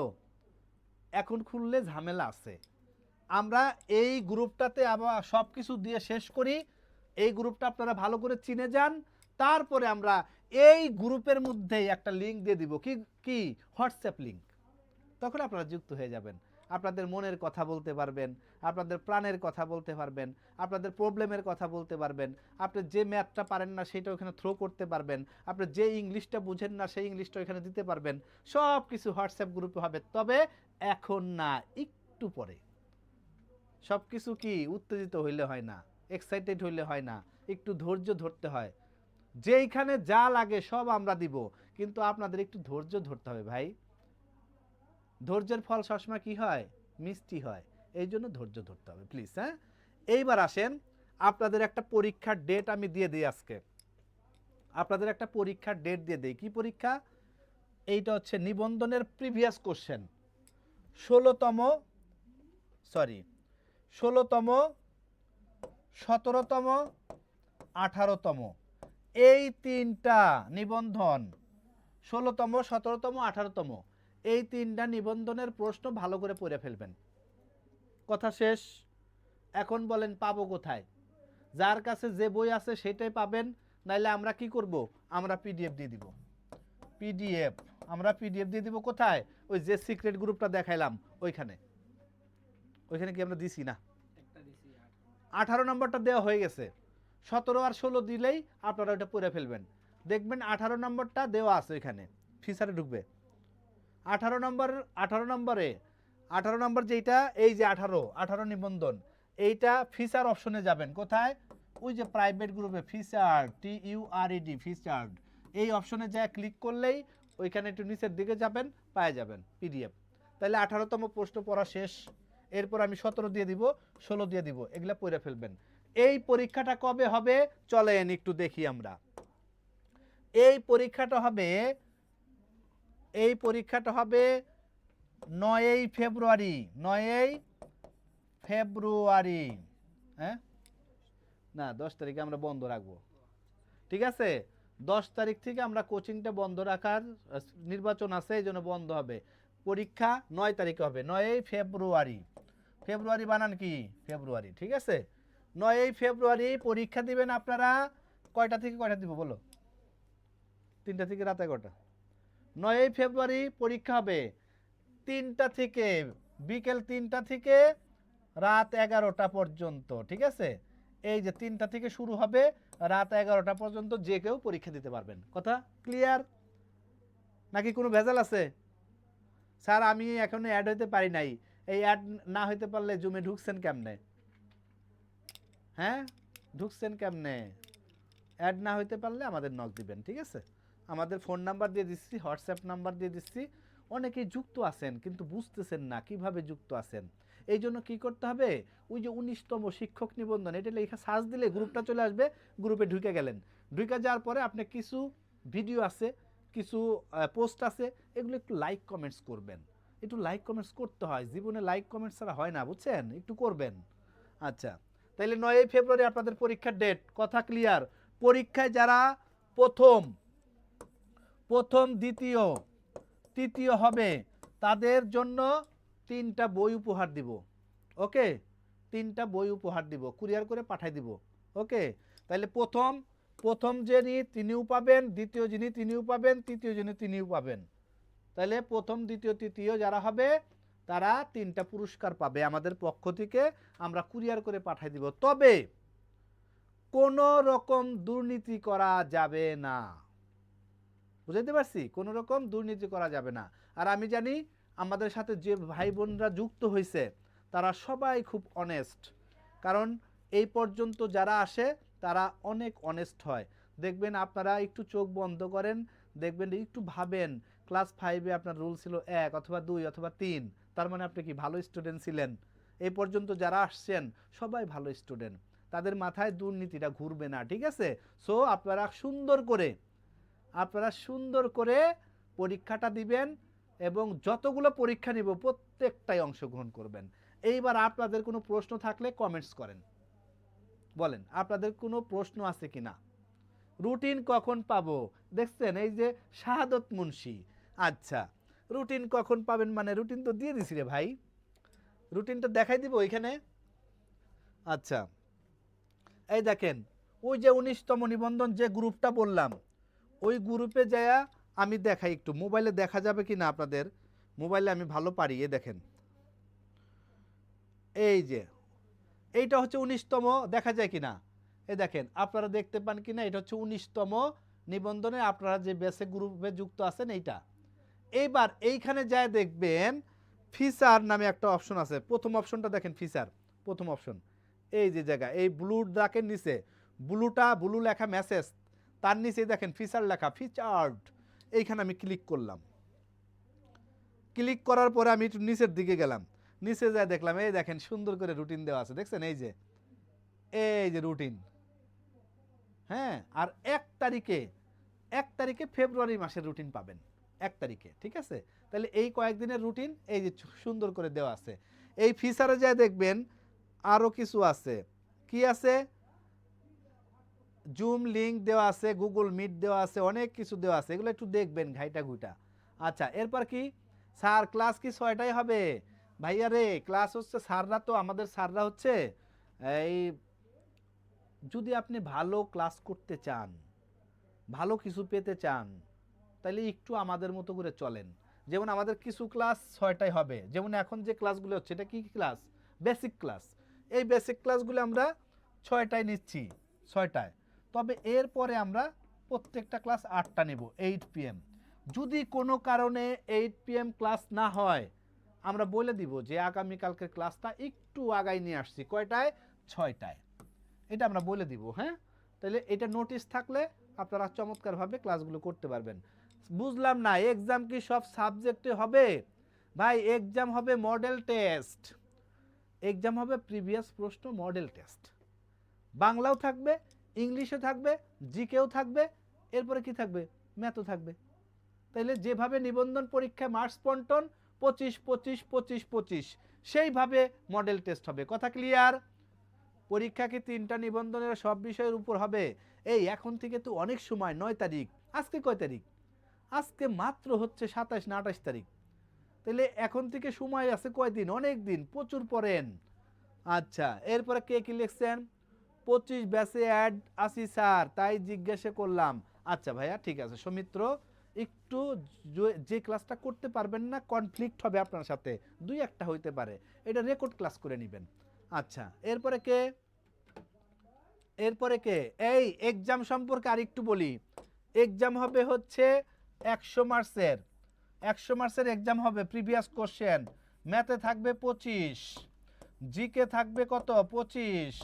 এখন খুললে ঝামেলা আছে। আমরা এই গ্রুপটাতে আবার সব কিছু দিয়ে শেষ করি, এই গ্রুপটা আপনারা ভালো করে চিনে যান, তারপরে আমরা এই গ্রুপের মধ্যেই একটা লিঙ্ক দিয়ে দিব, কি হোয়াটসঅ্যাপ লিঙ্ক। তখন আপনারা যুক্ত হয়ে যাবেন, আপনাদের মনের কথা বলতে পারবেন, আপনাদের প্রাণের কথা বলতে পারবেন, আপনাদের প্রবলেমের কথা বলতে পারবেন, আপনি যে ম্যাথটা পারেন না সেটা ওখানে থ্রো করতে পারবেন, আপনি যে ইংলিশটা বুঝেন না সেই ইংলিশটা ওখানে দিতে পারবেন। সব কিছু হোয়াটসঅ্যাপ গ্রুপে হবে, তবে এখন না, একটু পরে। সব কিছু কি উত্তেজিত হইলে হয় না, এক্সাইটেড হইলে হয় না, একটু ধৈর্য ধরতে হয়। যেইখানে যা লাগে সব আমরা দিব, কিন্তু আপনাদের একটু ধৈর্য ধরতে হবে ভাই। ধৈর্যের ফল সবসময় কি হয়? মিষ্টি হয়। এই জন্য ধৈর্য ধরতে হবে প্লিজ। হ্যাঁ, এইবার আসেন, আপনাদের একটা পরীক্ষার ডেট আমি দিয়ে দিই আজকে। আপনাদের একটা পরীক্ষার ডেট দিয়ে দিই। কি পরীক্ষা? এইটা হচ্ছে নিবন্ধনের প্রিভিয়াস কোশ্চেন, 16তম, সরি 16তম, 17তম, 18তম, এই তিনটা নিবন্ধন, 16তম, 17তম, 18তম, এই তিনটা নিবন্ধনের প্রশ্ন ভালো করে পড়ে ফেলবেন। কথা শেষ। এখন বলেন পাবো কোথায়? যার কাছে যে বই আছে সেটাই পাবেন, নাইলে আমরা কি করব? আমরা পিডিএফ দিয়ে দিব। পিডিএফ আমরা পিডিএফ দিয়ে দিব কোথায়? ওই যে সিক্রেট গ্রুপটা দেখাইলাম ওইখানে। ওইখানে কি আমরা দিছি না? 18 নম্বরটা দেওয়া হয়ে গেছে। 17 আর 16 দিলেই আপনারা ওটা পড়ে ফেলবেন। দেখবেন 18 নম্বরটা দেওয়া আছে এখানে, ফিচারে ঢুকবে। 18 নম্বরে 18 নম্বর যেটা, এই যে 18 নিবন্ধন, এইটা ফিচার অপশনে যাবেন। কোথায়? ওই যে প্রাইভেট গ্রুপে ফিচার, TURED, ফিচার, এই অপশনে যা ক্লিক করলেই ওইখানে একটু নিচের দিকে যাবেন, পেয়ে যাবেন পিডিএফ। তাহলে 18তম প্রশ্ন পড়া শেষ। এরপর আমি 17 দিয়ে দিব, 16 দিয়ে দিব, এগুলা পড়ে ফেলবেন। এই পরীক্ষাটা কবে হবে চলেন একটু দেখি আমরা। এই পরীক্ষাটা হবে 9ই ফেব্রুয়ারি। 9ই ফেব্রুয়ারি, হ্যাঁ না 10 তারিখে আমরা বন্ধ রাখবো, ঠিক আছে? 10 তারিখ থেকে আমরা কোচিংটা বন্ধ রাখার, নির্বাচন আছে এই জন্য বন্ধ হবে। পরীক্ষা 9 তারিখে হবে, 9ই ফেব্রুয়ারি। ফেব্রুয়ারি বানান কি? ফেব্রুয়ারি, ঠিক আছে? 9ই ফেব্রুয়ারি পরীক্ষা দিবেন আপনারা। কয়টা থেকে কয়টা দিব বলো? 3টা থেকে রাত 11টা। 9ই ফেব্রুয়ারি পরীক্ষা হবে 3টা থেকে, বিকেল 3টা থেকে রাত 11টা পর্যন্ত, ঠিক আছে? এই যে 3টা থেকে শুরু হবে, রাত 11টা পর্যন্ত যে কেউ পরীক্ষা দিতে পারবেন। কথা ক্লিয়ার? নাকি কোনো ভেজাল আছে? স্যার আমি এখনো অ্যাড হইতে পারি নাই। এই অ্যাড না হইতে পারলে জুমে ঢুকছেন কেমনে? হ্যাঁ, ঢুকছেন কেমনে? অ্যাড না হইতে পারলে আমাদের নক দিবেন, ঠিক আছে? আমাদের ফোন নাম্বার দিয়ে দিচ্ছি, হোয়াটসঅ্যাপ নাম্বার দিয়ে দিচ্ছি। অনেকেই যুক্ত আছেন কিন্তু বুঝতেছেন না কিভাবে যুক্ত আছেন। এই জন্য কী করতে হবে? ওই যে 19তম শিক্ষক নিবন্ধন, এটা লেখা সার্চ দিলে গ্রুপটা চলে আসবে, গ্রুপে ঢুকে গেলেন। ঢুকে যাওয়ার পরে আপনি কিছু ভিডিও আছে, কিছু পোস্ট আছে, এগুলো একটু লাইক কমেন্টস করবেন। একটু লাইক কমেন্টস করতে হয়, জীবনে লাইক কমেন্টস ছাড়া হয় না, বুঝছেন? একটু করবেন। আচ্ছা, তাইলে 9ই ফেব্রুয়ারি আপনাদের পরীক্ষার ডেট। কথা ক্লিয়ার? পরীক্ষায় যারা প্রথম দ্বিতীয় তৃতীয় হবে তাদের জন্য 3টা বই উপহার দিব। ওকে, 3টা বই উপহার দিব, কুরিয়ার করে পাঠাই দিব। ওকে, তাহলে প্রথম যিনি তিনিও পাবেন, দ্বিতীয় যিনি তিনিও পাবেন, তৃতীয় যিনি তিনিও পাবেন। তাহলে প্রথম দ্বিতীয় তৃতীয় যারা হবে তারা 3টা পুরস্কার পাবে আমাদের পক্ষ থেকে, আমরা কুরিয়ার করে পাঠাই দিব। তবে কোনো রকম দুর্নীতি করা যাবে না, বুঝাইতে পারছি? কোনো রকম দুর্নীতি করা যাবে না। আর আমি জানি আমাদের সাথে যে ভাই বোনরা যুক্ত হয়েছে তারা সবাই খুব অনেস্ট, কারণ এই পর্যন্ত যারা আসে তারা অনেক অনেস্ট হয়। দেখবেন আপনারা একটু চোখ বন্ধ করেন, দেখবেন একটু ভাবেন ক্লাস 5-এ আপনার রুল ছিল 1 অথবা 2 অথবা 3, তার মানে আপনি কি ভালো স্টুডেন্ট ছিলেন? এই পর্যন্ত যারা আসছেন সবাই ভালো স্টুডেন্ট, তাদের মাথায় দুর্নীতিটা ঘুরবে না, ঠিক আছে? সো আপনারা সুন্দর করে পরীক্ষাটা দিবেন এবং যতগুলো পরীক্ষা নিব প্রত্যেকটাই অংশগ্রহণ করবেন। এইবার আপনাদের কোনো প্রশ্ন থাকলে কমেন্টস করেন, বলেন আপনাদের কোনো প্রশ্ন আছে কিনা। রুটিন কখন পাবো? দেখছেন এই যে শাহাদত মুন্সি। আচ্ছা, রুটিন কখন পাবেন মানে রুটিন তো দিয়ে দিছি রে ভাই, রুটিনটা দেখাই দিব ওইখানে। আচ্ছা, এই দেখেন ওই যে 19তম নিবন্ধন যে গ্রুপটা বললাম, ওই গ্রুপে যায়া আমি দেখাই একটু, মোবাইলে দেখা যাবে কি না আপনাদের? মোবাইলে আমি ভালো পারি। এ দেখেন, এই যে এইটা হচ্ছে 19তম, দেখা যায় কি না? এ দেখেন আপনারা দেখতে পান কি না? এটা হচ্ছে 19তম নিবন্ধনে আপনারা যে বেসে গ্রুপে যুক্ত আছেন এইটা। এইবার এইখানে যায় দেখবেন ফিচার নামে একটা অপশন আছে, প্রথম অপশনটা দেখেন ফিচার, প্রথম অপশন এই যে জায়গা, এই ব্লু দাগের নিচে ব্লু লেখা মেসেজ, তার নিচে দেখেন ফিচার লেখা, ফিচার্ড, এইখানে আমি ক্লিক করলাম। ক্লিক করার পরে আমি একটু নিচের দিকে গেলাম, নিচে যা দেখলাম এই দেখেন সুন্দর করে রুটিন দেওয়া আছে, দেখছেন এই যে রুটিন। হ্যাঁ, আর 1 তারিখে ফেব্রুয়ারি মাসের রুটিন পাবেন 1 তারিখে, ঠিক আছে? তাহলে এই কয়েকদিনের রুটিন এই যে সুন্দর করে দেওয়া আছে। এই ফিচারে যা দেখবেন আরও কিছু আছে, কি আছে, জুম লিঙ্ক দেওয়া আছে, গুগল মিট দেওয়া আছে, অনেক কিছু দেওয়া আছে, এগুলো একটু দেখবেন ঘাইটা ঘুইটা। আচ্ছা, এরপর কি, স্যার ক্লাস কি 6টায় হবে? ভাইয়া রে, ক্লাস হচ্ছে স্যাররা তো আমাদের স্যাররা হচ্ছে এই, যদি আপনি ভালো ক্লাস করতে চান, ভালো কিছু পেতে চান, তাহলে একটু আমাদের মতো করে চলেন। যেমন আমাদের কিছু ক্লাস 6টায় হবে, যেমন এখন যে ক্লাসগুলো হচ্ছে এটা কি ক্লাস? Basic class. এই বেসিক ক্লাসগুলো আমরা 6টায় নিচ্ছি, 6টায়। তবে এরপরে আমরা প্রত্যেকটা ক্লাস 8টা নেব, 8 PM। যদি কোনো কারণে 8 PM ক্লাস না হয়, আমরা বলে দিব যে আগামীকালকের ক্লাসটা একটু আগাই নিয়ে আসছি, কয়টায়? 6টায়। এটা আমরা বলে দিব, হ্যাঁ? তাহলে এটা নোটিশ থাকলে আপনারা চমৎকারভাবে ক্লাসগুলো করতে পারবেন। বুঝলাম না, এক্সাম কি সব সাবজেক্টে হবে? ভাই এক্সাম হবে মডেল টেস্ট, এক্সাম হবে প্রিভিয়াস প্রশ্ন মডেল টেস্ট। বাংলাও থাকবে, ইংলিশও থাকবে, জিকেও থাকবে, এরপরে কি থাকবে? ম্যাথও থাকবে। তাইলে যেভাবে নিবন্ধন পরীক্ষায় মার্কস বন্টন 25 25 25 25, সেইভাবে মডেল টেস্ট হবে। কথা ক্লিয়ার? পরীক্ষা কি 3টা নিবন্ধনের সব বিষয়ের উপর হবে? এই এখন থেকে তো অনেক সময়, 9 তারিখ, আজকে কয় তারিখ? আজকে মাত্র হচ্ছে 27 না 28 তারিখ। তাহলে এখন থেকে সময় আছে কয়দিন? অনেক দিন, প্রচুর পড়েন। আচ্ছা, এরপরে কে কি লিখছেন? 25 ব্যাচে অ্যাড আসি স্যার, তাই জিজ্ঞাসা করলাম। আচ্ছা ভাইয়া, ঠিক আছে। সৌমিত্র, একটু যে ক্লাসটা করতে পারবেন না, কনফ্লিক্ট হবে আপনার সাথে, 2-1টা হইতে পারে, এটা রেকর্ড ক্লাস করে নেবেন। আচ্ছা, এরপরে কে? এই এক্সাম সম্পর্কে আরেকটু বলি। এক্সাম হবে হচ্ছে 100 মার্কসের এক্সাম হবে, প্রিভিয়াস কোশ্চেন। ম্যাথে থাকবে 25, জিকে থাকবে কত? 25,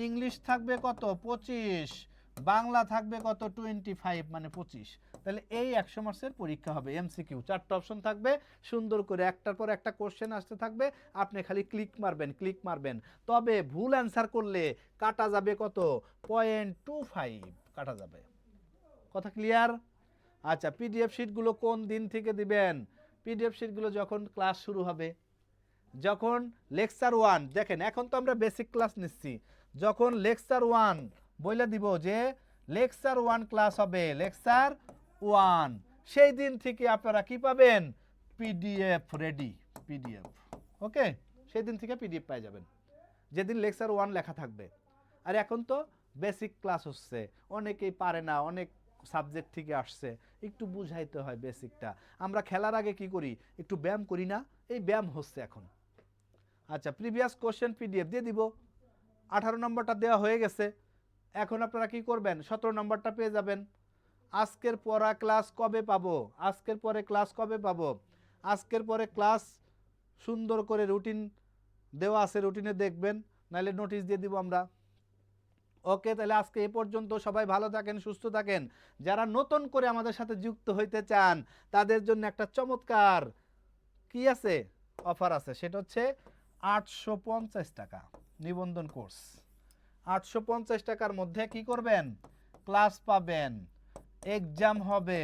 ইংলিশ থাকবে কত? 25, বাংলা থাকবে কত? 25, মানে 25। তাহলে এই 100 মার্কসের পরীক্ষা হবে, এমসিকিউ 4টা অপশন থাকবে, সুন্দর করে একটার পর একটা কোশ্চেন আসতে থাকবে, আপনি খালি ক্লিক মারবেন। তবে ভুল অ্যান্সার করলে কাটা যাবে কত? 0.25 কাটা যাবে। কথা ক্লিয়ার? আচ্ছা, পিডিএফ শিটগুলো কোন দিন থেকে দিবেন? পিডিএফ শিটগুলো যখন ক্লাস শুরু হবে, যখন লেকচার 1, দেখেন এখন তো আমরা বেসিক ক্লাস নিচ্ছি, যখন লেকচার 1 বলে দিব যে লেকচার 1 ক্লাস হবে, লেকচার 1, সেই দিন থেকে আপনারা কি পাবেন? PDF ready, PDF. ওকে, সেই দিন থেকে পিডিএফ পেয়ে যাবেন, যেদিন লেকচার 1 লেখা থাকবে। আর এখন তো বেসিক ক্লাস হচ্ছে, অনেকেই পারে না, অনেক সাবজেক্ট থেকে আসছে, একটু বুঝাইতে হয় বেসিকটা। আমরা খেলার আগে কি করি? একটু ব্যায়াম করি না? এই ব্যায়াম হচ্ছে এখন। আচ্ছা, প্রিভিয়াস কোশ্চেন পিডিএফ দিয়ে দিব, 18 নম্বরটা দেওয়া হয়ে গেছে। এখন আপনারা কি করবেন? 17 নম্বরটা পেয়ে যাবেন। আজকের পড়া ক্লাস কবে পাবো? আজকের পরে ক্লাস কবে পাবো? আজকের পরে ক্লাস সুন্দর করে রুটিন দেওয়া আছে, রুটিনে দেখবেন, নাহলে নোটিশ দিয়ে দিব আমরা। ওকে, তাহলে আজকে এ পর্যন্ত। সবাই ভালো থাকেন, সুস্থ থাকেন। যারা নতুন করে আমাদের সাথে যুক্ত হইতে চান, তাদের জন্য একটা চমৎকার কি আছে? অফার আছে, সেটা হচ্ছে 850 টাকা নিবন্ধন কোর্স। 850 টাকার মধ্যে কি করবেন? ক্লাস পাবেন, এক্সাম হবে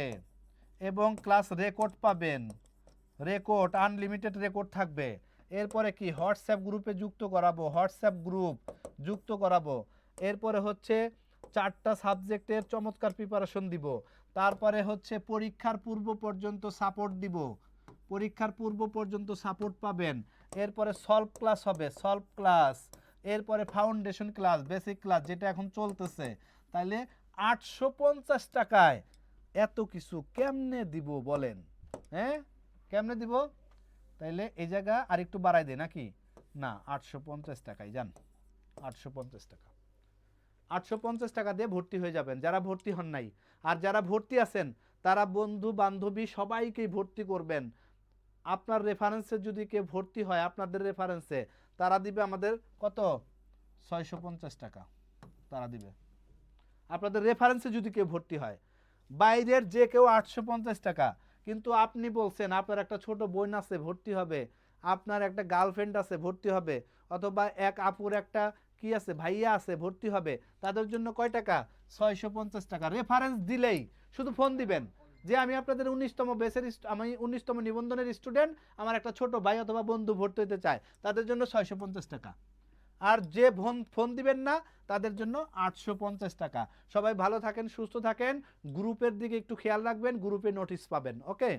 এবং ক্লাস রেকর্ড পাবেন, রেকর্ড আনলিমিটেড রেকর্ড থাকবে। এরপরে কি? হোয়াটসঅ্যাপ গ্রুপে যুক্ত করাবো, হোয়াটসঅ্যাপ গ্রুপ যুক্ত করাবো। এরপরে হচ্ছে 4টা সাবজেক্টের চমৎকার প্রিপারেশন দিব। তারপরে হচ্ছে পরীক্ষার পূর্ব পর্যন্ত সাপোর্ট দিব, পরীক্ষার পূর্ব পর্যন্ত সাপোর্ট পাবেন। এরপরে সলভ ক্লাস হবে, সলভ ক্লাস। এরপরে ফাউন্ডেশন ক্লাস, বেসিক ক্লাস, যেটা এখন চলতেছে। তাইলে 850 টাকায় এত কিছু কেমনে দিব বলেন? হ্যাঁ, কেমনে দিব? তাইলে এই জায়গা আর একটু বাড়াই দেয় নাকি? না, 850 টাকায় যান, 850 টাকা। 850 টাকা দিয়ে ভর্তি হয়ে যাবেন, যারা ভর্তি হন নাই। আর যারা ভর্তি আছেন, তারা বন্ধু বান্ধবী সবাইকেই ভর্তি করবেন। আপনার রেফারেন্সে যদি কেউ ভর্তি হয়, আপনাদের রেফারেন্সে, তারা দিবে আমাদের কত 650 টাকা তারা দিবে। আপনাদের রেফারেন্সে যদি কেউ ভর্তি হয়, বাইরের যে কেউ 850 টাকা, কিন্তু আপনি বলছেন আপনার একটা ছোট বোন আছে ভর্তি হবে, আপনার একটা গার্লফ্রেন্ড আছে ভর্তি হবে, অথবা এক আপুর একটা কি আছে ভাইয়া আছে ভর্তি হবে, তাদের জন্য কয় টাকা 650 টাকা। রেফারেন্স দিলেই শুধু ফোন দিবেন যে আমি আপনাদের 19তম বেসের আমি 19তম নিবন্ধনের স্টুডেন্ট, আমার একটা ছোট ভাই অথবা বন্ধু ভর্তি হতে চায়, তাদের জন্য 650 টাকা। আর যে ফোন দিবেন না তাদের জন্য 850 টাকা। সবাই ভালো থাকেন, সুস্থ থাকেন, গ্রুপের দিকে একটু খেয়াল রাখবেন, গ্রুপে নোটিশ পাবেন। ওকে।